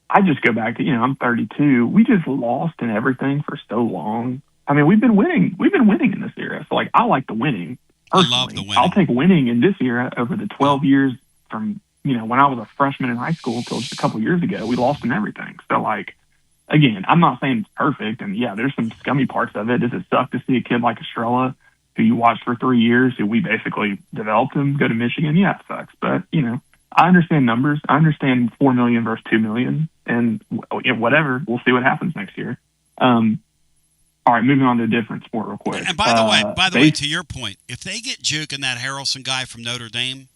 I just go back to, I'm 32. We just lost in everything for so long. I mean, we've been winning. We've been winning in this era. So, I like the winning. Personally. I love the winning. I'll take winning in this era over the 12 years from, when I was a freshman in high school until just a couple years ago. We lost in everything. So, again, I'm not saying it's perfect. And, yeah, there's some scummy parts of it. Does it suck to see a kid like Estrella, who you watched for 3 years, who we basically developed him, go to Michigan? Yeah, it sucks. But, I understand numbers. I understand 4 million versus 2 million, and whatever. We'll see what happens next year. All right, moving on to a different sport real quick. And by the way, to your point, if they get Juke and that Harrelson guy from Notre Dame,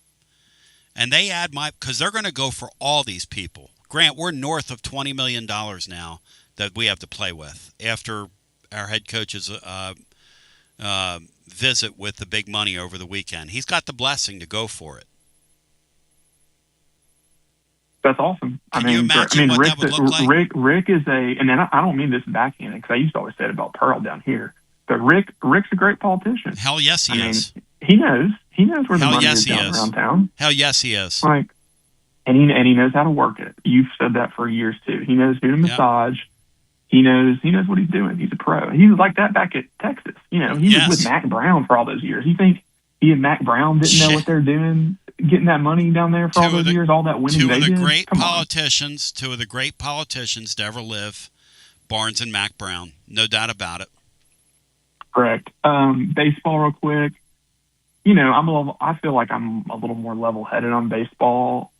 and they add because they're going to go for all these people. Grant, we're north of $20 million now that we have to play with after our head coach's visit with the big money over the weekend. He's got the blessing to go for it. That's awesome. Can you imagine what that would look like? Rick is and then I don't mean this backhanded because I used to always say it about Pearl down here. But Rick's a great politician. Hell yes, he is. He knows where the money is down around town. Hell yes, he is. And he knows how to work it. You've said that for years too. He knows who to massage. He knows what he's doing. He's a pro. He was like that back at Texas. He was with Mac Brown for all those years. You think he and Mac Brown didn't know what they're doing? Getting that money down there for all those years, all that winning they did. Two of the great politicians to ever live, Barnes and Mac Brown, no doubt about it. Correct. Baseball, real quick. I feel like I'm a little more level-headed on baseball.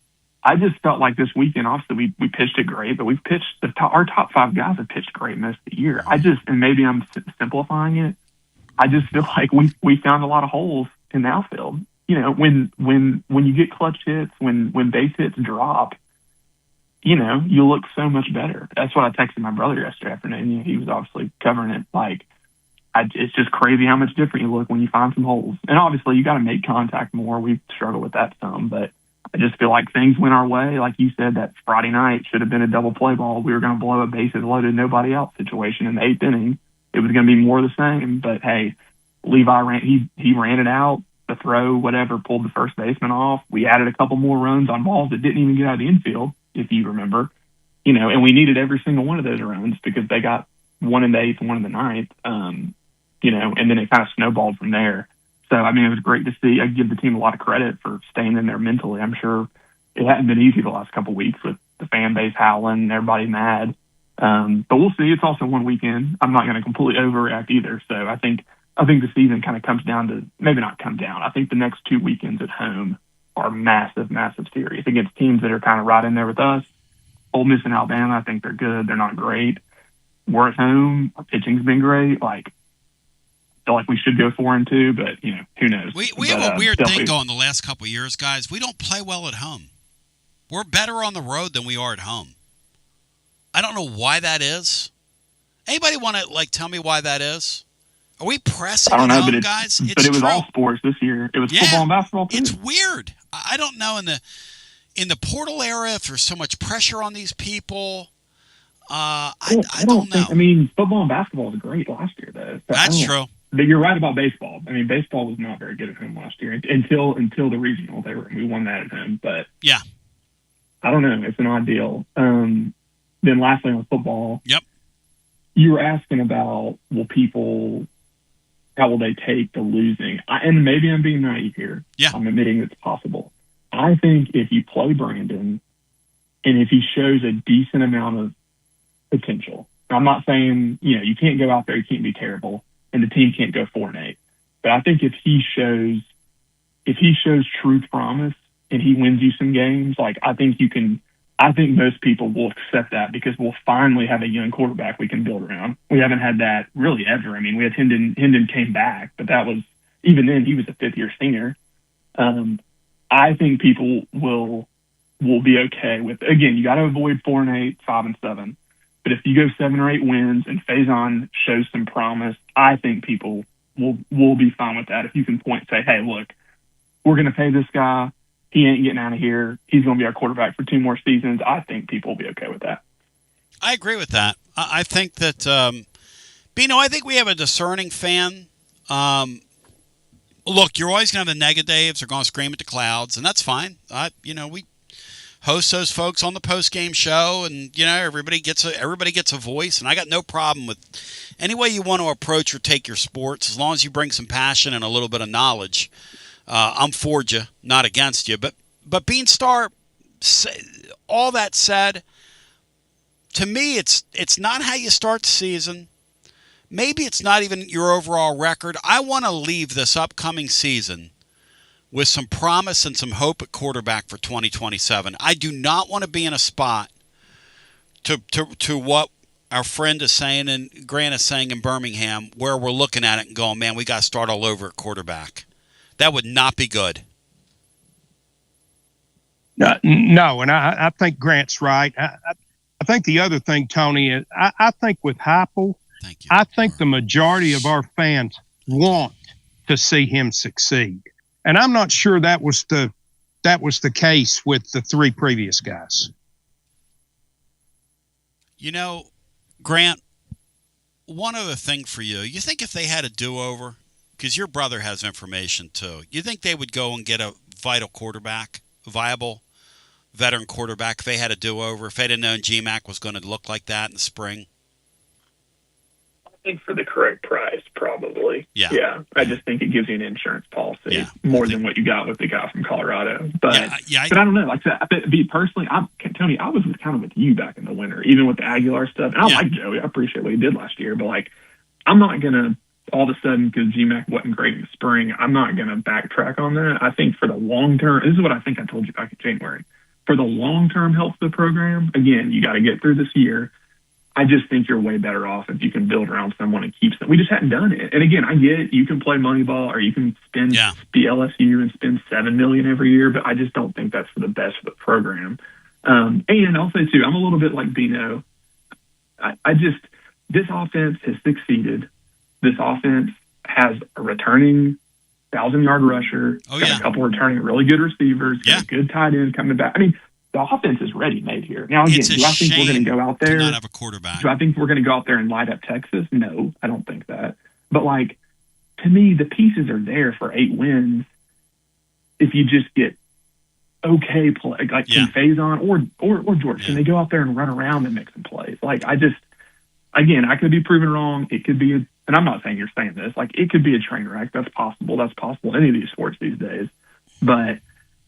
I just felt like this weekend, obviously, we pitched it great, but we've pitched our top 5 guys have pitched great most of the year. And maybe I'm simplifying it. I just feel like we found a lot of holes in the outfield. When you get clutch hits, when base hits drop, you look so much better. That's what I texted my brother yesterday afternoon. He was obviously covering it. it's just crazy how much different you look when you find some holes. And obviously, you got to make contact more. We've struggled with that some, but I just feel like things went our way. Like you said, that Friday night should have been a double play ball. We were going to blow a bases loaded, nobody out situation in the 8th inning. It was going to be more of the same. But hey, Levi he ran it out, the throw, whatever, pulled the first baseman off. We added a couple more runs on balls that didn't even get out of the infield, if you remember. And we needed every single one of those runs because they got one in the 8th and one in the 9th. And then it kind of snowballed from there. So, I mean, it was great to see. I give the team a lot of credit for staying in there mentally. I'm sure it hadn't been easy the last couple of weeks with the fan base howling and everybody mad. But we'll see. It's also one weekend. I'm not going to completely overreact either. So I think the season kind of comes down to, maybe not come down. I think the next 2 weekends at home are massive, massive series against teams that are kind of right in there with us. Ole Miss and Alabama, I think they're good. They're not great. We're at home. Our pitching's been great. I feel like we should go 4-2, but who knows? We have a weird thing going the last couple of years, guys. We don't play well at home. We're better on the road than we are at home. I don't know why that is. Anybody want to tell me why that is? Are we pressing? I don't know, home, but guys? But it was all sports this year. It was football and basketball too. It's weird. I don't know in the portal era if there's so much pressure on these people. I don't know. I mean, football and basketball was great last year, though. So that's true. But you're right about baseball. I mean, baseball was not very good at home last year until the regional. We won that at home, but yeah, I don't know. It's an odd deal. Then lastly on football, yep. You were asking about how will they take the losing? And maybe I'm being naive here. Yeah, I'm admitting it's possible. I think if you play Brandon and if he shows a decent amount of potential, I'm not saying, you can't go out there, you can't be terrible, and the team can't go 4-8. But I think if he shows true promise and he wins you some games, I think most people will accept that because we'll finally have a young quarterback we can build around. We haven't had that really ever. I mean, we had Hendon came back, but that was, even then, he was a 5th-year senior. I think people will be okay with, again, you got to avoid 4-8, 5-7. But if you go 7 or 8 wins and Faison shows some promise, I think people will be fine with that. If you can say, hey, look, we're going to pay this guy. He ain't getting out of here. He's going to be our quarterback for 2 more seasons. I think people will be okay with that. I agree with that. I think that, Bino, I think we have a discerning fan. Look, you're always going to have the negatives. They're going to scream at the clouds, and that's fine. We host those folks on the post-game show, and everybody gets a voice, and I got no problem with any way you want to approach or take your sports, as long as you bring some passion and a little bit of knowledge. I'm for you, not against you. But Beanstar, all that said, to me, it's not how you start the season. Maybe it's not even your overall record. I want to leave this upcoming season with some promise and some hope at quarterback for 2027. I do not want to be in a spot to what our friend is saying and Grant is saying in Birmingham, where we're looking at it and going, man, we got to start all over at quarterback. That would not be good. No, and I think Grant's right. I think the other thing, Tony, is I think with Heupel, I think the majority of our fans want to see him succeed. And I'm not sure that was the case with the 3 previous guys. Grant, one other thing for you. You think if they had a do-over, because your brother has information too, you think they would go and get a viable veteran quarterback if they had a do-over, if they didn't known GMAC was going to look like that in the spring? I think for the correct price, probably. Yeah. I just think it gives you an insurance policy more than what you got with the guy from Colorado. But I don't know. Like I said, personally, Tony, I was kind of with you back in the winter, even with the Aguilar stuff. And I like Joey. I appreciate what he did last year. But I'm not going to all of a sudden, because GMAC wasn't great in the spring, I'm not going to backtrack on that. I think for the long term, this is what I think I told you back in January. For the long-term health of the program, again, you got to get through this year. I just think you're way better off if you can build around someone and keep them. We just hadn't done it. And again, I get it. You can play Moneyball or you can spend the LSU and spend $7 million every year, but I just don't think that's for the best for the program. And I'll say too, I'm a little bit like Bino. This offense has succeeded this offense has a returning 1,000-yard rusher. Got a couple returning really good receivers. Got a good tight end coming back. I mean, the offense is ready-made here. Now, again, do I think we're going to go out there? To not have a quarterback. Do I think we're going to go out there and light up Texas? No, I don't think that. But, like, to me, the pieces are there for 8 wins if you just get okay play, like King Faison or George. Can they go out there and run around and make some plays? Like, I could be proven wrong. It could be, and I'm not saying you're saying this, like, it could be a train wreck. That's possible. That's possible in any of these sports these days. But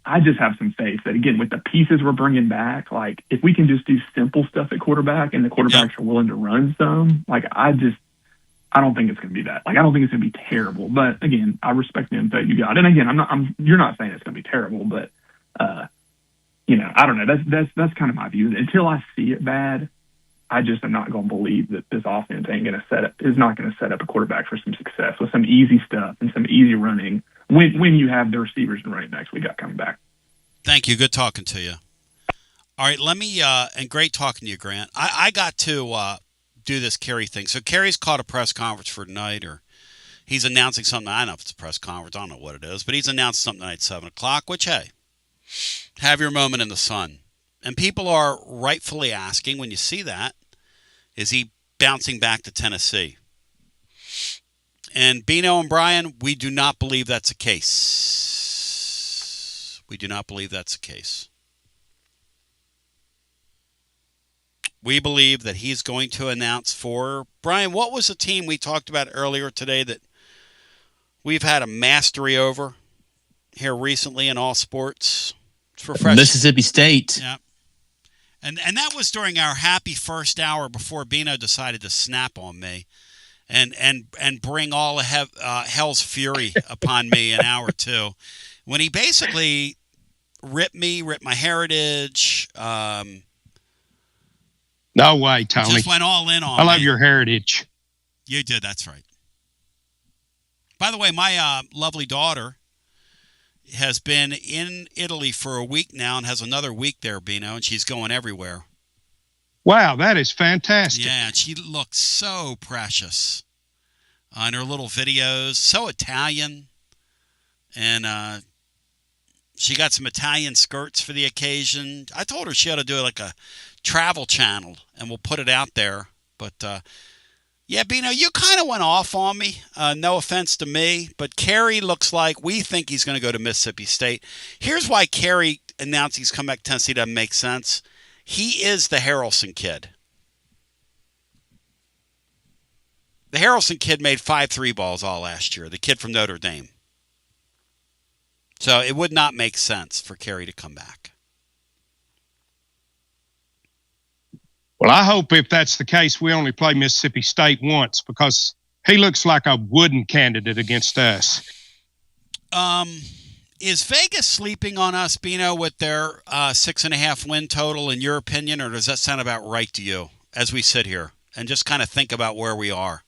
I just have some faith that, again, with the pieces we're bringing back, like, if we can just do simple stuff at quarterback and the quarterbacks are willing to run some, like, I don't think it's going to be that. Like, I don't think it's going to be terrible. But again, I respect the info you got. And again, you're not saying it's going to be terrible, but I don't know. That's kind of my view. Until I see it bad, I just am not going to believe that this offense is not going to set up a quarterback for some success with some easy stuff and some easy running when you have the receivers and running backs we got coming back. Thank you. Good talking to you. All right, let me and great talking to you, Grant. I got to do this Kerry thing. So Kerry's called a press conference for tonight, or he's announcing something. I don't know if it's a press conference. I don't know what it is, but he's announced something tonight at 7 o'clock, which, hey, have your moment in the sun. And people are rightfully asking, when you see that, is he bouncing back to Tennessee? And Bino and Brian, we do not believe that's the case. We do not believe that's the case. We believe that he's going to announce for, Brian, what was the team we talked about earlier today that we've had a mastery over here recently in all sports? It's refreshing. Mississippi State. Yeah. And that was during our happy first hour before Bino decided to snap on me and bring all of hell's fury upon me in hour 2. When he basically ripped my heritage. No way, Tony. Just went all in on I love me. your heritage. You did, that's right. By the way, my lovely daughter has been in Italy for a week now and has another week there, Bino, and she's going everywhere. Wow, that is fantastic. Yeah, and she looks so precious in her little videos, so Italian. And she got some Italian skirts for the occasion. I told her she ought to do like a travel channel, and we'll put it out there. But, yeah, Bino, you kind of went off on me. No offense to me, but Kerry looks like we think he's going to go to Mississippi State. Here's why Kerry announced he's come back to Tennessee doesn't make sense. He is the Harrelson kid. The Harrelson kid made 5 3-balls all last year, the kid from Notre Dame. So it would not make sense for Kerry to come back. Well, I hope if that's the case, we only play Mississippi State once, because he looks like a wooden candidate against us. Is Vegas sleeping on us, Bino, with their 6.5 win total, in your opinion, or does that sound about right to you as we sit here and just kind of think about where we are?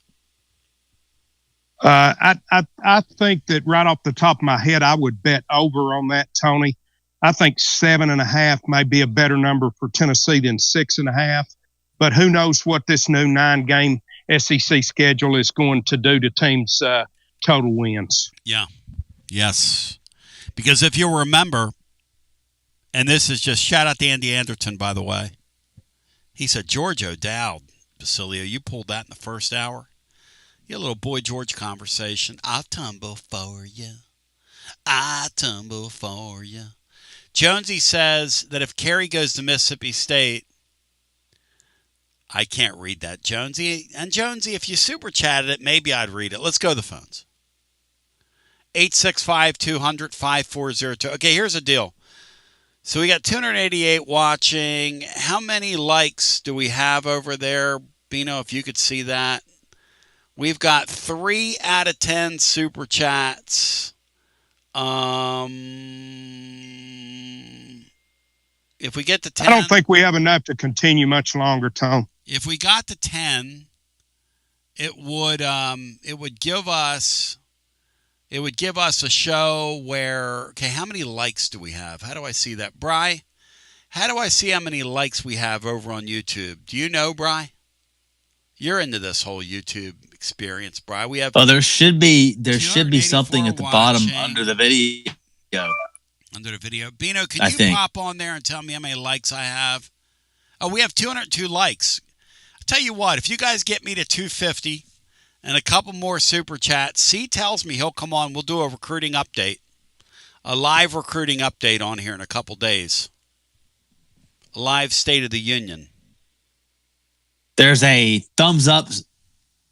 I think that right off the top of my head, I would bet over on that, Tony. I think 7.5 may be a better number for Tennessee than 6.5. But who knows what this new 9-game SEC schedule is going to do to teams' total wins. Yeah. Yes. Because if you remember, and this is just shout out to Andy Anderton, by the way. He said, George O'Dowd, Basilio, you pulled that in the first hour. You had a little boy George conversation. I'll tumble for you. I tumble for you. Jonesy says that if Kerry goes to Mississippi State, I can't read that, Jonesy. And Jonesy, if you super chatted it, maybe I'd read it. Let's go to the phones. 865-200-5402. Okay, here's the deal. So we got 288 watching. How many likes do we have over there? Bino, if you could see that. We've got 3 out of 10 super chats. If we get to 10, I don't think we have enough to continue much longer, Tom. If we got to 10, it would give us a show where, okay, how many likes do we have? How do I see that? Bri, how do I see how many likes we have over on YouTube? Do you know, Bri? You're into this whole YouTube experience, Brian. We have. Oh, there should be something at the bottom watching. under the video. Under the video. Bino, can I you think. pop on there and tell me how many likes I have? Oh, we have 202 likes. I'll tell you what, if you guys get me to 250 and a couple more super chats, C tells me he'll come on. We'll do a recruiting update. A live recruiting update on here in a couple days. A live State of the Union. There's a thumbs up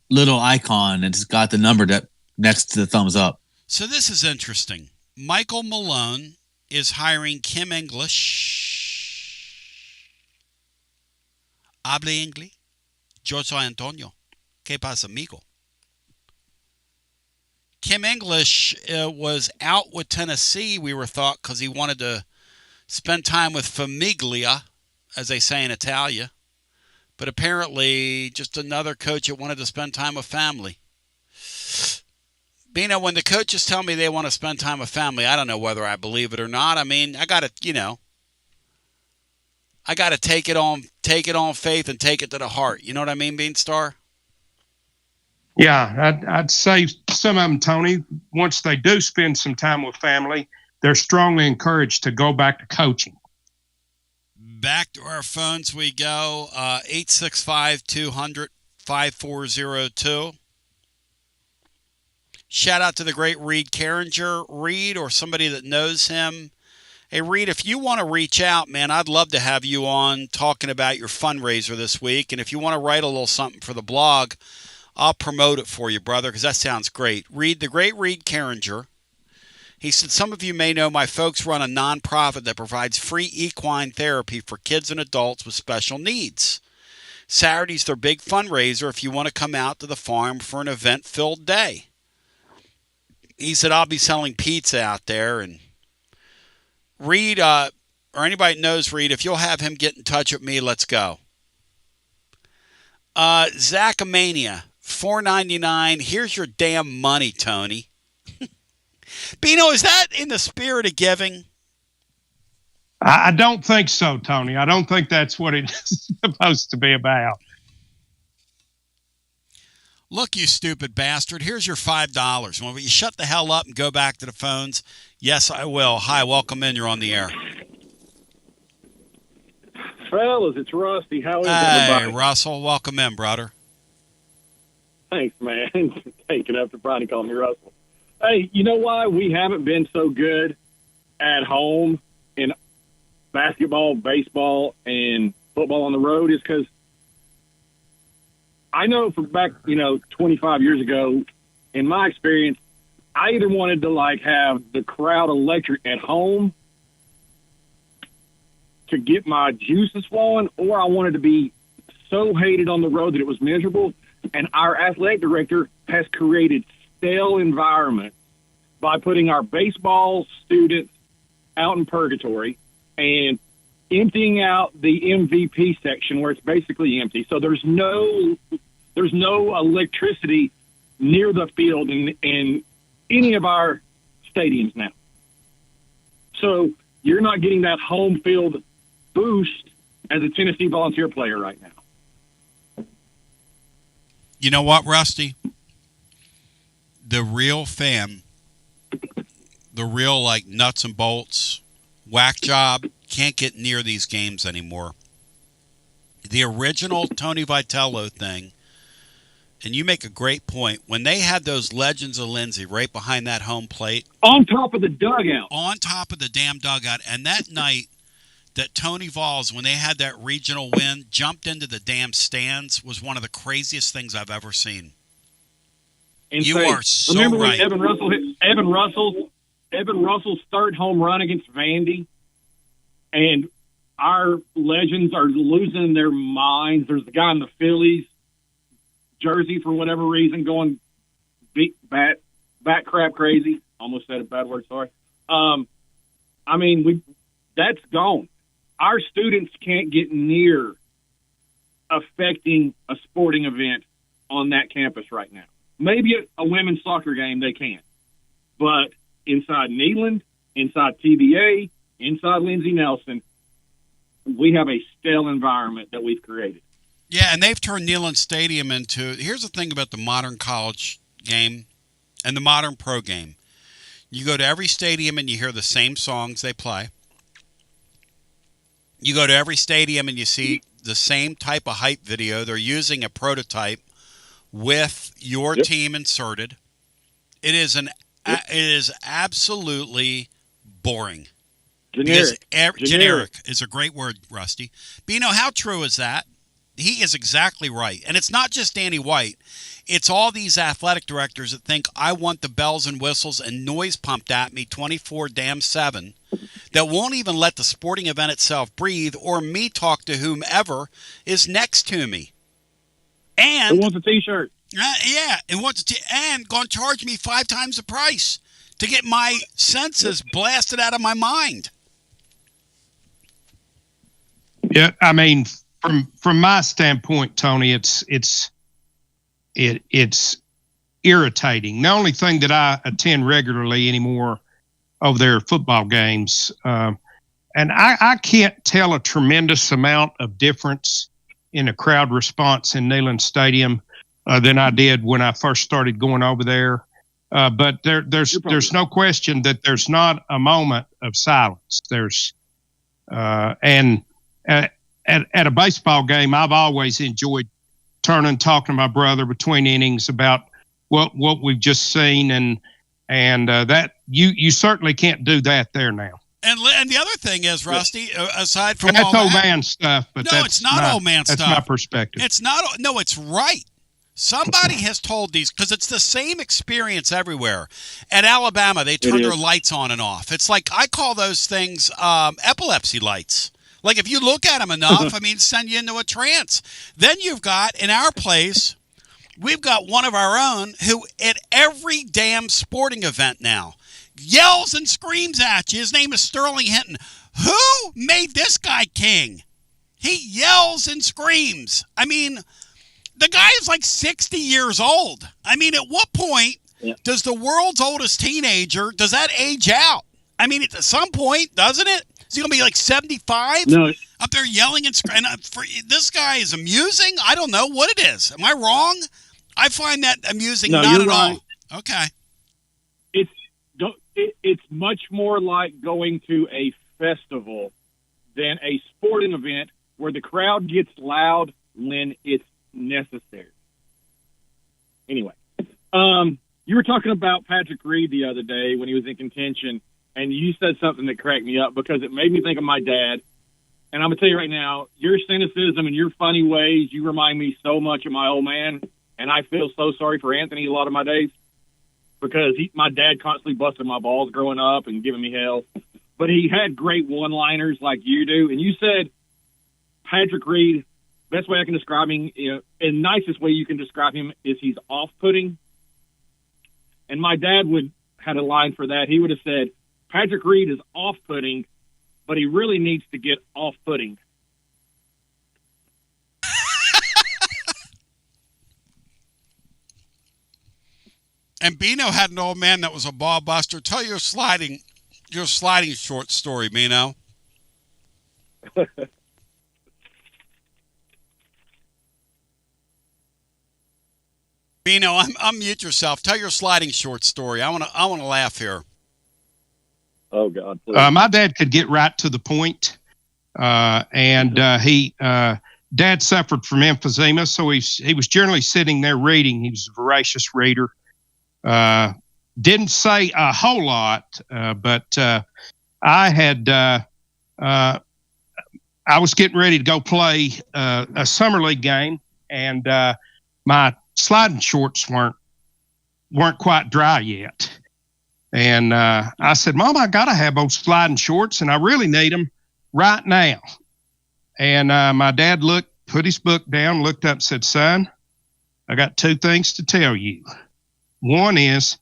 little icon, and it's got the number next to the thumbs up. So this is interesting. Michael Malone is hiring Kim English. Hable inglés. Yo soy Antonio. ¿Qué pasa, amigo? Kim English was out with Tennessee, we were thought, because he wanted to spend time with famiglia, as they say in Italia. But apparently, just another coach that wanted to spend time with family. Bino, when the coaches tell me they want to spend time with family, I don't know whether I believe it or not. I mean, I got to take it on faith and take it to the heart. You know what I mean, Beanstar? Yeah, I'd say some of them, Tony, once they do spend some time with family, they're strongly encouraged to go back to coaching. Back to our phones we go, 865-200-5402. Shout out to the great Reed Carringer. Reed, or somebody that knows him. Hey, Reed, if you want to reach out, man, I'd love to have you on talking about your fundraiser this week. And if you want to write a little something for the blog, I'll promote it for you, brother, because that sounds great. Reed, the great Reed Carringer. He said, some of you may know my folks run a nonprofit that provides free equine therapy for kids and adults with special needs. Saturday's their big fundraiser if you want to come out to the farm for an event-filled day. He said, I'll be selling pizza out there. And Reed, or anybody that knows Reed, if you'll have him get in touch with me, let's go. Zachamania, $4.99. Here's your damn money, Tony. Bino, is that in the spirit of giving? I don't think so, Tony. I don't think that's what it's supposed to be about. Look, you stupid bastard. Here's your $5. Will you shut the hell up and go back to the phones? Yes, I will. Hi, welcome in. You're on the air. Fellas, it's Rusty. How is everybody? everybody? Hey, Russell. Welcome in, brother. Thanks, man. Taking after Brian calling me Russell. Hey, you know why we haven't been so good at home in basketball, baseball, and football on the road is because I know from back, 25 years ago, in my experience, I either wanted to have the crowd electric at home to get my juices flowing, or I wanted to be so hated on the road that it was miserable. And our athletic director has created stale environment by putting our baseball students out in purgatory and emptying out the MVP section where it's basically empty. So there's no electricity near the field in any of our stadiums now. So you're not getting that home field boost as a Tennessee Volunteer player right now. You know what, Rusty? The real fan, the real nuts and bolts, whack job, can't get near these games anymore. The original Tony Vitello thing, and you make a great point, when they had those Legends of Lindsay right behind that home plate. On top of the dugout. On top of the damn dugout. And that night that Tony Vols, when they had that regional win, jumped into the damn stands was one of the craziest things I've ever seen. Insane. You are so Remember right. When Evan Russell's third home run against Vandy, and our Legends are losing their minds. There's the guy in the Phillies jersey for whatever reason going big bat crap crazy. Almost said a bad word. Sorry. That's gone. Our students can't get near affecting a sporting event on that campus right now. Maybe a women's soccer game they can. But inside Neyland, inside TBA, inside Lindsey Nelson, we have a stale environment that we've created. Yeah, and they've turned Neyland Stadium into. Here's the thing about the modern college game and the modern pro game. You go to every stadium and you hear the same songs they play. You go to every stadium and you see the same type of hype video. They're using a prototype with your team inserted. It is absolutely boring. Generic is a great word, Rusty. But how true is that? He is exactly right. And it's not just Danny White. It's all these athletic directors that think I want the bells and whistles and noise pumped at me 24/7 that won't even let the sporting event itself breathe or me talk to whomever is next to me. And who wants a T-shirt? And going to charge me 5 times the price to get my senses blasted out of my mind. Yeah, I mean, from my standpoint, Tony, it's irritating. The only thing that I attend regularly anymore over their football games, and I can't tell a tremendous amount of difference in the crowd response in Neyland Stadium than I did when I first started going over there. But there's no question that there's not a moment of silence. At a baseball game, I've always enjoyed turning, talking to my brother between innings about what we've just seen, and that you certainly can't do that there now. And the other thing is, Rusty, aside from that's all old that, man stuff, but no, it's not old man stuff. That's my perspective. It's not. No, it's right. Somebody has told these, because it's the same experience everywhere. At Alabama, they turn their lights on and off. It's like, I call those things epilepsy lights. Like, if you look at them enough, send you into a trance. Then you've got, in our place, we've got one of our own who, at every damn sporting event now, yells and screams at you. His name is Sterling Hinton. Who made this guy king? He yells and screams. The guy is like 60 years old. At what point does the world's oldest teenager, does that age out? At some point, doesn't it? Is he going to be like 75? No. Up there yelling and screaming. This guy is amusing? I don't know what it is. Am I wrong? I find that amusing. No, not you're at right. all. Okay. It's much more like going to a festival than a sporting event where the crowd gets loud when it's necessary. Anyway, you were talking about Patrick Reed the other day when he was in contention, and you said something that cracked me up because it made me think of my dad. And I'm going to tell you right now, your cynicism and your funny ways, you remind me so much of my old man, and I feel so sorry for Anthony a lot of my days because my dad constantly busted my balls growing up and giving me hell. But he had great one-liners like you do, and you said Patrick Reed, best way I can describe him, and nicest way you can describe him is he's off-putting. And my dad had a line for that. He would have said, Patrick Reed is off-putting, but he really needs to get off-putting. And Bino had an old man that was a ball buster. Tell your sliding short story, Bino. Bino, unmute yourself. Tell your sliding short story. I want to laugh here. Oh God! My dad could get right to the point, and Dad suffered from emphysema, so he was generally sitting there reading. He was a voracious reader. Didn't say a whole lot, but I was getting ready to go play a summer league game, and my sliding shorts weren't quite dry yet. And I said, Mom, I got to have those sliding shorts, and I really need them right now. And my dad put his book down, looked up and said, Son, I got 2 things to tell you. One is,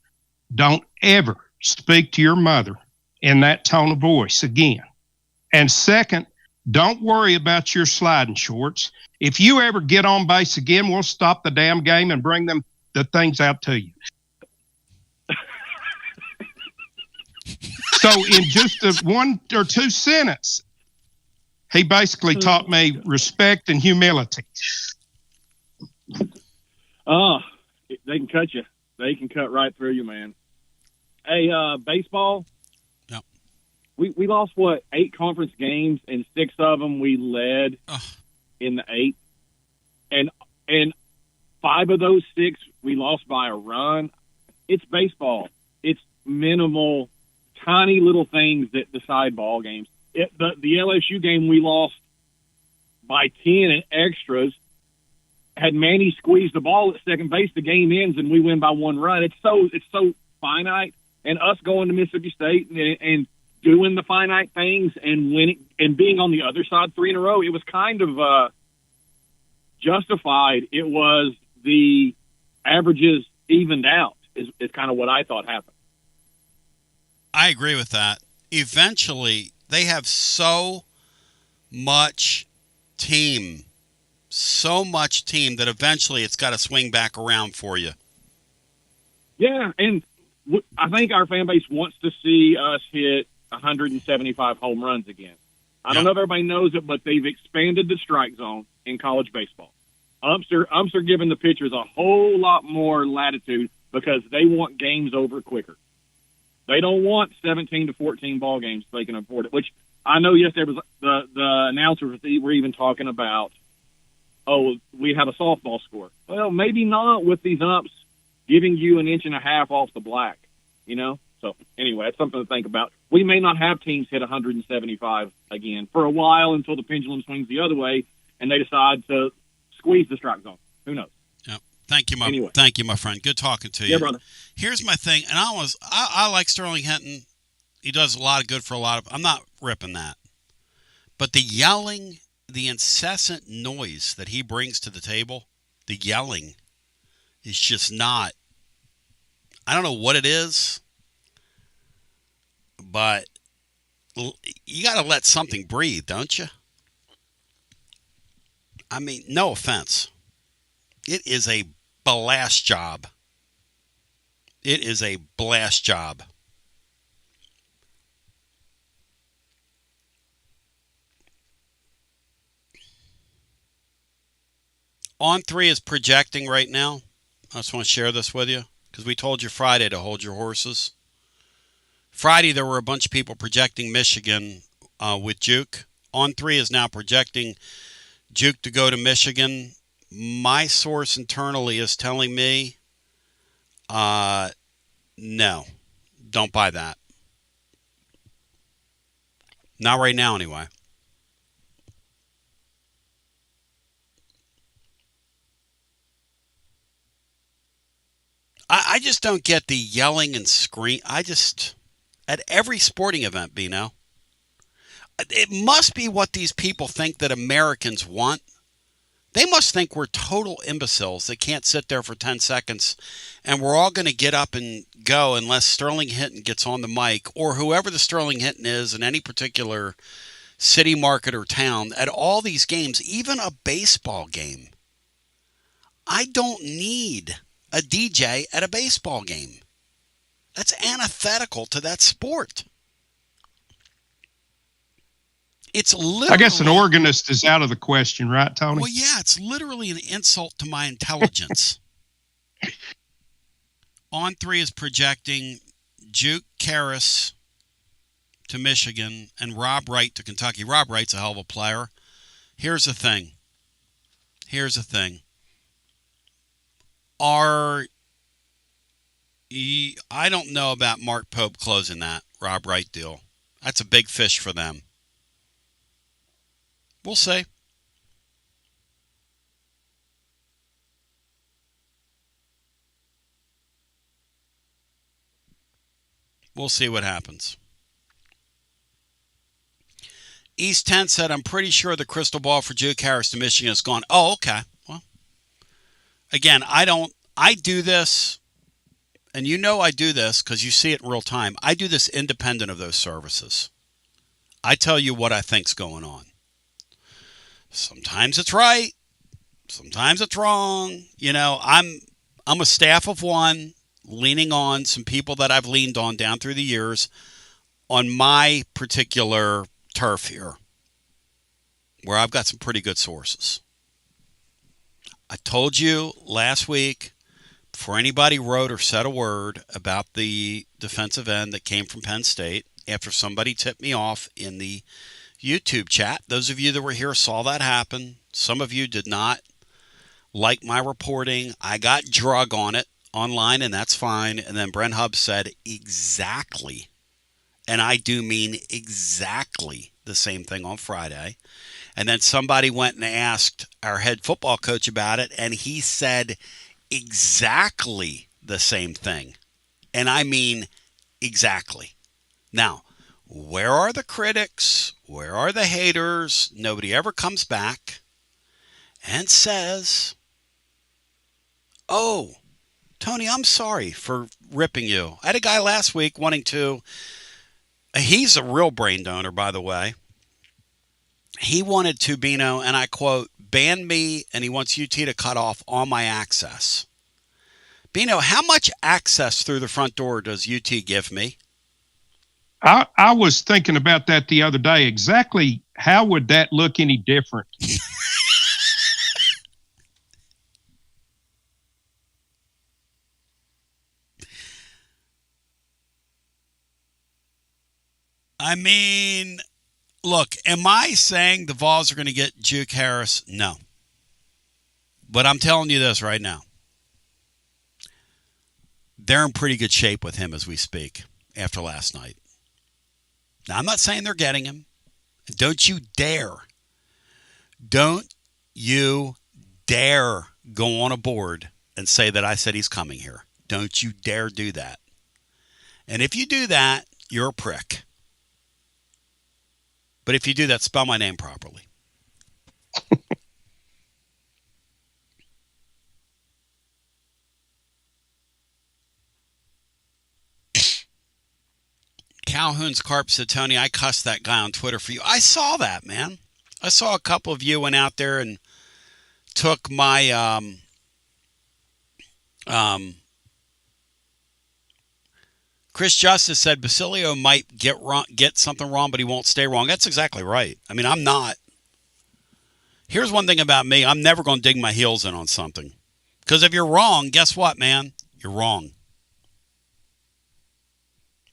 don't ever speak to your mother in that tone of voice again. And second, don't worry about your sliding shorts. If you ever get on base again, we'll stop the damn game and bring the things out to you. So in just a 1 or 2 sentences, he basically taught me respect and humility. Oh, they can cut you. They can cut right through you, man. Hey, baseball. Yep. We lost 8 conference games, and 6 of them we led in the 8, and 5 of those 6 we lost by a run. It's baseball. It's minimal, tiny little things that decide ball games. The LSU game we lost by 10 in extras. Had Manny squeezed the ball at second base, the game ends and we win by 1 run. It's so finite. And us going to Mississippi State and doing the finite things and winning and being on the other side 3 in a row, it was kind of justified. It was the averages evened out is kind of what I thought happened. I agree with that. Eventually, they have so much team that eventually it's got to swing back around for you. Yeah, and I think our fan base wants to see us hit 175 home runs again. I don't know if everybody knows it, but they've expanded the strike zone in college baseball. Umps are giving the pitchers a whole lot more latitude because they want games over quicker. They don't want 17 to 14 ball games if they can afford it, which I know yesterday was the announcers were even talking about, we have a softball score. Well, maybe not with these umps giving you 1.5 inches off the black, So anyway, it's something to think about. We may not have teams hit 175 again for a while until the pendulum swings the other way and they decide to squeeze the strike zone. Who knows? Yeah. Thank you, my friend. Good talking to you. Yeah, brother. Here's my thing, and I like Sterling Hinton. He does a lot of good for a lot of. I'm not ripping that, but the yelling, the incessant noise that he brings to the table, the yelling, is just not. I don't know what it is, but you got to let something breathe, don't you? I mean, no offense. It is a blast job. It is a blast job. On3 is projecting right now. I just want to share this with you because we told you Friday to hold your horses. Friday, there were a bunch of people projecting Michigan with Juke. On3 is now projecting Juke to go to Michigan. My source internally is telling me, no, don't buy that. Not right now, anyway. I just don't get the yelling and scream. At every sporting event, Bino, it must be what these people think that Americans want. They must think we're total imbeciles that can't sit there for 10 seconds and we're all going to get up and go unless Sterling Hinton gets on the mic or whoever the Sterling Hinton is in any particular city, market, or town at all these games, even a baseball game. I don't need a DJ at a baseball game. That's antithetical to that sport. It's literally, I guess an organist is out of the question, right, Tony? Well, yeah, it's literally an insult to my intelligence. On3 is projecting Juke Karras to Michigan and Rob Wright to Kentucky. Rob Wright's a hell of a player. Here's the thing. I don't know about Mark Pope closing that Rob Wright deal. That's a big fish for them. We'll see. We'll see what happens. East 10 said, I'm pretty sure the crystal ball for Juke Karras to Michigan is gone. Oh, okay. Well, again, I do this, and you know I do this because you see it in real time. I do this independent of those services. I tell you what I think's going on. Sometimes it's right. Sometimes it's wrong. You know, I'm a staff of one, leaning on some people that I've leaned on down through the years on my particular turf here, where I've got some pretty good sources. I told you last week, before anybody wrote or said a word about the defensive end that came from Penn State, after somebody tipped me off in the YouTube chat. Those of you that were here saw that happen. Some of you did not like my reporting. I got drug on it online, and that's fine. And then Brent Hubbs said exactly, and I do mean exactly the same thing on Friday. And then somebody went and asked our head football coach about it, and he said exactly the same thing. And I mean exactly. Now, where are the critics? Where are the haters? Nobody ever comes back and says, oh, Tony, I'm sorry for ripping you. I had a guy last week wanting to, he's a real brain donor, by the way. He wanted to, Bino, and I quote, ban me, and he wants UT to cut off all my access. Bino, how much access through the front door does UT give me? I was thinking about that the other day. Exactly how would that look any different? I mean, look, am I saying the Vols are going to get Juke Harris? No. But I'm telling you this right now. They're in pretty good shape with him as we speak after last night. Now, I'm not saying they're getting him. Don't you dare go on a board and say that I said he's coming here. Don't you dare do that. And if you do that, you're a prick. But if you do that, spell my name properly. Calhoun's Carp said, Tony, I cussed that guy on Twitter for you. I saw that, man. I saw a couple of you went out there and took my Chris Justice said Basilio might get something wrong, but he won't stay wrong. That's exactly right. I mean, I'm not. Here's one thing about me. I'm never going to dig my heels in on something. Because if you're wrong, guess what, man? You're wrong.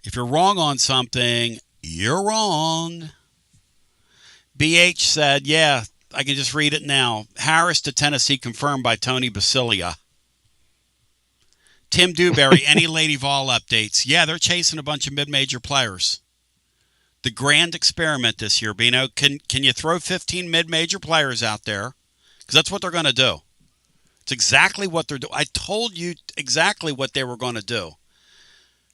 If you're wrong on something, you're wrong. BH said, yeah, I can just read it now. Harris to Tennessee confirmed by Tony Basilio. Tim Dewberry, any Lady Vol updates? Yeah, they're chasing a bunch of mid-major players. The grand experiment this year, Bino, can you throw 15 mid-major players out there? Because that's what they're going to do. It's exactly what they're doing. I told you exactly what they were going to do.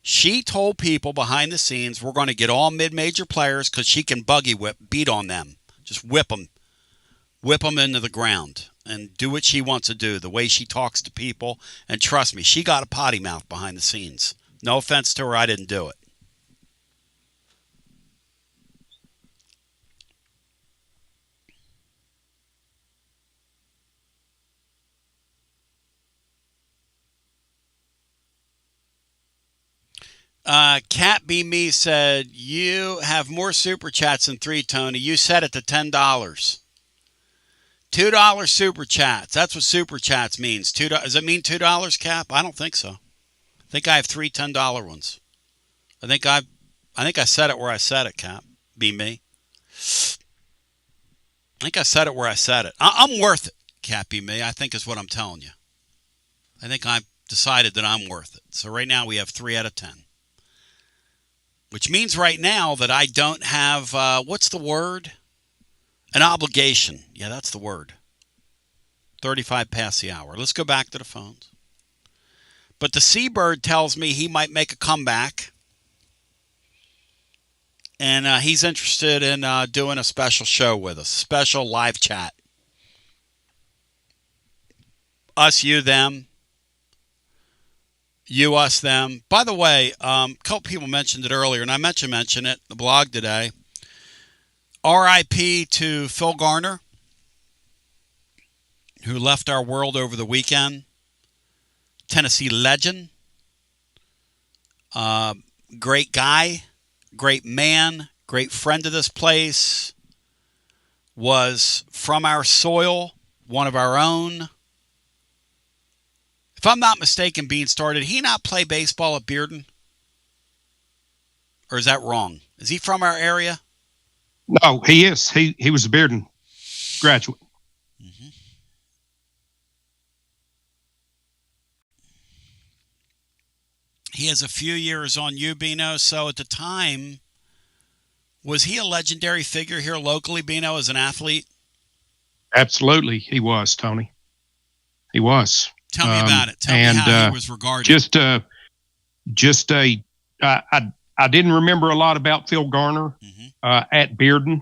She told people behind the scenes, we're going to get all mid-major players because she can buggy whip, beat on them. Just whip them into the ground and do what she wants to do, the way she talks to people. And trust me, she got a potty mouth behind the scenes. No offense to her, I didn't do it. Cat Be Me said, you have more super chats than 3, Tony. You set it to $10. $2 super chats. That's what super chats means. Does it mean $2, Cap? I don't think so. I think I have 3 $10 ones. I think I said it where I said it, Cap. Be me. I think I said it where I said it. I'm worth it, Cap. Be me. I think is what I'm telling you. I think I've decided that I'm worth it. So right now we have 3 out of 10. Which means right now that I don't have, what's the word? An obligation. Yeah, that's the word. 35 past the hour. Let's go back to the phones. But the Seabird tells me he might make a comeback. And he's interested in doing a special show with us. Special live chat. Us, you, them. You, us, them. By the way, a couple people mentioned it earlier, and I meant to mention it in the blog today. R.I.P. to Phil Garner, who left our world over the weekend. Tennessee legend. Great guy, great man, great friend of this place. Was from our soil, one of our own. If I'm not mistaken, Beanstar, did he not play baseball at Bearden? Or is that wrong? Is he from our area? No, he is. He was a Bearden graduate. Mm-hmm. He has a few years on you, Bino. So at the time, was he a legendary figure here locally, Bino, as an athlete? Absolutely, he was, Tony. He was. Tell me about it. Tell me how he was regarded. I didn't remember a lot about Phil Garner at Bearden,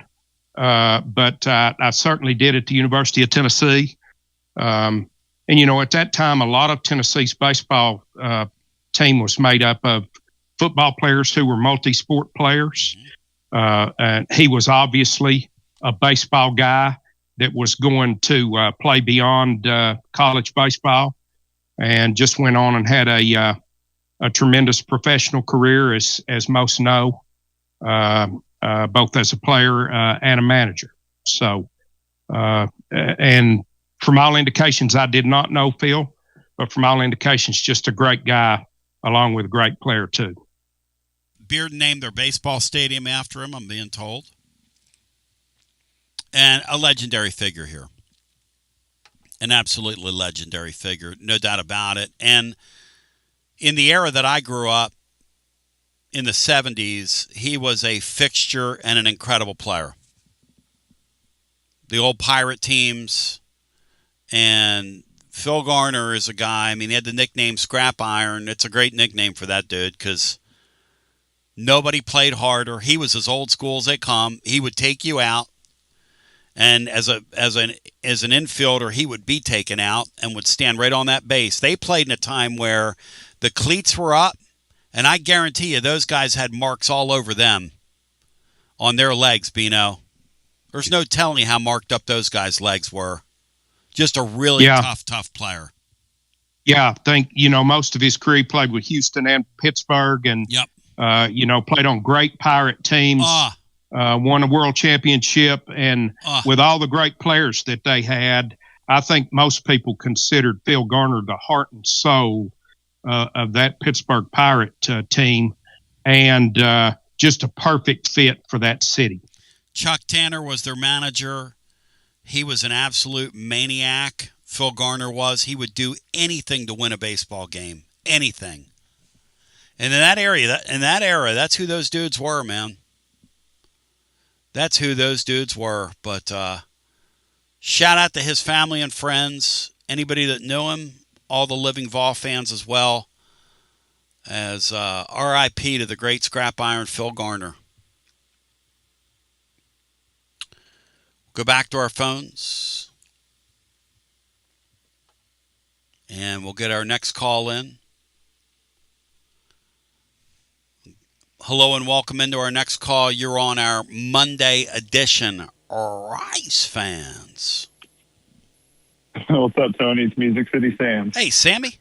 but I certainly did at the University of Tennessee. And, at that time, a lot of Tennessee's baseball team was made up of football players who were multi-sport players. And he was obviously a baseball guy that was going to play beyond college baseball, and just went on and had a tremendous professional career, as most know, both as a player and a manager. So, and from all indications, I did not know Phil, but from all indications, just a great guy, along with a great player too. Bearden named their baseball stadium after him, I'm being told. And a legendary figure here. An absolutely legendary figure, no doubt about it. And in the era that I grew up, in the 70s, he was a fixture and an incredible player. The old Pirate teams, and Phil Garner is a guy, I mean, he had the nickname Scrap Iron. It's a great nickname for that dude because nobody played harder. He was as old school as they come. He would take you out. And as an infielder, he would be taken out and would stand right on that base. They played in a time where the cleats were up, and I guarantee you those guys had marks all over them on their legs, Bino. There's no telling you how marked up those guys' legs were. Just a really tough player. Yeah, I think, most of his career he played with Houston and Pittsburgh, and, played on great Pirate teams. Won a world championship, and with all the great players that they had, I think most people considered Phil Garner the heart and soul of that Pittsburgh Pirate team, and just a perfect fit for that city. Chuck Tanner was their manager. He was an absolute maniac. Phil Garner was. He would do anything to win a baseball game. Anything. And in that era, that's who those dudes were, man. That's who those dudes were. But shout out to his family and friends, anybody that knew him, all the living Vol fans as well, as R.I.P. to the great Scrap Iron Phil Garner. Go back to our phones, and we'll get our next call in. Hello and welcome into our next call. You're on our Monday edition, Rice Fans. What's up, Tony? It's Music City Sam. Hey, Sammy.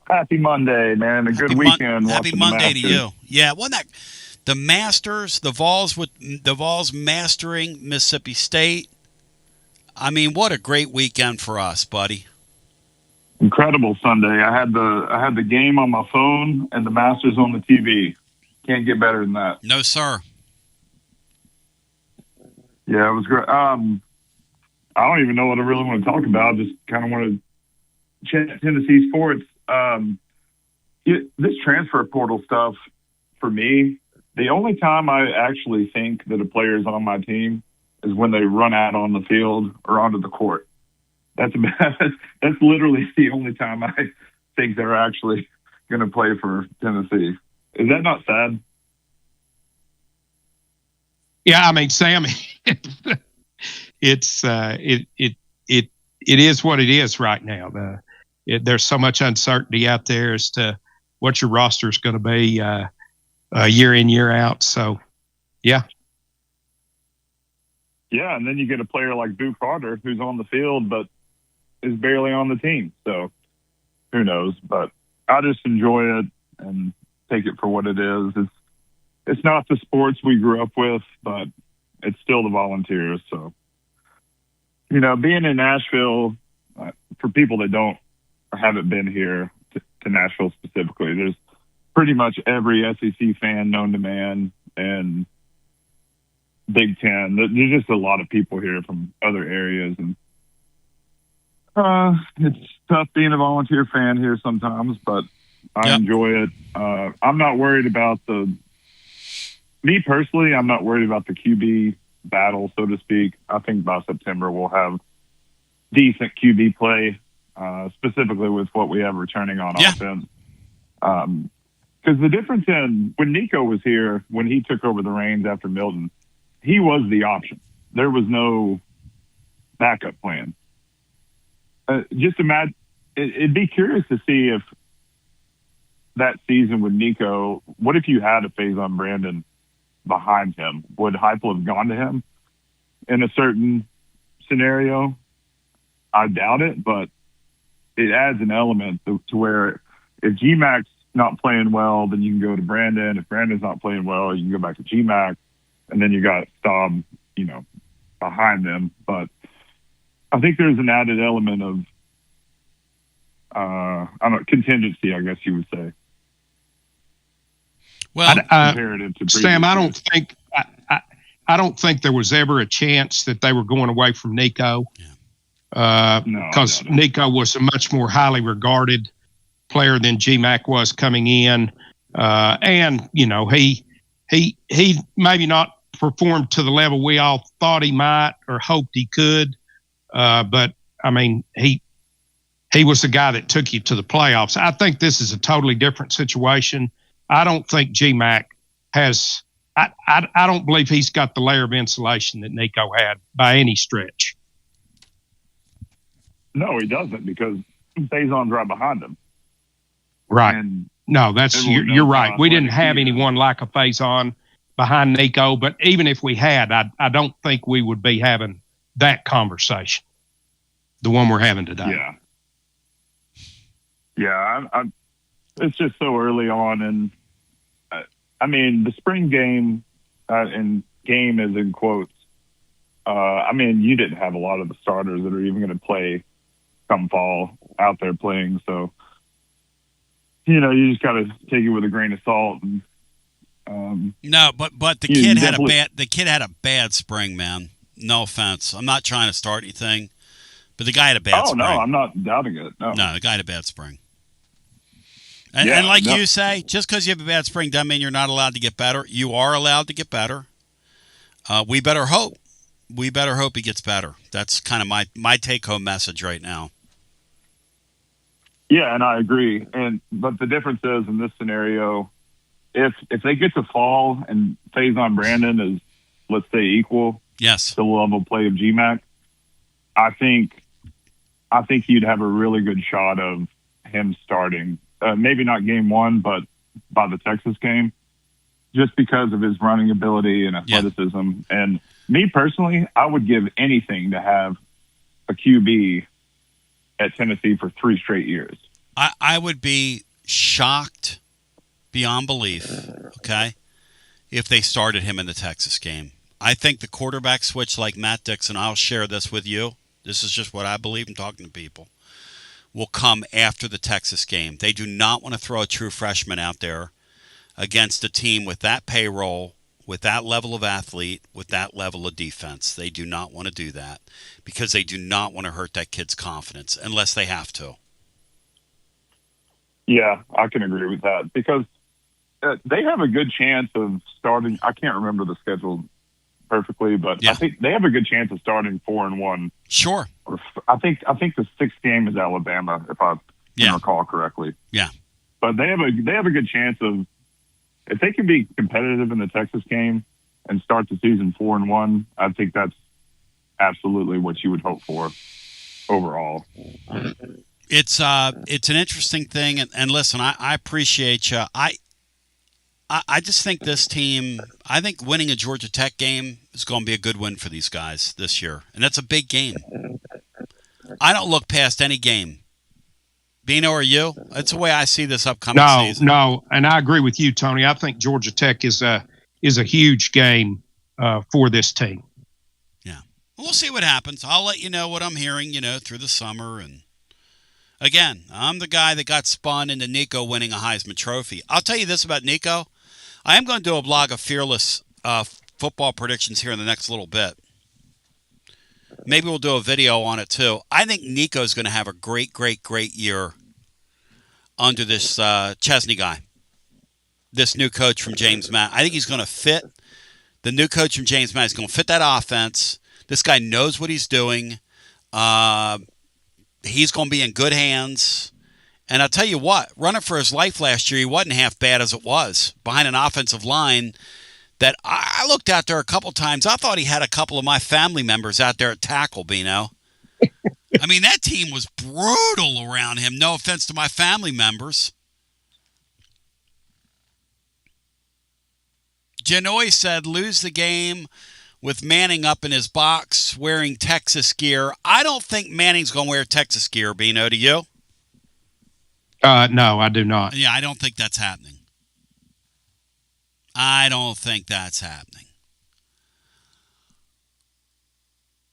Happy Monday, man. A good weekend. Happy Monday to you. Yeah, wasn't that the Masters, the Vols mastering Mississippi State? I mean, what a great weekend for us, buddy. Incredible Sunday. I had the game on my phone and the Masters on the TV. Can't get better than that. No, sir. Yeah, it was great. I don't even know what I really want to talk about. Just kind of want to chat Tennessee sports. This transfer portal stuff, for me, the only time I actually think that a player is on my team is when they run out on the field or onto the court. That's literally the only time I think they're actually going to play for Tennessee. Is that not sad? Yeah, I mean, Sam, it's it is what it is right now. There's so much uncertainty out there as to what your roster is going to be year in, year out. So, yeah. Yeah, and then you get a player like Boo Carter who's on the field but is barely on the team. So who knows? But I just enjoy it and take it for what it is. It's not the sports we grew up with, but it's still the Volunteers. So, being in Nashville, for people that don't haven't been here to Nashville specifically. There's pretty much every SEC fan known to man and Big Ten. There's just a lot of people here from other areas, and it's tough being a volunteer fan here sometimes, but I enjoy it. I'm not worried about me personally, I'm not worried about the QB battle, so to speak. I think by September we'll have decent QB play, specifically with what we have returning on offense. Because the difference when Nico was here, when he took over the reins after Milton, he was the option. There was no backup plan. Just imagine, it'd be curious to see if that season with Nico, what if you had a Faison Brandon behind him? Would Heupel have gone to him in a certain scenario? I doubt it, but it adds an element to where if GMAC's not playing well, then you can go to Brandon. If Brandon's not playing well, you can go back to GMAC, and then you got Staub, behind them. But I think there's an added element of, contingency, I guess you would say. Well, Sam, I don't think there was ever a chance that they were going away from Nico. Because Nico was a much more highly regarded player than GMAC was coming in. And, he maybe not performed to the level we all thought he might or hoped he could. But, I mean, he was the guy that took you to the playoffs. I think this is a totally different situation. I don't think GMAC has – I don't believe he's got the layer of insulation that Nico had by any stretch. No, he doesn't, because Faison's right behind him. Right. And no, you're right. We didn't have anyone like a Faison behind Nico, but even if we had, I don't think we would be having that conversation, the one we're having today. Yeah. Yeah, it's just so early on, and I mean, the spring game, and game is in quotes, you didn't have a lot of the starters that are even going to play come fall out there playing. So, you just got to take it with a grain of salt. And, no, but the kid had a bad spring, man. No offense. I'm not trying to start anything, but the guy had a bad spring. Oh, no, I'm not doubting it. No, the guy had a bad spring. And like you say, just because you have a bad spring doesn't mean you're not allowed to get better. You are allowed to get better. We better hope. We better hope he gets better. That's kind of my take-home message right now. Yeah, and I agree. But the difference is in this scenario, if they get to fall and Faison Brandon is, let's say, equal to the level of play of GMAC, I think you'd have a really good shot of him starting. Maybe not game one, but by the Texas game, just because of his running ability and athleticism. Yeah. And me personally, I would give anything to have a QB at Tennessee for 3 straight years. I would be shocked beyond belief, okay, if they started him in the Texas game. I think the quarterback switch, like Matt Dixon, I'll share this with you. This is just what I believe in talking to people, will come after the Texas game. They do not want to throw a true freshman out there against a team with that payroll, with that level of athlete, with that level of defense. They do not want to do that because they do not want to hurt that kid's confidence unless they have to. Yeah, I can agree with that because they have a good chance of starting. I can't remember the schedule perfectly, but I think they have a good chance of starting 4-1. Sure. I think the 6th game is Alabama, if I can recall correctly. Yeah. But they have a good chance of, if they can be competitive in the Texas game and start the season 4-1, I think that's absolutely what you would hope for overall. It's an interesting thing, and listen, I appreciate you. I just think this team, I think winning a Georgia Tech game is going to be a good win for these guys this year, and that's a big game. I don't look past any game. Bino, or you? That's the way I see this upcoming season. No, and I agree with you, Tony. I think Georgia Tech is a huge game for this team. Yeah, we'll see what happens. I'll let you know what I'm hearing, through the summer, and Again, I'm the guy that got spun into Nico winning a Heisman Trophy. I'll tell you this about Nico. I am going to do a blog of fearless football predictions here in the next little bit. Maybe we'll do a video on it too. I think Nico's going to have a great, great, great year under this Chesney guy, this new coach from James Matt. I think he's going to fit. The new coach from James Matt is going to fit that offense. This guy knows what he's doing. He's going to be in good hands. And I'll tell you what, running for his life last year, he wasn't half bad as it was behind an offensive line that I looked out there a couple times. I thought he had a couple of my family members out there at tackle, Bino. I mean, that team was brutal around him. No offense to my family members. Genoy said, lose the game with Manning up in his box wearing Texas gear. I don't think Manning's going to wear Texas gear, Bino. Do you? No, I do not. Yeah, I don't think that's happening. I don't think that's happening.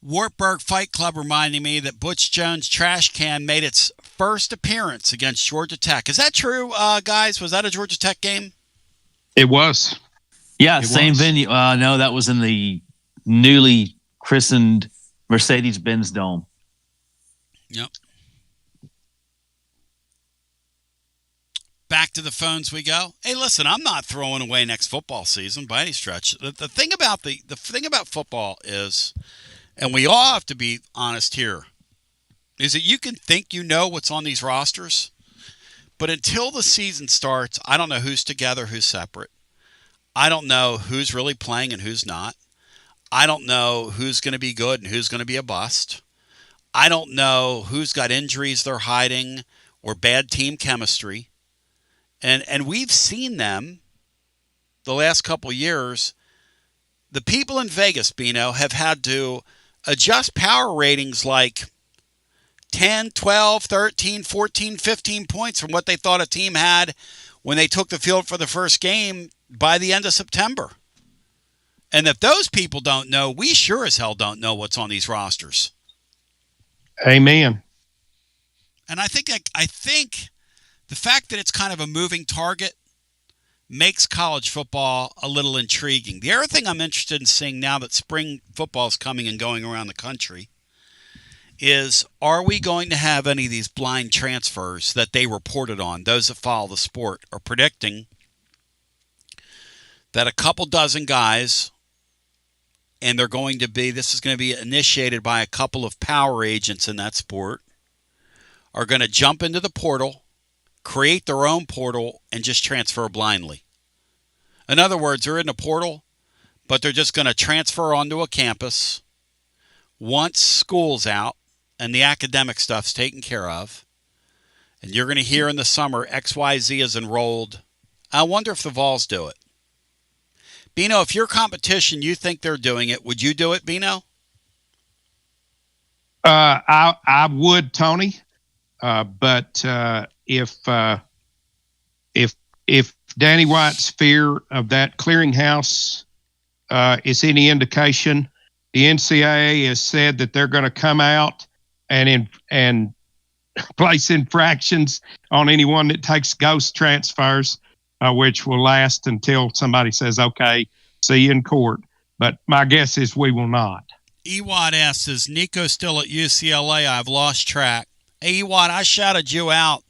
Wartburg Fight Club reminding me that Butch Jones' trash can made its first appearance against Georgia Tech. Is that true, guys? Was that a Georgia Tech game? It was. Yeah, same venue. No, that was in the newly christened Mercedes-Benz Dome. Yep. Back to the phones we go. Hey, listen, I'm not throwing away next football season by any stretch. The thing about the thing about football is, and we all have to be honest here, is that you can think you know what's on these rosters, but until the season starts, I don't know who's together, who's separate. I don't know who's really playing and who's not. I don't know who's going to be good and who's going to be a bust. I don't know who's got injuries they're hiding or bad team chemistry. And we've seen them the last couple of years. The people in Vegas, Bino, have had to adjust power ratings like 10, 12, 13, 14, 15 points from what they thought a team had when they took the field for the first game by the end of September. And if those people don't know, we sure as hell don't know what's on these rosters. Amen. And I think the fact that it's kind of a moving target makes college football a little intriguing. The other thing I'm interested in seeing now that spring football is coming and going around the country is, are we going to have any of these blind transfers that they reported on? Those that follow the sport are predicting that a couple dozen guys, and this is going to be initiated by a couple of power agents in that sport, are going to jump into the portal, create their own portal, and just transfer blindly. In other words, they're in the portal, but they're just going to transfer onto a campus once school's out and the academic stuff's taken care of. And you're going to hear in the summer XYZ is enrolled. I wonder if the Vols do it. Bino, if your competition, you think they're doing it, would you do it, Bino? I would, Tony. But if Danny White's fear of that clearinghouse is any indication, the NCAA has said that they're going to come out and place infractions on anyone that takes ghost transfers, which will last until somebody says, "Okay, see you in court." But my guess is we will not. Ewad asks, is Nico still at UCLA? I've lost track. Hey, Ewad, I shouted you out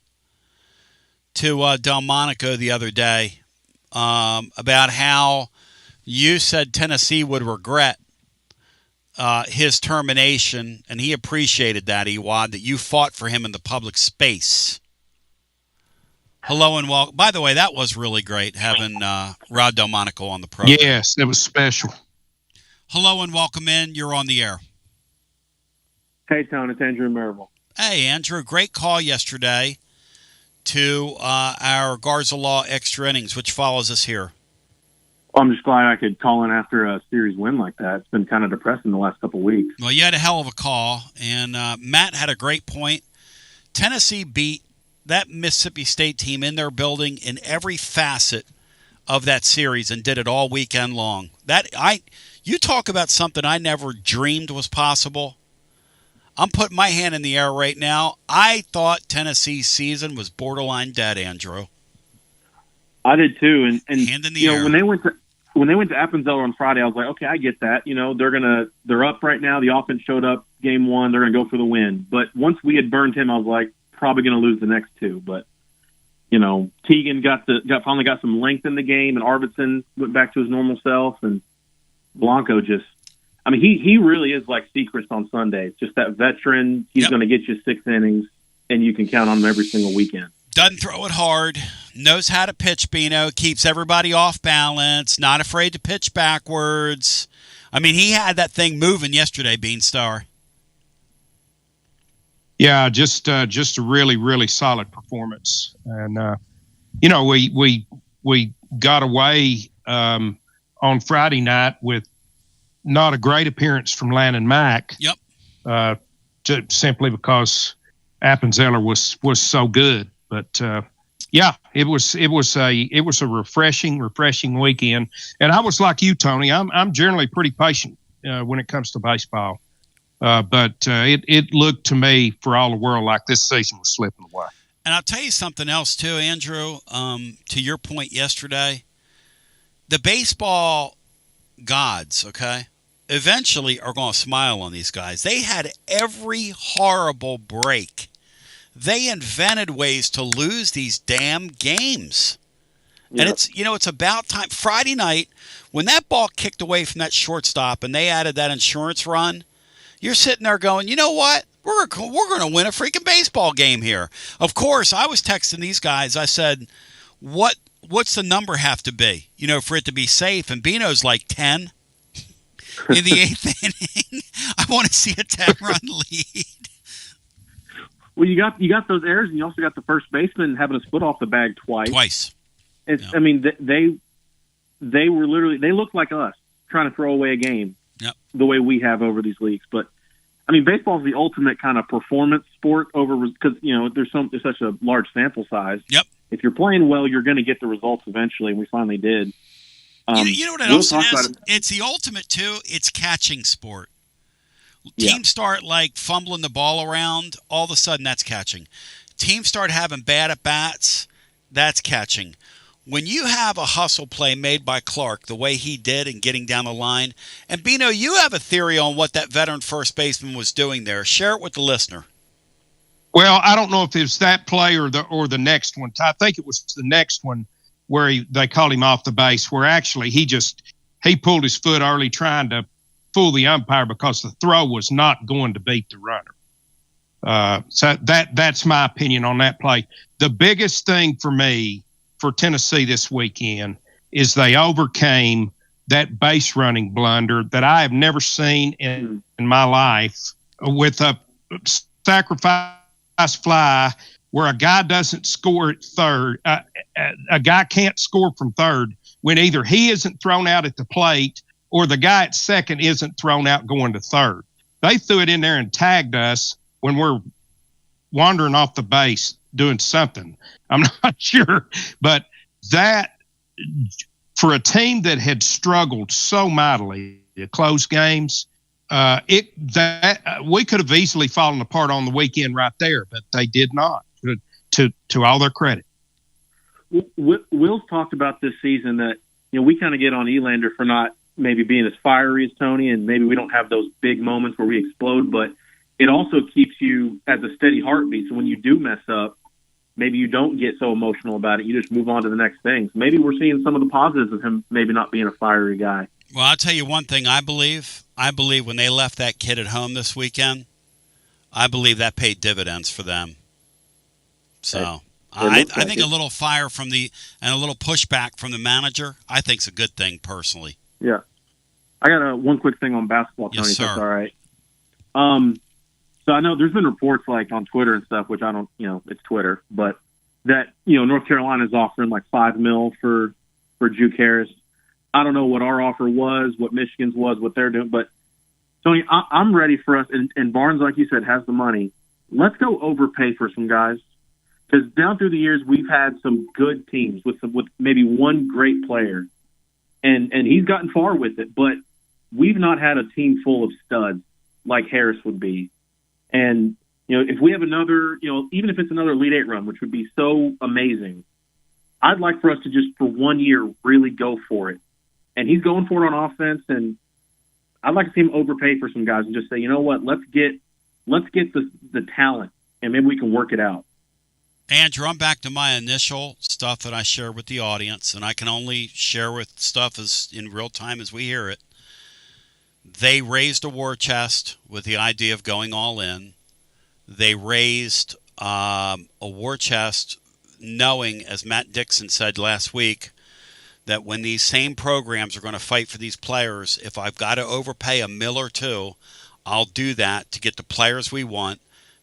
to Delmonico the other day about how you said Tennessee would regret his termination, and he appreciated that, Ewad, that you fought for him in the public space. Hello and welcome. By the way, that was really great having Rod Delmonico on the program. Yes, it was special. Hello and welcome in. You're on the air. Hey, Tony. It's Andrew Marable. Hey, Andrew. Great call yesterday to our Garza Law Extra Innings, which follows us here. Well, I'm just glad I could call in after a series win like that. It's been kind of depressing the last couple of weeks. Well, you had a hell of a call, and Matt had a great point. Tennessee beat that Mississippi State team in their building in every facet of that series and did it all weekend long. You talk about something I never dreamed was possible. I'm putting my hand in the air right now. I thought Tennessee's season was borderline dead, Andrew. I did too, and hand in the air. When they went to Appenzeller on Friday, I was like, okay, I get that. They're up right now. The offense showed up game one. They're gonna go for the win. But once we had burned him, I was like, probably gonna lose the next two. But Teagan finally got some length in the game, and Arvidsson went back to his normal self, and Blanco just. I mean, he really is like Sechrist on Sunday. Just that veteran. He's going to get you 6 innings, and you can count on him every single weekend. Doesn't throw it hard. Knows how to pitch, Bino. Keeps everybody off balance. Not afraid to pitch backwards. I mean, he had that thing moving yesterday, Beanstar. Yeah, just a really, really solid performance. And, we got away on Friday night with not a great appearance from Landon Mack. Yep. Simply because Appenzeller was so good. But it was a refreshing weekend. And I was like you, Tony. I'm generally pretty patient when it comes to baseball. But it looked to me for all the world like this season was slipping away. And I'll tell you something else too, Andrew. To your point yesterday, the baseball gods, okay, eventually are going to smile on these guys. They had every horrible break. They invented ways to lose these damn games. Yep. And it's about time. Friday night, when that ball kicked away from that shortstop and they added that insurance run, you're sitting there going, you know what? We're going to win a freaking baseball game here. Of course, I was texting these guys. I said, what's the number have to be, for it to be safe? And Bino's like 10 in the 8th inning. I want to see a 10-run lead. Well, you got those errors, and you also got the first baseman having his foot off the bag twice. It's, yeah. I mean, they were literally, they looked like us trying to throw away a game. Yep. The way we have over these leagues. But I mean, baseball is the ultimate kind of performance sport because there's such a large sample size. Yep. If you're playing well, you're going to get the results eventually, and we finally did. You know what it also is? It's the ultimate too. It's catching sport. Teams start like fumbling the ball around, all of a sudden that's catching. Teams start having bad at bats, that's catching. When you have a hustle play made by Clark the way he did in getting down the line, and Bino, you have a theory on what that veteran first baseman was doing there. Share it with the listener. Well, I don't know if it was that play or the next one. I think it was the next one where they called him off the base, where actually he pulled his foot early trying to fool the umpire because the throw was not going to beat the runner. So that's my opinion on that play. The biggest thing for me for Tennessee this weekend is they overcame that base running blunder that I have never seen in my life with a sacrifice fly where a guy doesn't score at third. A guy can't score from third when either he isn't thrown out at the plate or the guy at second isn't thrown out going to third. They threw it in there and tagged us when we're wandering off the base doing something. I'm not sure, but that for a team that had struggled so mightily to close games, we could have easily fallen apart on the weekend right there, but they did not. To all their credit. Will's talked about this season that we kind of get on Elander for not maybe being as fiery as Tony, and maybe we don't have those big moments where we explode, but it also keeps you as a steady heartbeat. So when you do mess up, maybe you don't get so emotional about it. You just move on to the next thing. So maybe we're seeing some of the positives of him maybe not being a fiery guy. Well, I'll tell you one thing I believe. I believe when they left that kid at home this weekend, I believe that paid dividends for them. So I think a little fire and a little pushback from the manager, I think is a good thing personally. Yeah. I got one quick thing on basketball, Tony, yes, sir. If that's all right. So I know there's been reports like on Twitter and stuff, which I don't, it's Twitter, but that, North Carolina is offering like $5 million for Juke Harris. I don't know what our offer was, what Michigan's was, what they're doing, but Tony, I'm ready for us. And Barnes, like you said, has the money. Let's go overpay for some guys. Because down through the years, we've had some good teams with maybe one great player, and he's gotten far with it. But we've not had a team full of studs like Harris would be. And, if we have another, even if it's another Elite Eight run, which would be so amazing, I'd like for us to just, for 1 year, really go for it. And he's going for it on offense, and I'd like to see him overpay for some guys and just say, you know what, let's get the talent, and maybe we can work it out. Andrew, I'm back to my initial stuff that I share with the audience, and I can only share with stuff as in real time as we hear it. They raised a war chest with the idea of going all in. They raised a war chest knowing, as Matt Dixon said last week, that when these same programs are going to fight for these players, if I've got to overpay $1 million or $2 million, I'll do that to get the players we want.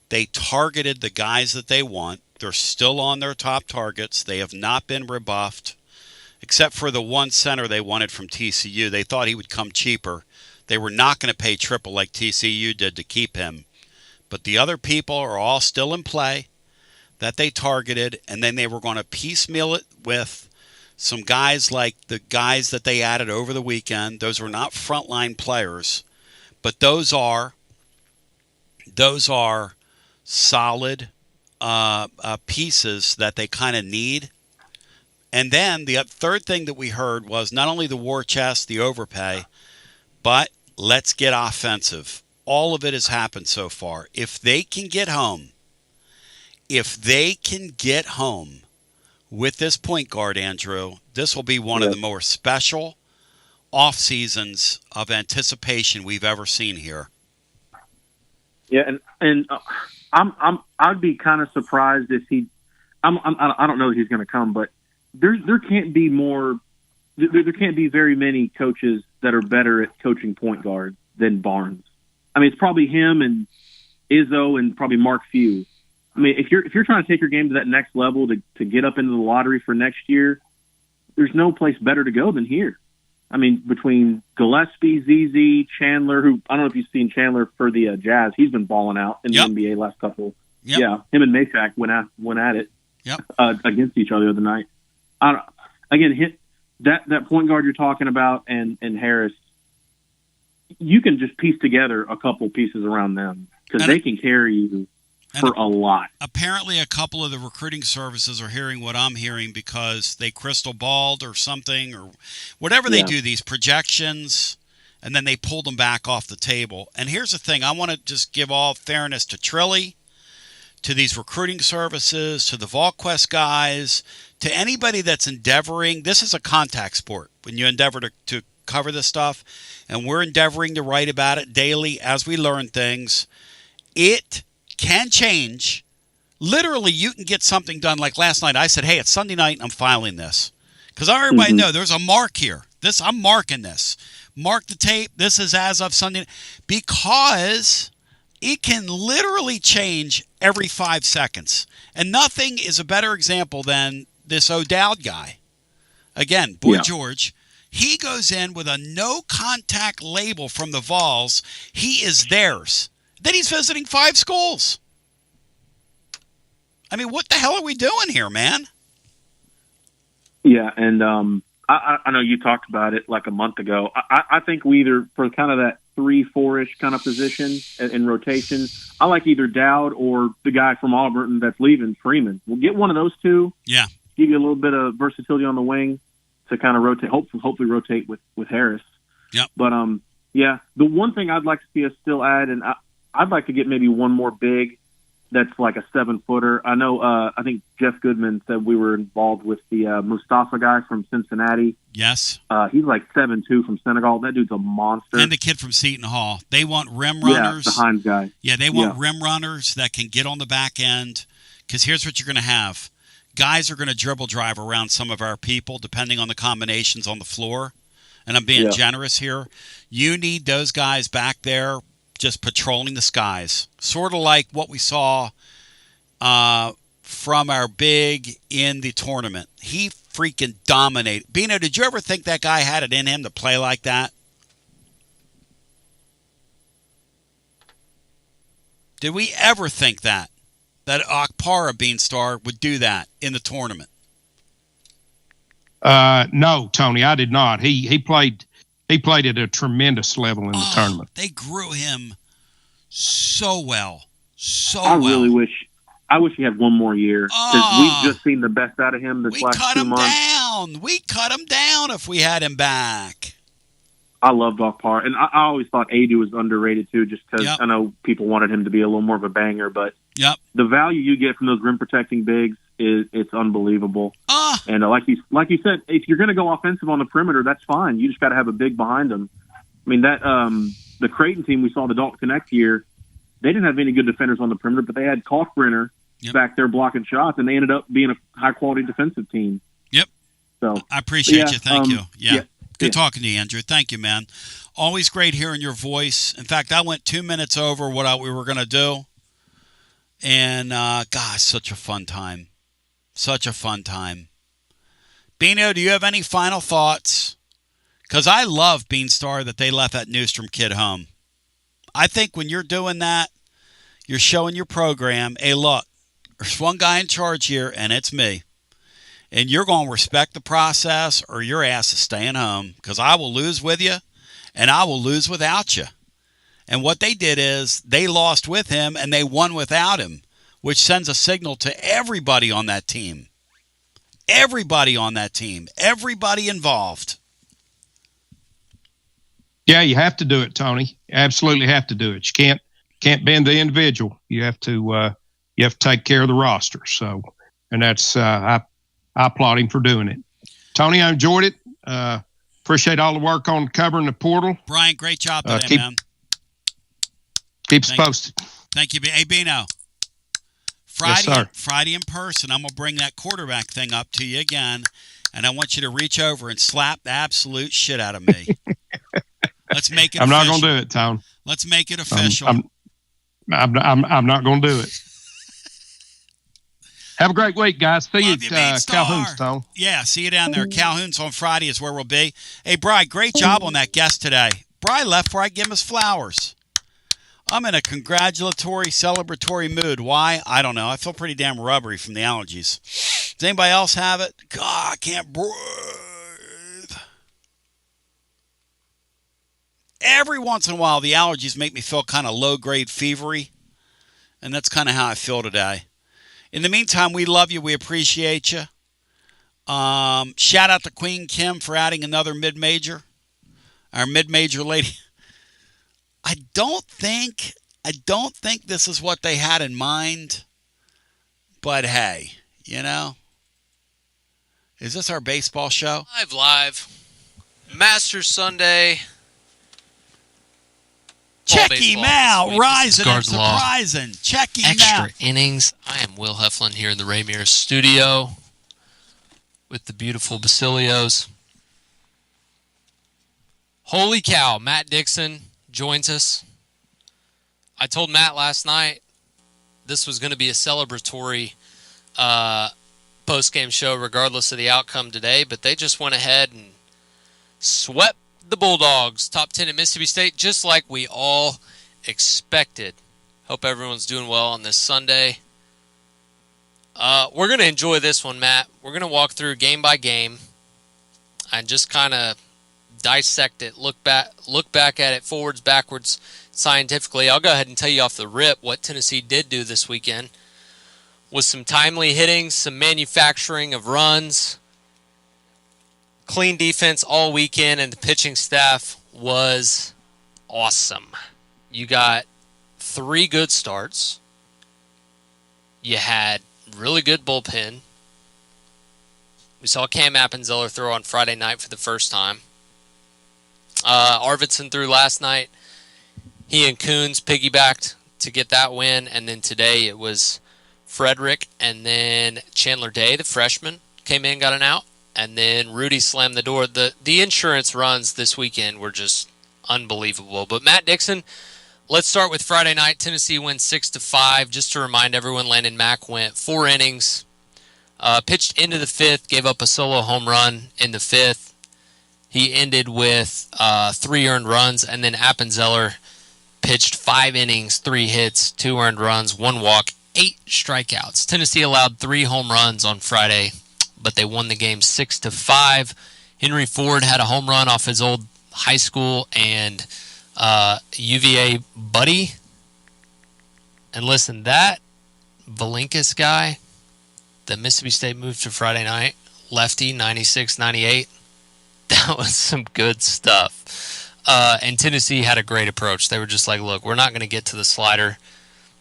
They targeted the guys that they want. They're still on their top targets. They have not been rebuffed, except for the one center they wanted from TCU. They thought he would come cheaper. They were not going to pay triple like TCU did to keep him. But the other people are all still in play that they targeted, and then they were going to piecemeal it with some guys like the guys that they added over the weekend. Those were not frontline players, but those are solid pieces that they kind of need. And then the third thing that we heard was not only the war chest, the overpay, but let's get offensive. All of it has happened so far. If they can get home with this point guard, Andrew, this will be one of the more special off seasons of anticipation we've ever seen here. Yeah, and I'd be kind of surprised if I don't know if he's going to come, but there can't be very many coaches that are better at coaching point guard than Barnes. I mean, it's probably him and Izzo and probably Mark Few. I mean, if you're trying to take your game to that next level to get up into the lottery for next year, there's no place better to go than here. I mean, between Gillespie, ZZ, Chandler, who I don't know if you've seen Chandler for the Jazz, he's been balling out in the NBA last couple. Yep. Yeah, him and Mayfack went at it against each other the other night. That point guard you're talking about and Harris, you can just piece together a couple pieces around them because they can carry you for a lot. Apparently, a couple of the recruiting services are hearing what I'm hearing because they crystal balled or something or whatever they do, these projections, and then they pulled them back off the table. And here's the thing. I want to just give all fairness to Trilly, to these recruiting services, to the VaultQuest guys, to anybody that's endeavoring. This is a contact sport when you endeavor to cover this stuff, and we're endeavoring to write about it daily as we learn things. It can change. Literally, you can get something done. Like last night, I said, hey, it's Sunday night, and I'm filing this. Because everybody know there's a mark here. I'm marking this. Mark the tape. This is as of Sunday. Because it can literally change every 5 seconds. And nothing is a better example than this O'Dowd guy. Again, George. He goes in with a no-contact label from the Vols. He is theirs. Then he's visiting 5 schools. I mean, what the hell are we doing here, man? Yeah, and I know you talked about it like a month ago. I think we either, for kind of that 3-4-ish kind of position in rotation, I like either Dowd or the guy from Auburn that's leaving, Freeman. We'll get one of those two. Yeah. Give you a little bit of versatility on the wing to kind of rotate, hopefully rotate with Harris. Yep. But, the one thing I'd like to see us still add, and I'd like to get maybe one more big that's like a 7-footer. I know, I think Jeff Goodman said we were involved with the Mustafa guy from Cincinnati. Yes. He's like 7'2" from Senegal. That dude's a monster. And the kid from Seton Hall. They want rim runners. Yeah, the Hines guy. Yeah, they want rim runners that can get on the back end. Because here's what you're going to have. Guys are going to dribble drive around some of our people, depending on the combinations on the floor. And I'm being generous here. You need those guys back there just patrolling the skies. Sort of like what we saw from our big in the tournament. He freaking dominated. Bino, did you ever think that guy had it in him to play like that? Did we ever think that Akpara Beanstar would do that in the tournament? No, Tony, I did not. He played at a tremendous level in the tournament. They grew him so well. I really wish he had one more year because we've just seen the best out of him this last 2 months. We cut him down if we had him back. I love Doc Parr, and I always thought Adu was underrated too, just because I know people wanted him to be a little more of a banger. But the value you get from those rim protecting bigs it's unbelievable. And like you said, if you're going to go offensive on the perimeter, that's fine. You just got to have a big behind them. I mean that the Creighton team we saw the Dalton Connect year, they didn't have any good defenders on the perimeter, but they had Kalkbrenner back there blocking shots, and they ended up being a high quality defensive team. Yep. So I appreciate you. Thank you. Yeah. Good talking to you, Andrew. Thank you, man. Always great hearing your voice. In fact, I went 2 minutes over what we were going to do. And, gosh, such a fun time. Such a fun time. Bino, do you have any final thoughts? Because I love Beanstar that they left that Newstrom kid home. I think when you're doing that, you're showing your program, hey, look, there's one guy in charge here, and it's me. And you're going to respect the process or your ass is staying home because I will lose with you and I will lose without you. And what they did is they lost with him and they won without him, which sends a signal to everybody on that team. Everybody on that team. Everybody involved. Yeah, you have to do it, Tony. Absolutely have to do it. You can't bend the individual. You have to take care of the roster. So, and that's I applaud him for doing it. Tony, I enjoyed it. Appreciate all the work on covering the portal. Brian, great job today, man. Keep us posted. Thank you. Hey, Bino. Friday in person, I'm going to bring that quarterback thing up to you again, and I want you to reach over and slap the absolute shit out of me. Let's make it official. I'm not going to do it, Tom. Let's make it official. I'm not going to do it. Have a great week, guys. See you at Calhoun's, Tom. Yeah, see you down there. Calhoun's on Friday is where we'll be. Hey, Bri, great job on that guest today. Bri left before I give him his flowers. I'm in a congratulatory, celebratory mood. Why? I don't know. I feel pretty damn rubbery from the allergies. Does anybody else have it? God, I can't breathe. Every once in a while, the allergies make me feel kind of low-grade fevery, and that's kind of how I feel today. In the meantime, we love you. We appreciate you. Shout out to Queen Kim for adding another mid-major. Our mid-major lady. I don't think this is what they had in mind. But hey, you know. Is this our baseball show? Live. Masters Sunday. Check him out, rising and surprising. Check him out. Extra innings. I am Will Heflin here in the Ray Mears studio with the beautiful Basilios. Holy cow, Matt Dixon joins us. I told Matt last night this was going to be a celebratory post-game show regardless of the outcome today, but they just went ahead and swept the Bulldogs, top 10 at Mississippi State, just like we all expected. Hope everyone's doing well on this Sunday. We're going to enjoy this one, Matt. We're going to walk through game by game and just kind of dissect it, look back at it forwards, backwards, scientifically. I'll go ahead and tell you off the rip what Tennessee did do this weekend. With some timely hitting, some manufacturing of runs, clean defense all weekend, and the pitching staff was awesome. You got 3 good starts. You had really good bullpen. We saw Cam Appenzeller throw on Friday night for the first time. Arvidsson threw last night. He and Coons piggybacked to get that win, and then today it was Frederick and then Chandler Day, the freshman, came in, got an out. And then Rudy slammed the door. The insurance runs this weekend were just unbelievable. But Matt Dixon, let's start with Friday night. Tennessee wins 6-5. Just to remind everyone, Landon Mack went 4 innings, pitched into the 5th, gave up a solo home run in the 5th. He ended with 3 earned runs, and then Appenzeller pitched 5 innings, 3 hits, 2 earned runs, 1 walk, 8 strikeouts. Tennessee allowed 3 home runs on Friday, but they won the game 6-5. Henry Ford had a home run off his old high school and UVA buddy. And listen, that Valinkas guy that Mississippi State moved to Friday night, lefty, 96, 98, that was some good stuff. And Tennessee had a great approach. They were just like, look, we're not going to get to the slider.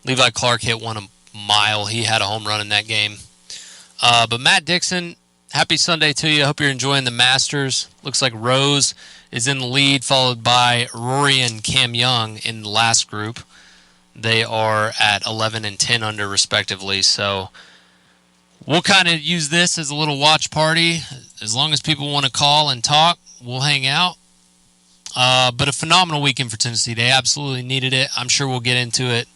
Levi Clark hit one a mile. He had a home run in that game. But Matt Dixon, happy Sunday to you. I hope you're enjoying the Masters. Looks like Rose is in the lead, followed by Rory and Cam Young in the last group. They are at 11 and 10 under, respectively. So we'll kind of use this as a little watch party. As long as people want to call and talk, we'll hang out. But a phenomenal weekend for Tennessee. They absolutely needed it. I'm sure we'll get into it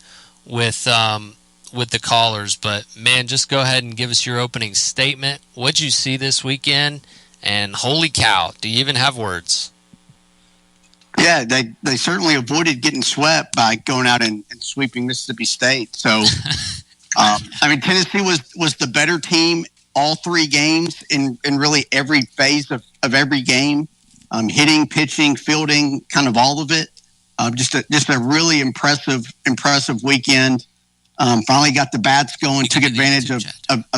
with the callers. But, man, just go ahead and give us your opening statement. What'd you see this weekend? And holy cow, do you even have words? Yeah, they certainly avoided getting swept by going out and sweeping Mississippi State. So, Tennessee was the better team all three games in really every phase of every game, hitting, pitching, fielding, kind of all of it. Just a really impressive weekend. Finally got the bats going, took advantage of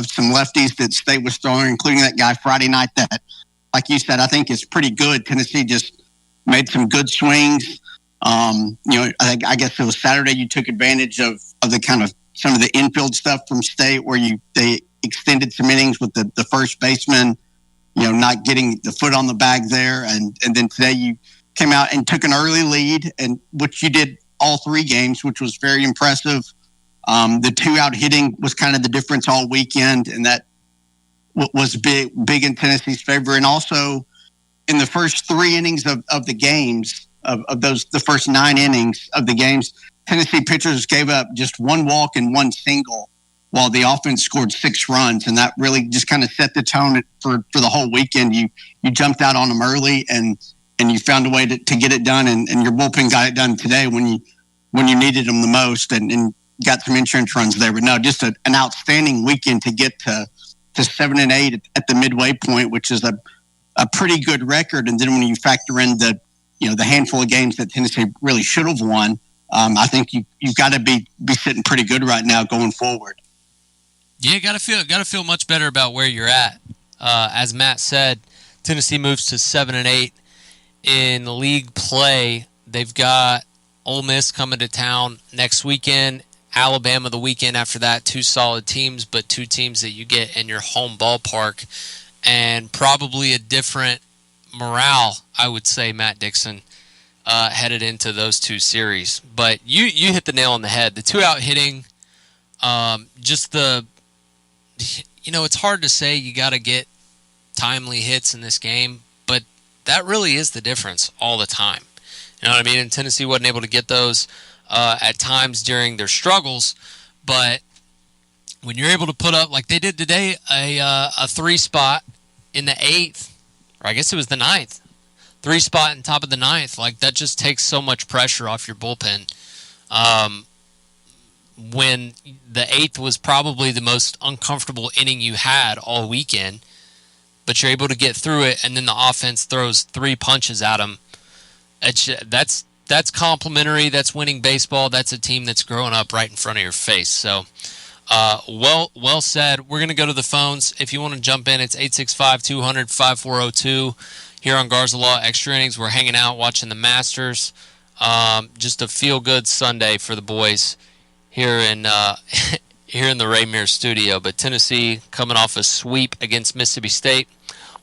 some lefties that State was throwing, including that guy Friday night that, like you said, I think is pretty good. Tennessee just made some good swings. I guess it was Saturday you took advantage of the kind of some of the infield stuff from State where they extended some innings with the first baseman, not getting the foot on the bag there. And then today you came out and took an early lead, and which you did all three games, which was very impressive. The 2-out hitting was kind of the difference all weekend, and that was big in Tennessee's favor. And also in the first 3 innings of the games, the first 9 innings of the games, Tennessee pitchers gave up just 1 walk and 1 single, while the offense scored 6 runs. And that really just kind of set the tone for the whole weekend. You jumped out on them early and you found a way to get it done. And your bullpen got it done today when you needed them the most and got some insurance runs there. But no, just an outstanding weekend to get to 7 and 8 at the midway point, which is a pretty good record. And then when you factor in the handful of games that Tennessee really should have won, I think you've got to be sitting pretty good right now going forward. Yeah, got to feel much better about where you're at. As Matt said, Tennessee moves to 7 and 8 in league play. They've got Ole Miss coming to town next weekend. Alabama the weekend after that. 2 solid teams, but 2 teams that you get in your home ballpark, and probably a different morale, I would say, Matt Dixon, headed into those 2 series. But you hit the nail on the head. The 2-out hitting, it's hard to say you got to get timely hits in this game, but that really is the difference all the time. You know what I mean? And Tennessee wasn't able to get those at times during their struggles, but when you're able to put up, like they did today, a 3-spot in the 8th, or I guess it was the 9th, 3-spot in top of the 9th, like that just takes so much pressure off your bullpen. When the 8th was probably the most uncomfortable inning you had all weekend, but you're able to get through it, and then the offense throws 3 punches at them. That's complimentary. That's winning baseball. That's a team that's growing up right in front of your face. So, well said. We're going to go to the phones. If you want to jump in, it's 865-200-5402 here on Garza Law Extra Innings. We're hanging out watching the Masters. Just a feel-good Sunday for the boys here in the Raymere studio. But Tennessee coming off a sweep against Mississippi State.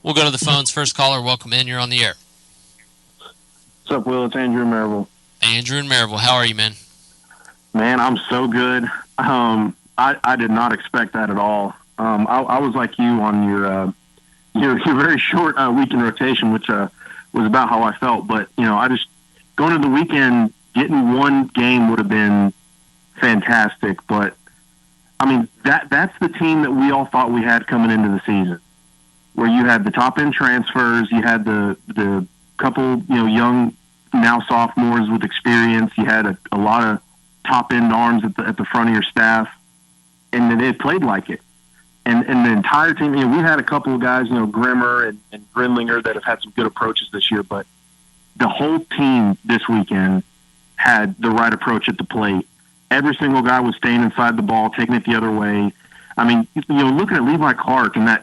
We'll go to the phones. First caller, welcome in. You're on the air. What's up, Will? It's Andrew in Maryville. Andrew in Maryville. How are you, man? Man, I'm so good. I did not expect that at all. I was like you on your very short weekend rotation, which was about how I felt. But, I just going into the weekend, getting 1 game would have been fantastic. But, that's the team that we all thought we had coming into the season, where you had the top-end transfers, you had the couple, young, now sophomores with experience. You had a lot of top-end arms at the front of your staff, and then they played like it. And the entire team, we had a couple of guys, Grimmer and Grinlinger, that have had some good approaches this year, but the whole team this weekend had the right approach at the plate. every single guy was staying inside the ball, taking it the other way. I mean, looking at Levi Clark and that